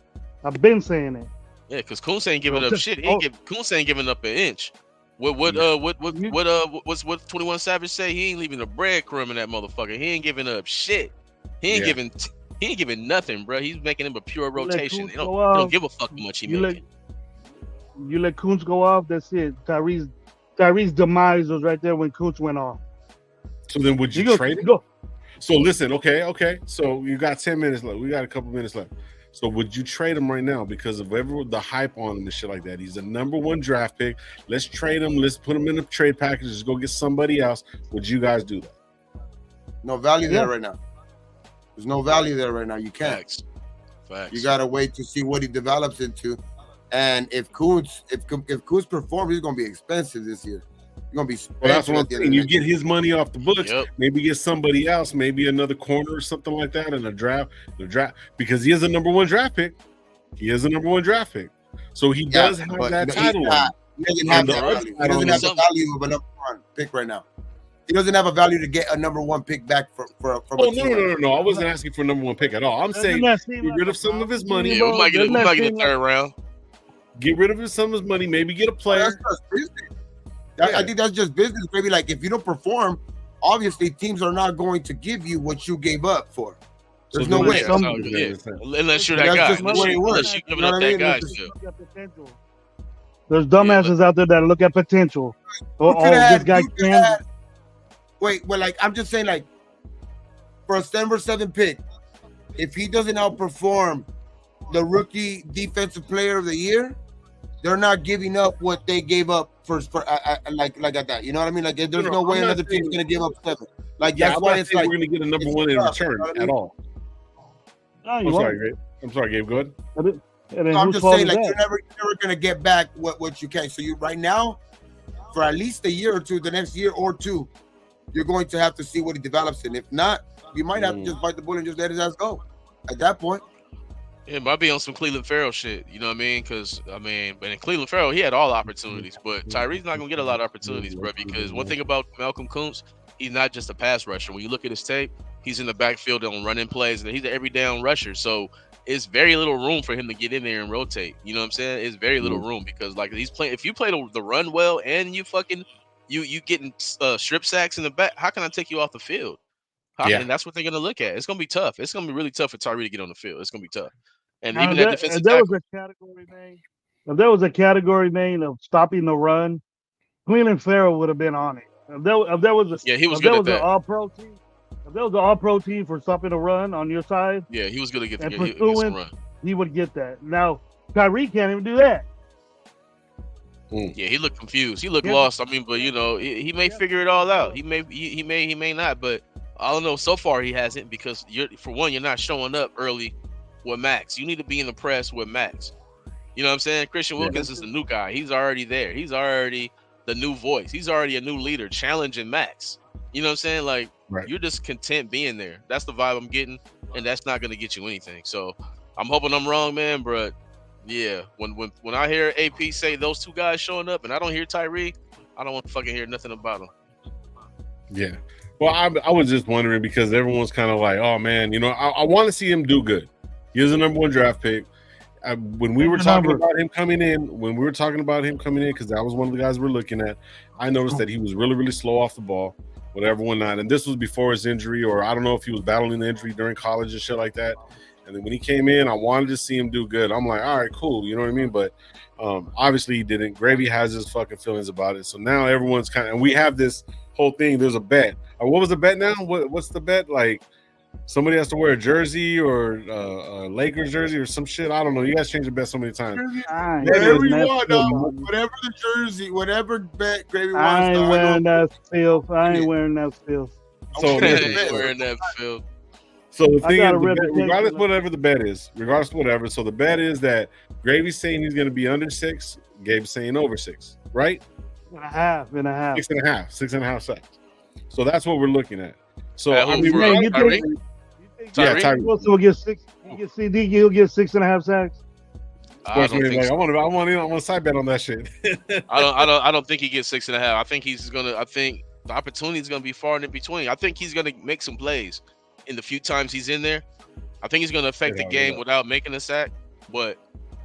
S1: I've been saying it.
S4: Yeah, because Coons ain't giving
S1: Bro,
S4: up shit. Coons ain't giving up an inch. What's 21 Savage say? He ain't leaving a breadcrumb in that motherfucker. He ain't giving up shit. He ain't giving nothing, bro. He's making him a pure rotation. He don't give a fuck how much he making.
S1: You let Coons go off. That's it. Tyree's demise was right there when Coons went off.
S2: So then, would you trade him? So listen, okay. So you got 10 minutes left. We got a couple minutes left. So would you trade him right now because of the hype on him and shit like that? He's a #1 draft pick. Let's trade him. Let's put him in a trade package. Just go get somebody else. Would you guys do that?
S5: No value there right now. There's no value there right now. You can't.
S4: Facts.
S5: You gotta wait to see what he develops into. And if Coons performs, he's gonna be expensive this year. He's gonna be.
S2: Well, that's what I'm saying. You get his money off the books.
S4: Yep.
S2: Maybe get somebody else. Maybe another corner or something like that in the draft. Because he is a #1 draft pick. He is a #1 draft pick. So he does have that title.
S5: He doesn't have that value. He doesn't have the value of a #1 pick right now. He doesn't have a value to get a #1 pick back from
S2: No. I wasn't asking for a #1 pick at all. I'm saying get rid of some of his money.
S4: Yeah, we might get a third round.
S2: Get rid of some of his money. Maybe get a player.
S5: I think that's just business, baby. Like if you don't perform, obviously teams are not going to give you what you gave up for. There's no way.
S4: Unless you're that guy. Unless you give it up that guy.
S1: There's dumbasses out there that look at potential. This guy can.
S5: Wait, well, like I'm just saying, like for a Denver 7 pick, if he doesn't outperform the rookie defensive player of the year, they're not giving up what they gave up for like at that. You know what I mean? Like there's no way another team's gonna give up 7. Like that's why it's like
S2: we're gonna get a #1 in return at all. I'm sorry, Gabe. Go ahead.
S5: I'm just saying, like you're never gonna get back what you can. So you right now, for at least a year or two, the next year or two, you're going to have to see what he develops in. If not, you might have to just bite the bullet and just let his ass go. At that point.
S4: It might be on some Cleveland Farrell shit, you know what I mean? Because but in Cleveland Farrell, he had all opportunities, but Tyree's not gonna get a lot of opportunities, bro. Because one thing about Malcolm Kuntz, he's not just a pass rusher. When you look at his tape, he's in the backfield on running plays, and he's an every down rusher. So it's very little room for him to get in there and rotate. You know what I'm saying? It's very little room because like he's playing. If you play the run well and you getting strip sacks in the back, how can I take you off the field? And that's what they're gonna look at. It's gonna be tough. It's gonna be really tough for Tyree to get on the field. It's gonna be tough. And even that defensive tackle.
S1: If there was a category name of stopping the run, Cleveland Farrell would have been on it. If there was
S4: he was good at that.
S1: If there was an all-pro team for stopping the run on your side,
S4: he was going to get
S1: the
S4: run.
S1: He would get that. Now Tyree can't even do that.
S4: Yeah, he looked confused. He looked lost. I mean, but he may figure it all out. He may not. But I don't know. So far, he hasn't because you're not showing up early with Max. You need to be in the press with Max. You know what I'm saying? Christian Wilkins is the new guy. He's already there. He's already the new voice. He's already a new leader challenging Max. You know what I'm saying? Like you're just content being there. That's the vibe I'm getting, and that's not gonna get you anything. So I'm hoping I'm wrong, man. But yeah, when I hear AP say those two guys showing up, and I don't hear Tyree, I don't want to fucking hear nothing about them.
S2: Yeah. Well, I was just wondering because everyone's kind of like, oh man, I want to see him do good. He is a #1 draft pick. When we were talking about him coming in, because that was one of the guys we're looking at, I noticed that he was really, really slow off the ball with everyone not. And this was before his injury, or I don't know if he was battling the injury during college and shit like that. And then when he came in, I wanted to see him do good. I'm like, all right, cool. You know what I mean? But obviously he didn't. Gravy has his fucking feelings about it. So now everyone's and we have this whole thing. There's a bet. What was the bet now? What's the bet? Like, Somebody has to wear a jersey or a Lakers jersey or some shit. I don't know. You guys change the bet so many times.
S5: Whatever you want, dog. Whatever the jersey, whatever bet Gravy wants.
S1: I ain't wearing that filth. I ain't wearing that filth.
S2: So
S4: wearing that filth.
S2: So the thing is, regardless whatever the bet is, regardless of whatever. So the bet is that Gravy's saying he's going to be under 6. Gabe's saying over 6, right?
S1: And a half.
S2: 6.5 sacks. So that's what we're looking at. So
S4: I mean,
S1: Tyree Wilson will get 6. He'll get 6.5 sacks.
S4: I don't think so.
S2: I want to side bet on that shit.
S4: I don't think he gets 6.5. I think the opportunity is gonna be far in between. I think he's gonna make some plays in the few times he's in there. I think he's gonna affect the game without making a sack. But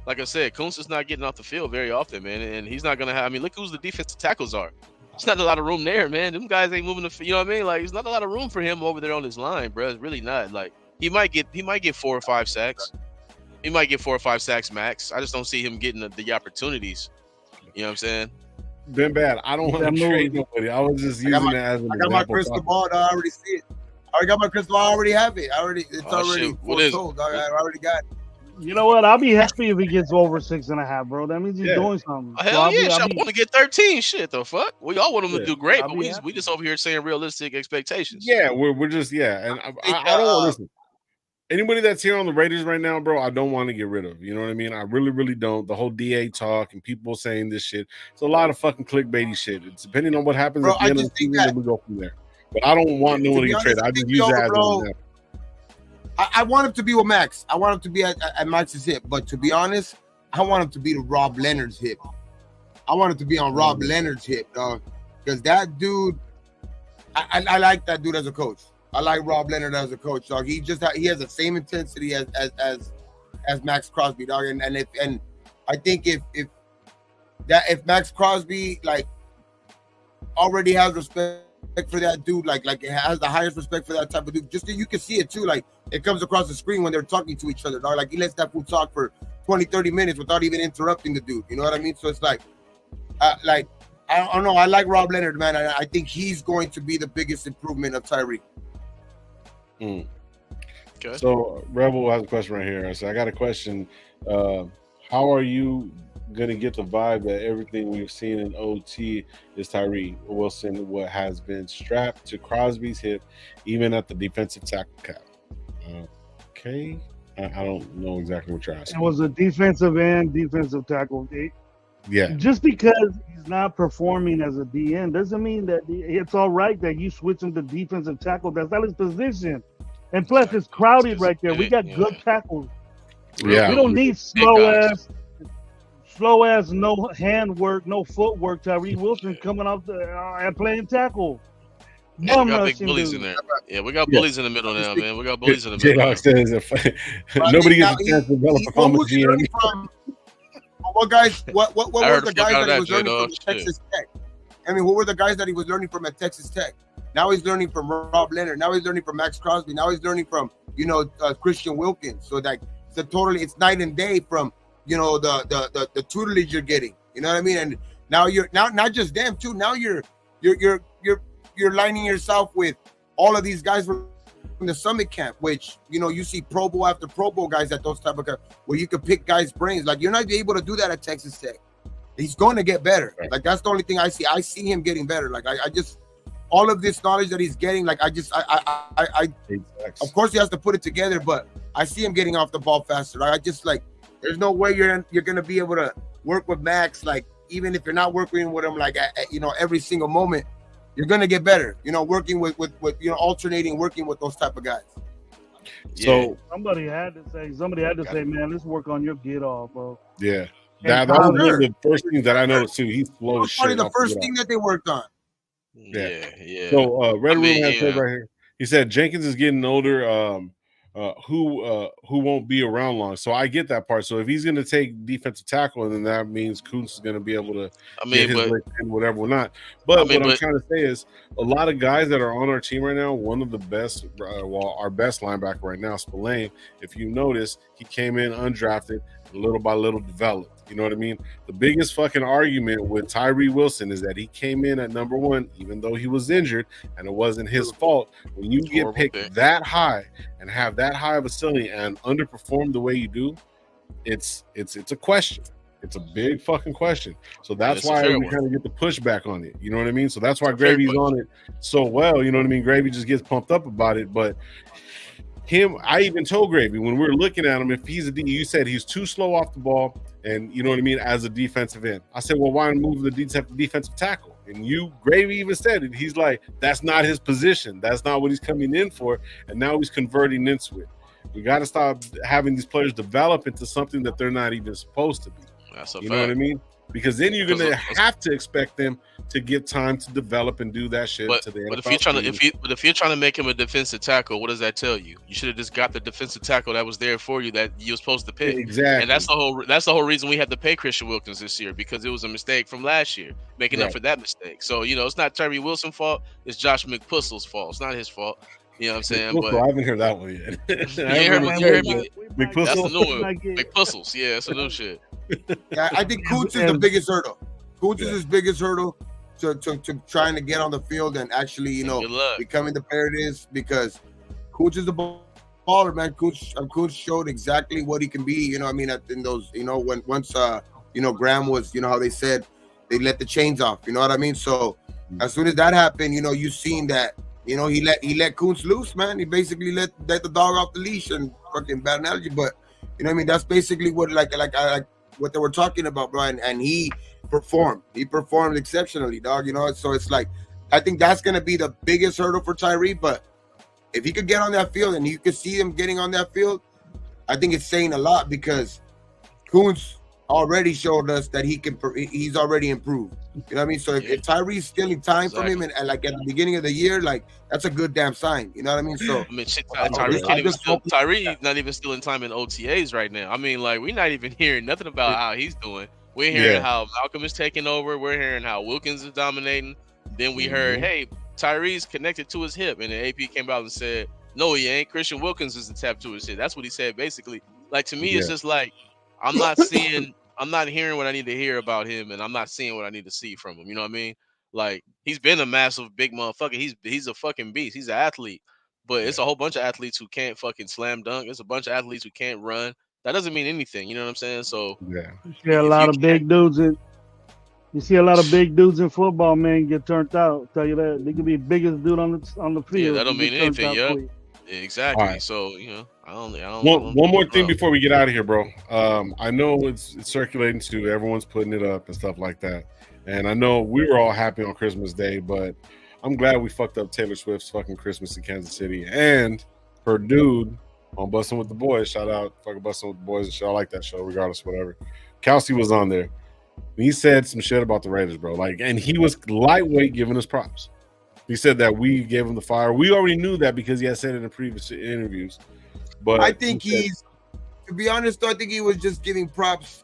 S4: like I said, Kuntz is not getting off the field very often, man, and he's not gonna have. I mean, look who's the defensive tackles are. There's not a lot of room there, man. Them guys ain't moving the. You know what I mean? Like, there's not a lot of room for him over there on his line, bro. It's really not. Like, he might get 4 or 5 sacks. He might get 4 or 5 sacks max. I just don't see him getting the opportunities. You know what I'm saying?
S2: Been bad. I don't want to trade nobody. I was just using it as an example.
S5: I got my crystal ball. I already see it. I got my crystal ball. I already have it. It's already foretold. I already got it.
S1: You know what? I'll be happy if he gets over 6.5, bro. That means he's doing something.
S4: Hell yeah, I want to get 13. Shit, the fuck? We all want him to do great, but we just over here saying realistic expectations.
S2: Yeah, we're just and I don't listen. Anybody that's here on the Raiders right now, bro, I don't want to get rid of. You know what I mean? I really, really don't. The whole DA talk and people saying this shit. It's a lot of fucking clickbaity shit. It's depending on what happens at the end of the season, we go from there. But I don't want no one to get traded. I just use that as an example.
S5: I want him to be with Max. I want him to be at Max's hip. But to be honest, I want him to be to Rob Leonard's hip. I want him to be on Rob Leonard's hip, dog. Because that dude, I like that dude as a coach. I like Rob Leonard as a coach, dog. He has the same intensity as Max Crosby, dog. And I think if Max Crosby like already has respect for that dude, like it has the highest respect for that type of dude. Just so you can see it too, like it comes across the screen when they're talking to each other, dog. Like he lets that fool talk for 20-30 minutes without even interrupting the dude. You know what I mean? So it's like I don't know. I like Rob Leonard, man. I think he's going to be the biggest improvement of Tyree.
S4: Okay.
S2: So Rebel has a question right here. So I got a question. How are you gonna get the vibe that everything we've seen in OT is Tyree Wilson what has been strapped to Crosby's hip, even at the defensive tackle cap? Okay. I don't know exactly what you're asking.
S1: It was a defensive end, defensive tackle.
S2: Yeah.
S1: Just because he's not performing as a DN doesn't mean that it's all right that you switch him to defensive tackle. That's not his position. And plus, it's crowded right there. We got good tackles.
S2: Yeah.
S1: We don't need slow ass, no handwork, no footwork. Tyree Wilson coming off and playing tackle.
S4: Yeah, we got big bullies in there. Yeah, we got bullies in the middle now, man. We got bullies in the middle.
S2: Nobody gets a chance to develop a common GM.
S5: What were the guys that he was learning from Texas Tech? I mean, what were the guys that he was learning from at Texas Tech? Now he's learning from Rob Leonard. Now he's learning from Max Crosby. Now he's learning from, Christian Wilkins. So that it's night and day from, the tutelage you're getting. You know what I mean? And now you're not just them too. Now you're lining yourself with all of these guys from the Summit camp, which you see Pro Bowl after Pro Bowl guys at those type of camp where you can pick guys' brains. Like you're not able to do that at Texas Tech. He's going to get better. Right. Like that's the only thing I see. I see him getting better. Like I just all of this knowledge that he's getting. Like of course he has to put it together, but I see him getting off the ball faster. Like, I just like there's no way you're going to be able to work with Max. Like even if you're not working with him like every single moment. You're gonna get better, working with alternating, working with those type of guys.
S2: So
S1: somebody had to say, man, let's work on your get off, bro.
S2: Yeah, that was one of the first things that I noticed too. He's slow as shit.
S5: Probably the first thing that they worked on.
S2: Yeah. So Red Room has said right here. He said Jenkins is getting older. Who won't be around long. So I get that part. So if he's going to take defensive tackle, then that means Kuntz is going to be able to get his lick in whatever or not. But I'm trying to say is a lot of guys that are on our team right now, one of the best, our best linebacker right now, Spillane, if you notice, he came in undrafted, little by little developed. You know what I mean? The biggest fucking argument with Tyree Wilson is that he came in at number 1, even though he was injured, and it wasn't his fault. When you get picked that high and have that high of a ceiling and underperform the way you do, it's a question. It's a big fucking question. So that's why we kind of get the pushback on it. You know what I mean? So that's why Gravy's on it so well. You know what I mean? Gravy just gets pumped up about it. But I even told Gravy when we were looking at him, if he's you said he's too slow off the ball, and you know what I mean, as a defensive end. I said, well, why move the defensive tackle? And Gravy even said it. He's like, that's not his position. That's not what he's coming in for. And now he's converting into it. We got to stop having these players develop into something that they're not even supposed to be.
S4: That's a
S2: you know what I mean? Because then you're gonna have to expect them to get time to develop and do that shit. To the NFL
S4: if you're trying to make him a defensive tackle, what does that tell you? You should have just got the defensive tackle that was there for you that you were supposed to pick.
S2: Exactly.
S4: And that's the whole reason we had to pay Christian Wilkins this year, because it was a mistake from last year, making up for that mistake. So it's not Tyree Wilson's fault. It's Josh McPustle's fault. It's not his fault. You know what I'm saying? But
S2: I haven't heard that one yet.
S4: You heard me?
S2: McPustle?
S4: That's the new one. McPustles. Yeah, that's a new shit.
S5: Yeah, I think Coots is the biggest hurdle. Coots is his biggest hurdle to trying to get on the field and actually, becoming the player it is, because Coots is the baller, man. Coots showed exactly what he can be. In those, once Graham was, how they said they let the chains off. You know what I mean? So as soon as that happened, you seen that. He let Coots loose, man. He basically let the dog off the leash, and fucking bad analogy, but that's basically what like what they were talking about, bro. And he performed. He performed exceptionally, dog. So it's like, I think that's gonna be the biggest hurdle for Tyree. But if he could get on that field and you could see him getting on that field, I think it's saying a lot, because Coots already showed us that he's already improved. You know what I mean? So if Tyree's stealing time from him, and like at the beginning of the year, like, that's a good damn sign. You know what I mean? So
S4: shit, Tyree not even stealing time in OTAs right now. I mean, like, we're not even hearing nothing about how he's doing. We're hearing how Malcolm is taking over. We're hearing how Wilkins is dominating. Then we heard, hey, Tyree's connected to his hip, and then AP came out and said, no, he ain't. Christian Wilkins is the tap to his hip. That's what he said, basically. Like, to me, it's just like, I'm not hearing what I need to hear about him, and I'm not seeing what I need to see from him. You know what I mean? Like, he's been a massive big motherfucker. He's a fucking beast. He's an athlete. But it's a whole bunch of athletes who can't fucking slam dunk. It's a bunch of athletes who can't run. That doesn't mean anything. You know what I'm saying? So
S1: you see a lot of big dudes in football, man, get turned out. I'll tell you that. They could be the biggest dude on the field.
S4: Yeah, that don't mean anything, yeah. Exactly.
S2: Right.
S4: So, I don't
S2: one more thing before we get out of here, bro. I know it's circulating too. Everyone's putting it up and stuff like that. And I know we were all happy on Christmas Day, but I'm glad we fucked up Taylor Swift's fucking Christmas in Kansas City. And her dude on Bussin' with the Boys, shout out, fucking Bussin' with the Boys. I like that show, regardless, whatever. Kelsey was on there. He said some shit about the Raiders, bro. Like, and he was lightweight giving us props. He said that we gave him the fire. We already knew that because he had said it in previous interviews. But
S5: I think to be honest, though, I think he was just giving props,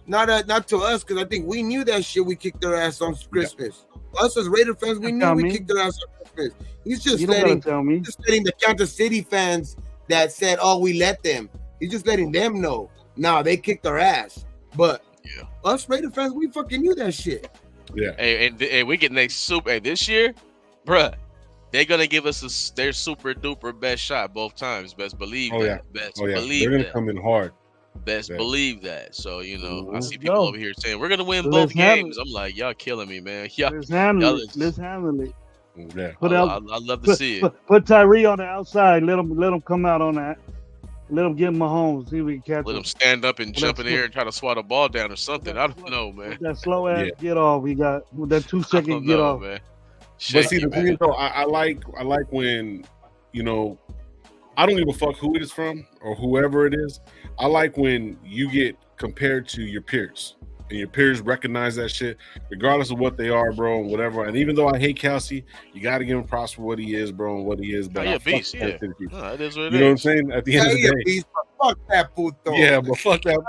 S5: not to us, because I think we knew that shit. We kicked their ass on Christmas. Yeah. Us as Raider fans, we knew we kicked their ass on Christmas. He's just letting the Kansas City fans that said, "Oh, we let them." He's just letting them know. Nah, they kicked our ass. But us Raider fans, we fucking knew that shit.
S2: Yeah.
S4: And we get next super. Hey, this year, bruh, they're gonna give us their super duper best shot both times. Best believe that. Best believe
S2: they're gonna come in hard.
S4: Best believe that. So I see people over here saying we're gonna win both games. I'm like, y'all killing me, man.
S1: Let's handle it.
S2: Yeah.
S4: I'd love to see it.
S1: Put Tyree on the outside. Let him come out on that. Let him get Mahomes. See if we can catch him.
S4: Let him stand up and jump in the air and try to swat a ball down or something. I don't know, man.
S1: That slow ass get off we got. With that 2 second get off.
S4: Man.
S2: But see, the thing is, though, I like when, I don't give a fuck who it is from or whoever it is. I like when you get compared to your peers and your peers recognize that shit, regardless of what they are, bro, and whatever. And even though I hate Kelsey, you got to give him props for what he is, bro, and what he is. But
S4: beast, it is what it is.
S2: You know what I'm saying? At the end of the day.
S5: Beast, fuck that puto.
S2: Yeah, but fuck that.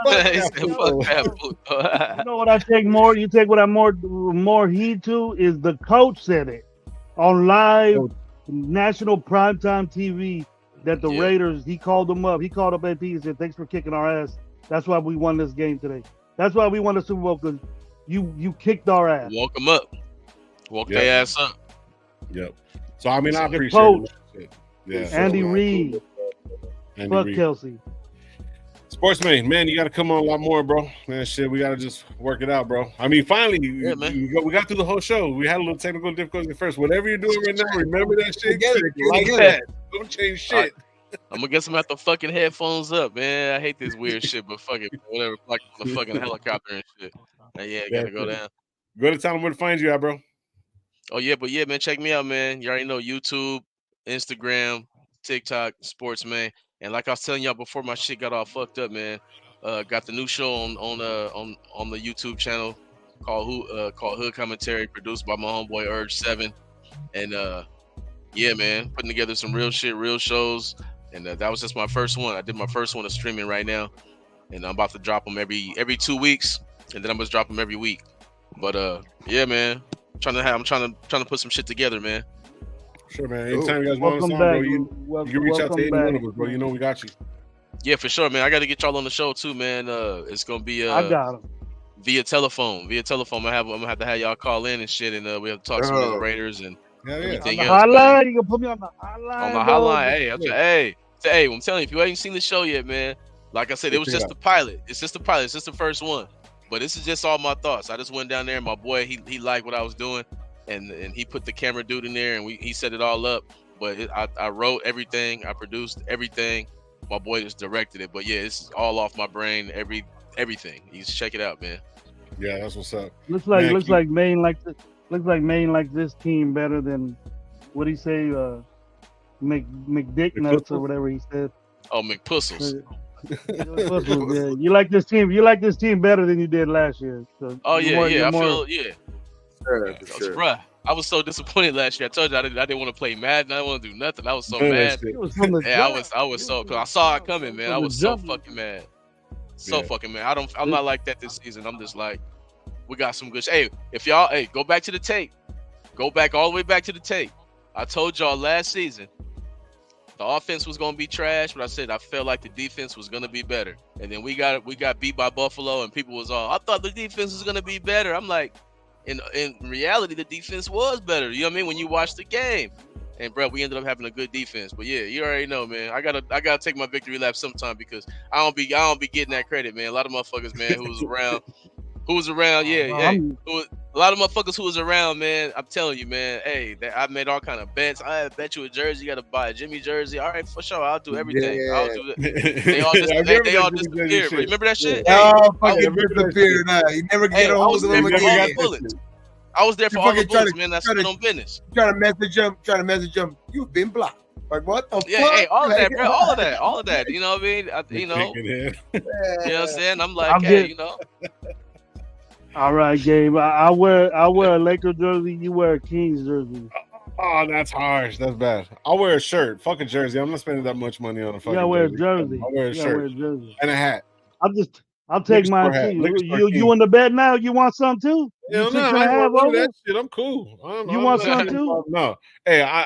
S1: You know what I take more? You take what I more heed to is the coach said it on live national primetime TV that the Raiders, he called them up. He called up AP and said, "Thanks for kicking our ass. That's why we won this game today." That's why we won the Super Bowl, because you kicked our ass.
S4: Walk them up. Walk
S2: Yep.
S4: their ass up.
S2: Yep. So I mean, I
S1: Your
S2: appreciate
S1: coach.
S2: it. Yeah.
S1: Andy Reid.
S2: Andy
S1: Fuck
S2: Reid.
S1: Kelsey.
S2: Sportsman, man, you got to come on a lot more, bro. Man, shit, we got to just work it out, bro. I mean, finally,
S4: Yeah, man.
S2: we got through the whole show. We had a little technical difficulty at first. Whatever you're doing right now, remember that shit.
S5: Get it,
S2: Like
S5: get it.
S2: that. Don't change shit.
S4: I'm gonna get some at the fucking headphones up, man. I hate this weird shit, but fuck it, whatever. Like the fucking helicopter and shit. Yeah, gotta go down.
S2: Go to tell them where to find you at, bro.
S4: Oh yeah, but yeah, man, check me out, man. You already know YouTube, Instagram, TikTok, Sportsman. And like I was telling y'all before, my shit got all fucked up, man. Got the new show on the YouTube channel called Hood Commentary, produced by my homeboy Urge7. And yeah, man, putting together some real shit, real shows. And that was just my first one. I did my first one of streaming right now, and I'm about to drop them every 2 weeks, and then I'm gonna drop them every week. But yeah, man, I'm trying to put some shit together, man.
S2: Sure, man. Anytime you guys want
S1: Welcome
S2: us on,
S1: back.
S2: bro, you can reach out to any one of us, bro. You know we got you.
S4: Yeah, for sure, man. I got to get y'all on the show too, man. It's gonna be
S1: I got him.
S4: via telephone. I'm gonna have to have y'all call in and shit, and we have to talk some of the Raiders and
S2: Yeah, yeah.
S1: On
S4: everything
S1: the
S4: else. man.
S1: hotline, you can put me on the hotline.
S4: On the
S1: bro.
S4: hotline, hey, I'm telling you, if you ain't seen the show yet, man, like I said, it was just the pilot. It's just the pilot. It's just the first one. But this is just all my thoughts. I just went down there, and my boy, he liked what I was doing, and he put the camera dude in there, and he set it all up. But I wrote everything, I produced everything. My boy just directed it. But yeah, it's all off my brain. Everything. You should check it out, man.
S2: Yeah, that's what's up.
S1: Looks
S2: Man,
S1: like Maine like this team better than what he say, McDick nuts or whatever he said.
S4: Oh, McPussels.
S1: Yeah, you like this team better than you did last year. So
S4: Oh
S1: you're
S4: yeah,
S1: more-
S4: I feel yeah.
S5: Sure, for sure.
S4: Bruh, I was so disappointed last year. I told you I didn't want to play Madden. I didn't want to do nothing. I was so
S2: Man,
S4: mad.
S2: that shit.
S1: It was from the
S4: Yeah,
S1: jump.
S4: I was so cause I saw it coming, man. I was so
S1: Jump.
S4: fucking mad. So
S2: Yeah.
S4: fucking mad. I'm not like that this season. I'm just like, we got some good Hey, if y'all go back to the tape. Go back all the way back to the tape. I told y'all last season the offense was gonna be trash, but I said I felt like the defense was gonna be better. And then we got beat by Buffalo, and people was all, I thought the defense was gonna be better. I'm like, in reality, the defense was better. You know what I mean? When you watch the game. And bro, we ended up having a good defense. But yeah, you already know, man. I gotta take my victory lap sometime, because I don't be getting that credit, man. A lot of motherfuckers, man, who was around, a lot of motherfuckers who was around, man. I'm telling you, man. Hey, I made all kind of bets. I bet you a jersey. You gotta buy a Jimmy jersey. All right, for sure. I'll do everything.
S5: Yeah.
S4: I'll do it. They all disappeared. Bro. Remember that shit?
S5: They all fucking
S2: remember that
S5: disappeared. You never
S4: Hey,
S5: get a
S4: I
S5: hold
S4: was
S5: of
S4: there
S5: them
S4: for all
S5: again.
S4: the bullets. I was there for
S5: You
S4: all the
S5: fucking try
S4: bullets,
S5: to-
S4: man. That's
S5: try to-
S4: on business.
S5: Trying to message them. You've been blocked. Like what the
S4: Yeah,
S5: fuck?
S4: hey, all of that,
S5: Like,
S4: bro. All of that. You know what I mean? You know what I'm saying? I'm like,
S1: I'm
S4: hey,
S1: good.
S4: you know.
S1: All right, Gabe. I wear a Lakers jersey. You wear a Kings jersey.
S2: Oh, that's harsh. That's bad. I'll wear a shirt. Fuck a jersey. I'm not spending that much money on a
S1: You
S2: fucking
S1: gotta wear a
S2: jersey.
S1: jersey.
S2: I'll wear a
S1: You gotta wear a
S2: shirt
S1: jersey.
S2: and a hat.
S1: I'll take
S2: Liquor
S1: mine
S2: store hat.
S1: too.
S2: Liquor store
S1: You
S2: king.
S1: in the bed now? You want some too?
S2: Hell
S1: You
S2: no,
S1: 6 and
S2: I
S1: a
S2: ain't
S1: half
S2: want none of
S1: over?
S2: that shit. I'm cool.
S1: You want some
S2: not-
S1: too?
S2: No. Hey,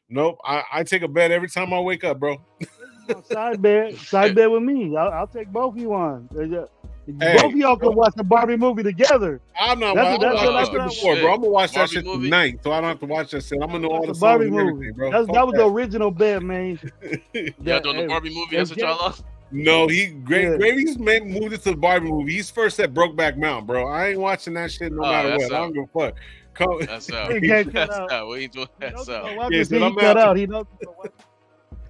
S2: nope. I take a bet every time I wake up, bro.
S1: Side bed with me. I'll take both of you on.
S2: Hey,
S1: Both of y'all can watch the Barbie movie together.
S2: I'm not.
S1: That's
S2: I
S1: what-
S2: watched
S1: that's
S2: that
S1: what-
S2: before, bro. I'm gonna watch that
S4: Barbie
S2: shit
S4: movie?
S2: tonight, so I don't have to watch that shit. I'm gonna know all
S1: The
S2: the songs
S1: Barbie
S2: and
S1: movie.
S2: everything, bro.
S1: That
S2: Fuck
S1: was the original bet, man.
S4: Y'all doing the Barbie movie? That's what y'all on?
S2: No,
S1: Yeah.
S2: Gravy's moved it to the Barbie movie. He's first at Brokeback Mountain, bro. I ain't watching that shit no matter
S4: that's
S2: what. I don't give a fuck. Come,
S4: That's out.
S1: He can't cut
S4: That's
S1: out.
S4: out. We ain't doing
S1: He
S4: that's
S1: knows
S4: out.
S1: what
S2: Yeah,
S1: he
S2: so I'm
S1: cut
S2: out.
S1: out. He knows.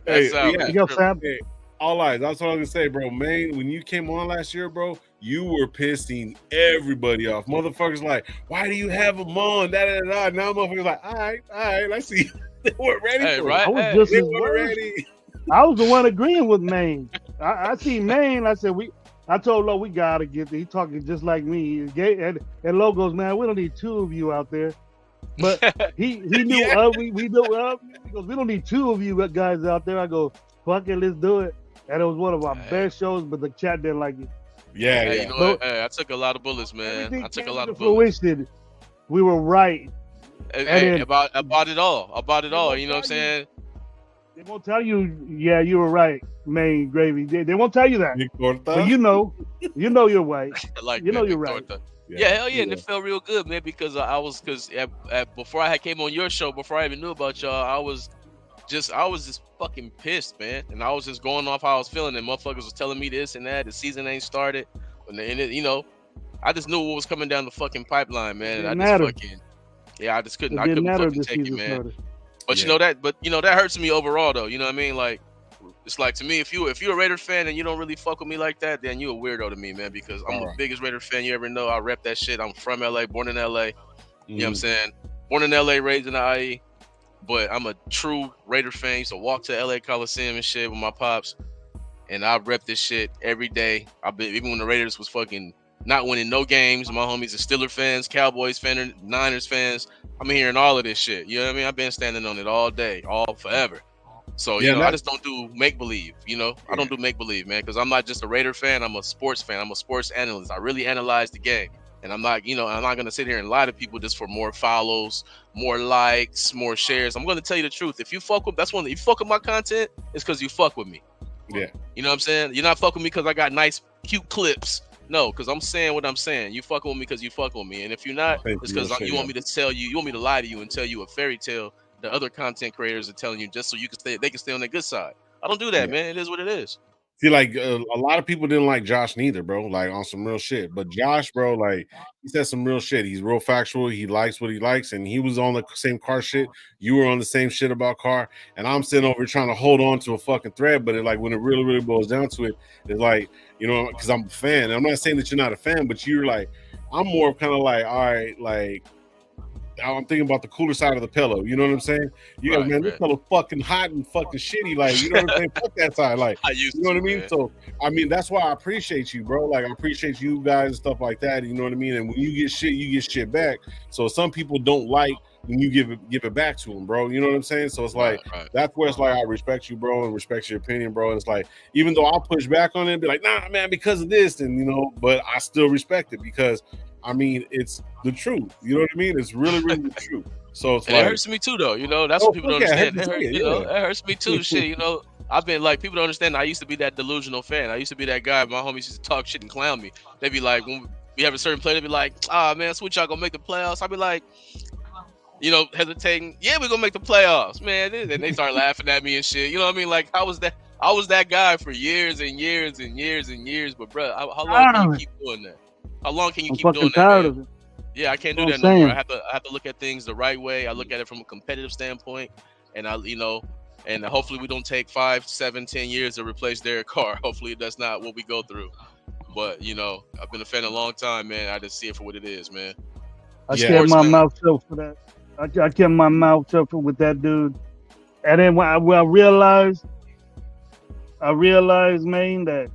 S4: That's out.
S2: yeah.
S1: You go, Sam.
S2: Hey, all eyes. That's what I was gonna say, bro. Man, when you came on last year, bro, you were pissing everybody off. Motherfuckers like, why do you have them on? Da, da, da. Now motherfuckers like, all right, I see. They weren't ready
S4: Hey,
S2: for
S4: right?
S2: it.
S1: I was
S4: Hey,
S1: just
S2: They
S1: as
S2: weren't
S1: worried.
S2: ready.
S1: I was the one agreeing with Maine. I see Maine. I said I told Lo we gotta get there. He talking just like me. And Logos, man, we don't need two of you out there. But he knew
S2: Yeah.
S1: we knew he goes, we don't need two of you guys out there. I go, fuck it, let's do it. And it was one of our best shows, but the chat didn't like it.
S2: Yeah,
S4: Hey,
S2: yeah.
S4: you know what? Hey, I took a lot of bullets, man.
S1: Everything
S4: I took a
S1: came
S4: lot
S1: to
S4: of bullets.
S1: fruition. We were right.
S4: Hey,
S1: then-
S4: about it all. About it all. You know what I'm saying?
S1: They won't tell you, yeah, you were right. Main gravy. They won't tell you that,
S2: Big torta.
S1: but you know you're white.
S4: I like
S1: You know
S4: that,
S1: you're
S4: Big
S1: right.
S4: Torta. Yeah, hell yeah, and it felt real good, man. Because before I had came on your show, before I even knew about y'all, I was just fucking pissed, man. And I was just going off how I was feeling, and motherfuckers was telling me this and that. The season ain't started, and it, you know, I just knew what was coming down the fucking pipeline, man. And I just couldn't fucking take it, man.
S1: Started.
S4: But you know that hurts me overall, though. You know what I mean? Like, it's like, to me, if you're a Raider fan and you don't really fuck with me like that, then you a weirdo to me, man. Because I'm the biggest Raider fan you ever know. I rep that shit. I'm from LA, born in LA. You know what I'm saying? Born in LA, raised in the IE. But I'm a true Raider fan. I used to walk to LA Coliseum and shit with my pops, and I rep this shit every day. Even when the Raiders was fucking not winning no games. My homies are Steelers fans, Cowboys fans, Niners fans. I'm hearing all of this shit. You know what I mean? I've been standing on it all day, all forever. So, you know, I just don't do make-believe, you know? I don't do make-believe, man, because I'm not just a Raider fan. I'm a sports fan. I'm a sports analyst. I really analyze the game. And I'm not going to sit here and lie to people just for more follows, more likes, more shares. I'm going to tell you the truth. If you fuck with, if you fuck with my content, it's because you fuck with me.
S2: Yeah.
S4: You know what I'm saying? You're not fucking with me because I got nice, cute clips. No, because I'm saying what I'm saying. You fucking with me because you fuck with me. And if you're not, it's because you want me to tell you, you want me to lie to you and tell you a fairy tale the other content creators are telling you just so you can they can stay on their good side. I don't do that, man. It is what it is.
S2: See, like a lot of people didn't like Josh neither, bro. Like on some real shit. But Josh, bro, like he said some real shit. He's real factual. He likes what he likes, and he was on the same car shit. You were on the same shit about car, and I'm sitting over trying to hold on to a fucking thread. But when it really, really boils down to it, it's like, you know, because I'm a fan. And I'm not saying that you're not a fan, but you're like, I'm more kind of like, all right, like. I'm thinking about the cooler side of the pillow. You know what I'm saying? You know, man, this pillow fucking hot and fucking shitty. Like, you know what I'm saying? Fuck that side. Like, you know what I mean? Man. So, I mean, that's why I appreciate you, bro. Like, I appreciate you guys and stuff like that. You know what I mean? And when you get shit back. So some people don't like when you give it back to them, bro. You know what I'm saying? So it's like, that's where it's like, I respect you, bro, and respect your opinion, bro. And it's like, even though I'll push back on it and be like, nah, man, because of this, and, you know, but I still respect it because, I mean, it's the truth. You know what I mean? It's really, really the truth. So it's like,
S4: it hurts me too, though. You know, that's what people don't understand. It hurts me too. Shit, you know, I've been like, people don't understand. I used to be that delusional fan. I used to be that guy. My homies used to talk shit and clown me. They'd be like, when we have a certain play, they'd be like, man, so what y'all gonna make the playoffs? I'd be like, you know, hesitating. Yeah, we're gonna make the playoffs, man. And they start laughing at me and shit. You know what I mean? Like, I was that guy for years and years and years and years. But bro, how long can you keep doing that? How long can you keep doing that, man? Yeah, I can't do that no more. I have to look at things the right way. I look at it from a competitive standpoint, and and hopefully we don't take 5, 7, 10 years to replace Derek Carr. Hopefully that's not what we go through. But you know, I've been a fan a long time, man. I just see it for what it is, man.
S1: I kept my mouth shut for that. I kept my mouth shut with that dude, and then when I realized, man, that.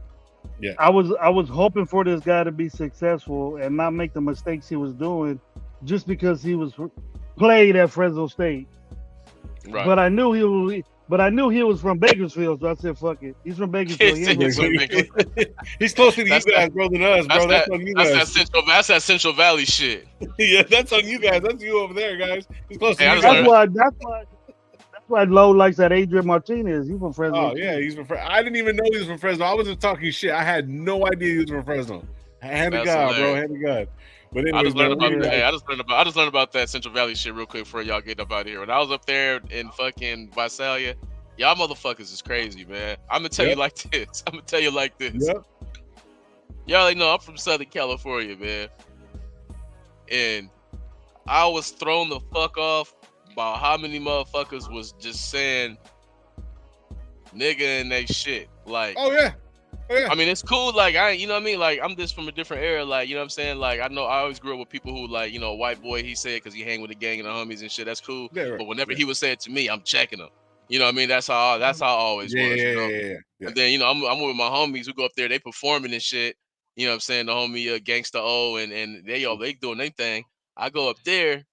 S1: Yeah, I was hoping for this guy to be successful and not make the mistakes he was doing, just because he was played at Fresno State. Right. But I knew he was from Bakersfield, so I said, "Fuck it." He's from Bakersfield.
S2: He's closer to you guys, bro, than us, bro. That's on you guys.
S4: That's that Central Valley shit.
S2: Yeah, that's on you guys. That's you over there, guys. He's close to you.
S1: That's why Lowe likes that Adrian Martinez. He's from Fresno.
S2: Oh yeah, he's from Fresno. I didn't even know he was from Fresno. I wasn't talking shit. I had no idea he was from Fresno. Hand to God, bro. Hand to God. But anyways,
S4: I just learned about that Central Valley shit real quick before y'all get up out of here. When I was up there in fucking Visalia, y'all motherfuckers is crazy, man. I'm gonna tell you like this. Y'all already know I'm from Southern California, man. And I was thrown the fuck off about how many motherfuckers was just saying nigga and they shit. Like,
S2: oh yeah.
S4: I mean, it's cool. Like, you know what I mean? Like, I'm just from a different era. Like, you know what I'm saying? Like, I know I always grew up with people who, like, you know, white boy, he said, because he hang with the gang and the homies and shit. That's cool. Yeah, right. But whenever he would say it to me, I'm checking him. You know what I mean? That's how I always was. You know? Yeah. And then, you know, I'm with my homies who go up there, they performing and shit. You know what I'm saying? The homie Gangsta O and they doing their thing. I go up there.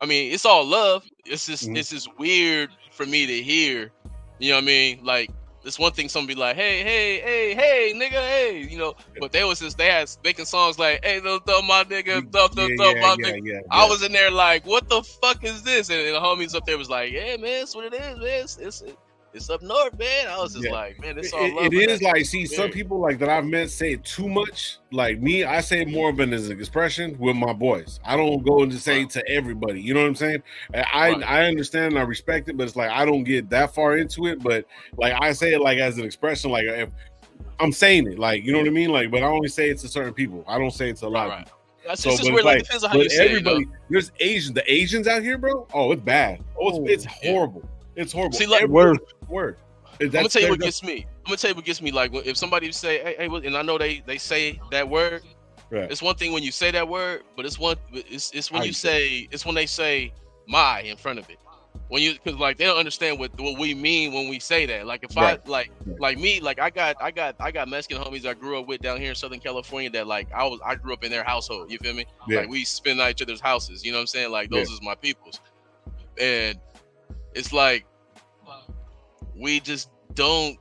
S4: I mean, it's all love. It's just it's just weird for me to hear. You know what I mean? Like, it's one thing somebody be like, hey, nigga, hey, you know. But they had making songs like, hey, don't throw my nigga, throw my nigga. Yeah. I was in there like, what the fuck is this? And the homies up there was like, yeah, man, that's what it is, man. It's up north, man. I was just like, man, it's all love.
S2: It is like, see, some people like that I've met say it too much. Like me, I say it more of it as an expression with my boys. I don't go and just say it to everybody. You know what I'm saying? I understand and I respect it, but it's like I don't get that far into it. But like I say it like as an expression, like if I'm saying it, like, you know what I mean? Like, but I only say it to certain people. I don't say it to a lot of people.
S4: That's just weird. Like, depends on how you say it.
S2: There's Asians. The Asians out here, bro. Oh, it's bad. It's horrible. It's horrible.
S4: See, like,
S2: word.
S4: I'm gonna tell you what gets me. Like, if somebody say, "Hey," and I know they say that word. Right. It's one thing when you say that word, but it's when you say it's when they say "my" in front of it. When you, because like they don't understand what we mean when we say that. Like if I like me, like I got Mexican homies I grew up with down here in Southern California that like I grew up in their household. You feel me? Yeah. Like we spend at each other's houses. You know what I'm saying? Like those is my peoples, and it's like we just don't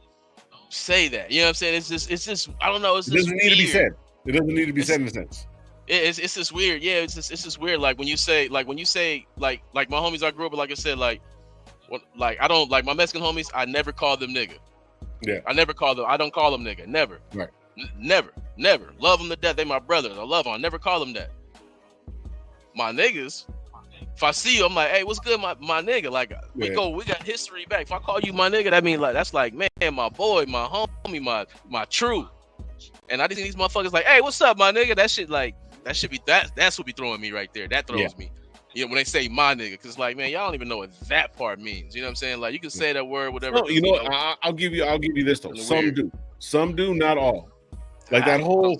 S4: say that. You know what I'm saying? It's just I don't know. It
S2: doesn't need to be said. It doesn't need to be said in a sense.
S4: It's just weird. Yeah, it's just weird. Like when you say like my homies I grew up with, like I said, like I don't like my Mexican homies. I never call them nigga.
S2: Yeah.
S4: I don't call them nigga. Never.
S2: Right.
S4: Never. Love them to death. They my brothers. I love them. I never call them that. My niggas. If I see you, I'm like, hey, what's good, my nigga? Like we got history back. If I call you my nigga, that mean like that's like, man, my boy, my homie, my true. And I just think these motherfuckers like, hey, what's up, my nigga? That shit like. That's what be throwing me right there. That throws me. You know, when they say my nigga, because like, man, y'all don't even know what that part means. You know what I'm saying? Like you can say that word, whatever.
S2: No, I'll give you this though. Some do, not all. Like that whole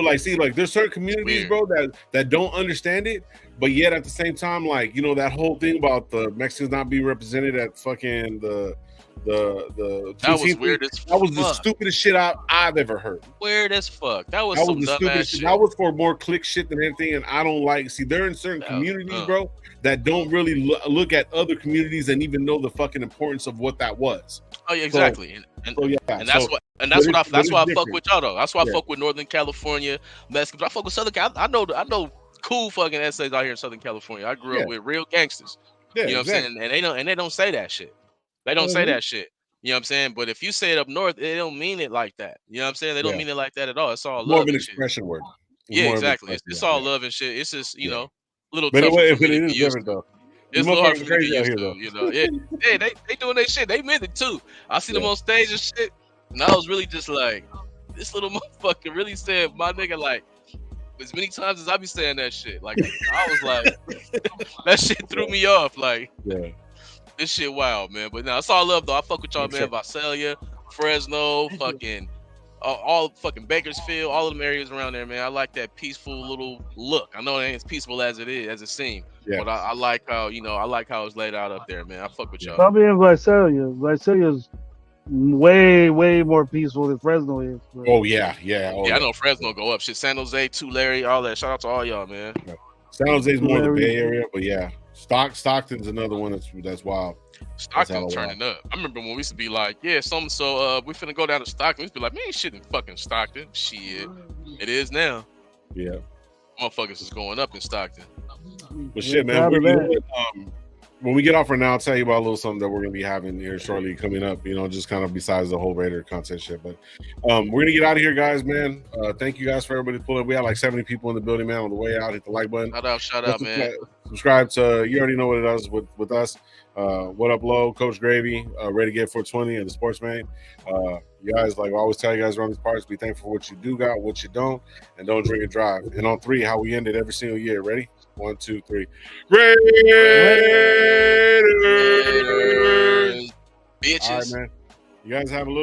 S2: like, see, like there's certain communities, bro, that don't understand it, but yet at the same time, like, you know, that whole thing about the Mexicans not being represented at fucking the
S4: that was weird as fuck.
S2: That was the stupidest shit I've ever heard.
S4: Weird as fuck. That was some
S2: the stupidest shit. That was for more click shit than anything, and I don't like. See, there are in certain communities, bro, that don't really look at other communities and even know the fucking importance of what that was.
S4: Oh yeah, exactly. And that's why I fuck with y'all though. That's why I fuck with Northern California Mexicans. I fuck with Southern California. I know cool fucking essays out here in Southern California. I grew up with real gangsters. Yeah, you know what I'm saying? And they don't say that shit. They don't say that shit. You know what I'm saying? But if you say it up north, they don't mean it like that. You know what I'm saying? They don't mean it like that at all. It's all love.
S2: More of an expression word.
S4: Yeah, exactly. It's all love and shit. It's just, you know, a little
S2: tough. But
S4: it
S2: is different though.
S4: It's a little hard for me to get used to, you know. Yeah, they doing their shit. They meant it too. I see them on stage and shit, and I was really just like, this little motherfucker really said my nigga like as many times as I be saying that shit. Like I was like, that shit threw me off. Like, this shit wild, man. But now it's all love though. I fuck with y'all, man. Visalia, Fresno, fucking all fucking Bakersfield, all of them areas around there, man. I like that peaceful little look. I know it ain't as peaceful as it seems, but I like how it's laid out up there, man. I fuck with y'all.
S1: Probably in Visalia. Visalia's way more peaceful than Fresno is.
S2: But... Oh yeah.
S4: I know Fresno go up. Shit, San Jose, Tulare, all that. Shout out to all y'all, man.
S2: San Jose's more the Bay Area, but yeah. Stockton's another one that's wild.
S4: Stockton turning up. I remember when we used to be like, we finna go down to Stockton. We used to be like, man, shit in fucking Stockton. Shit. It is now.
S2: Yeah.
S4: Motherfuckers is going up in Stockton.
S2: But shit, man. When we get off for now, I'll tell you about a little something that we're going to be having here shortly coming up, you know, just kind of besides the whole Raider content shit. But we're going to get out of here, guys, man. Thank you guys for everybody pulling. We had like 70 people in the building, man, on the way out. Hit the like button.
S4: Shout out, man.
S2: Subscribe to, you already know what it does with us. What Up Low, Coach Gravy, Ready to Get 420, and the Sportsman. You guys, like I always tell you guys around these parts, be thankful for what you do got, what you don't, and don't drink and drive. And on 3, how we end it every single year. Ready? 1, 2, 3. Raiders!
S4: Bitches.
S2: All right, man. You guys have a little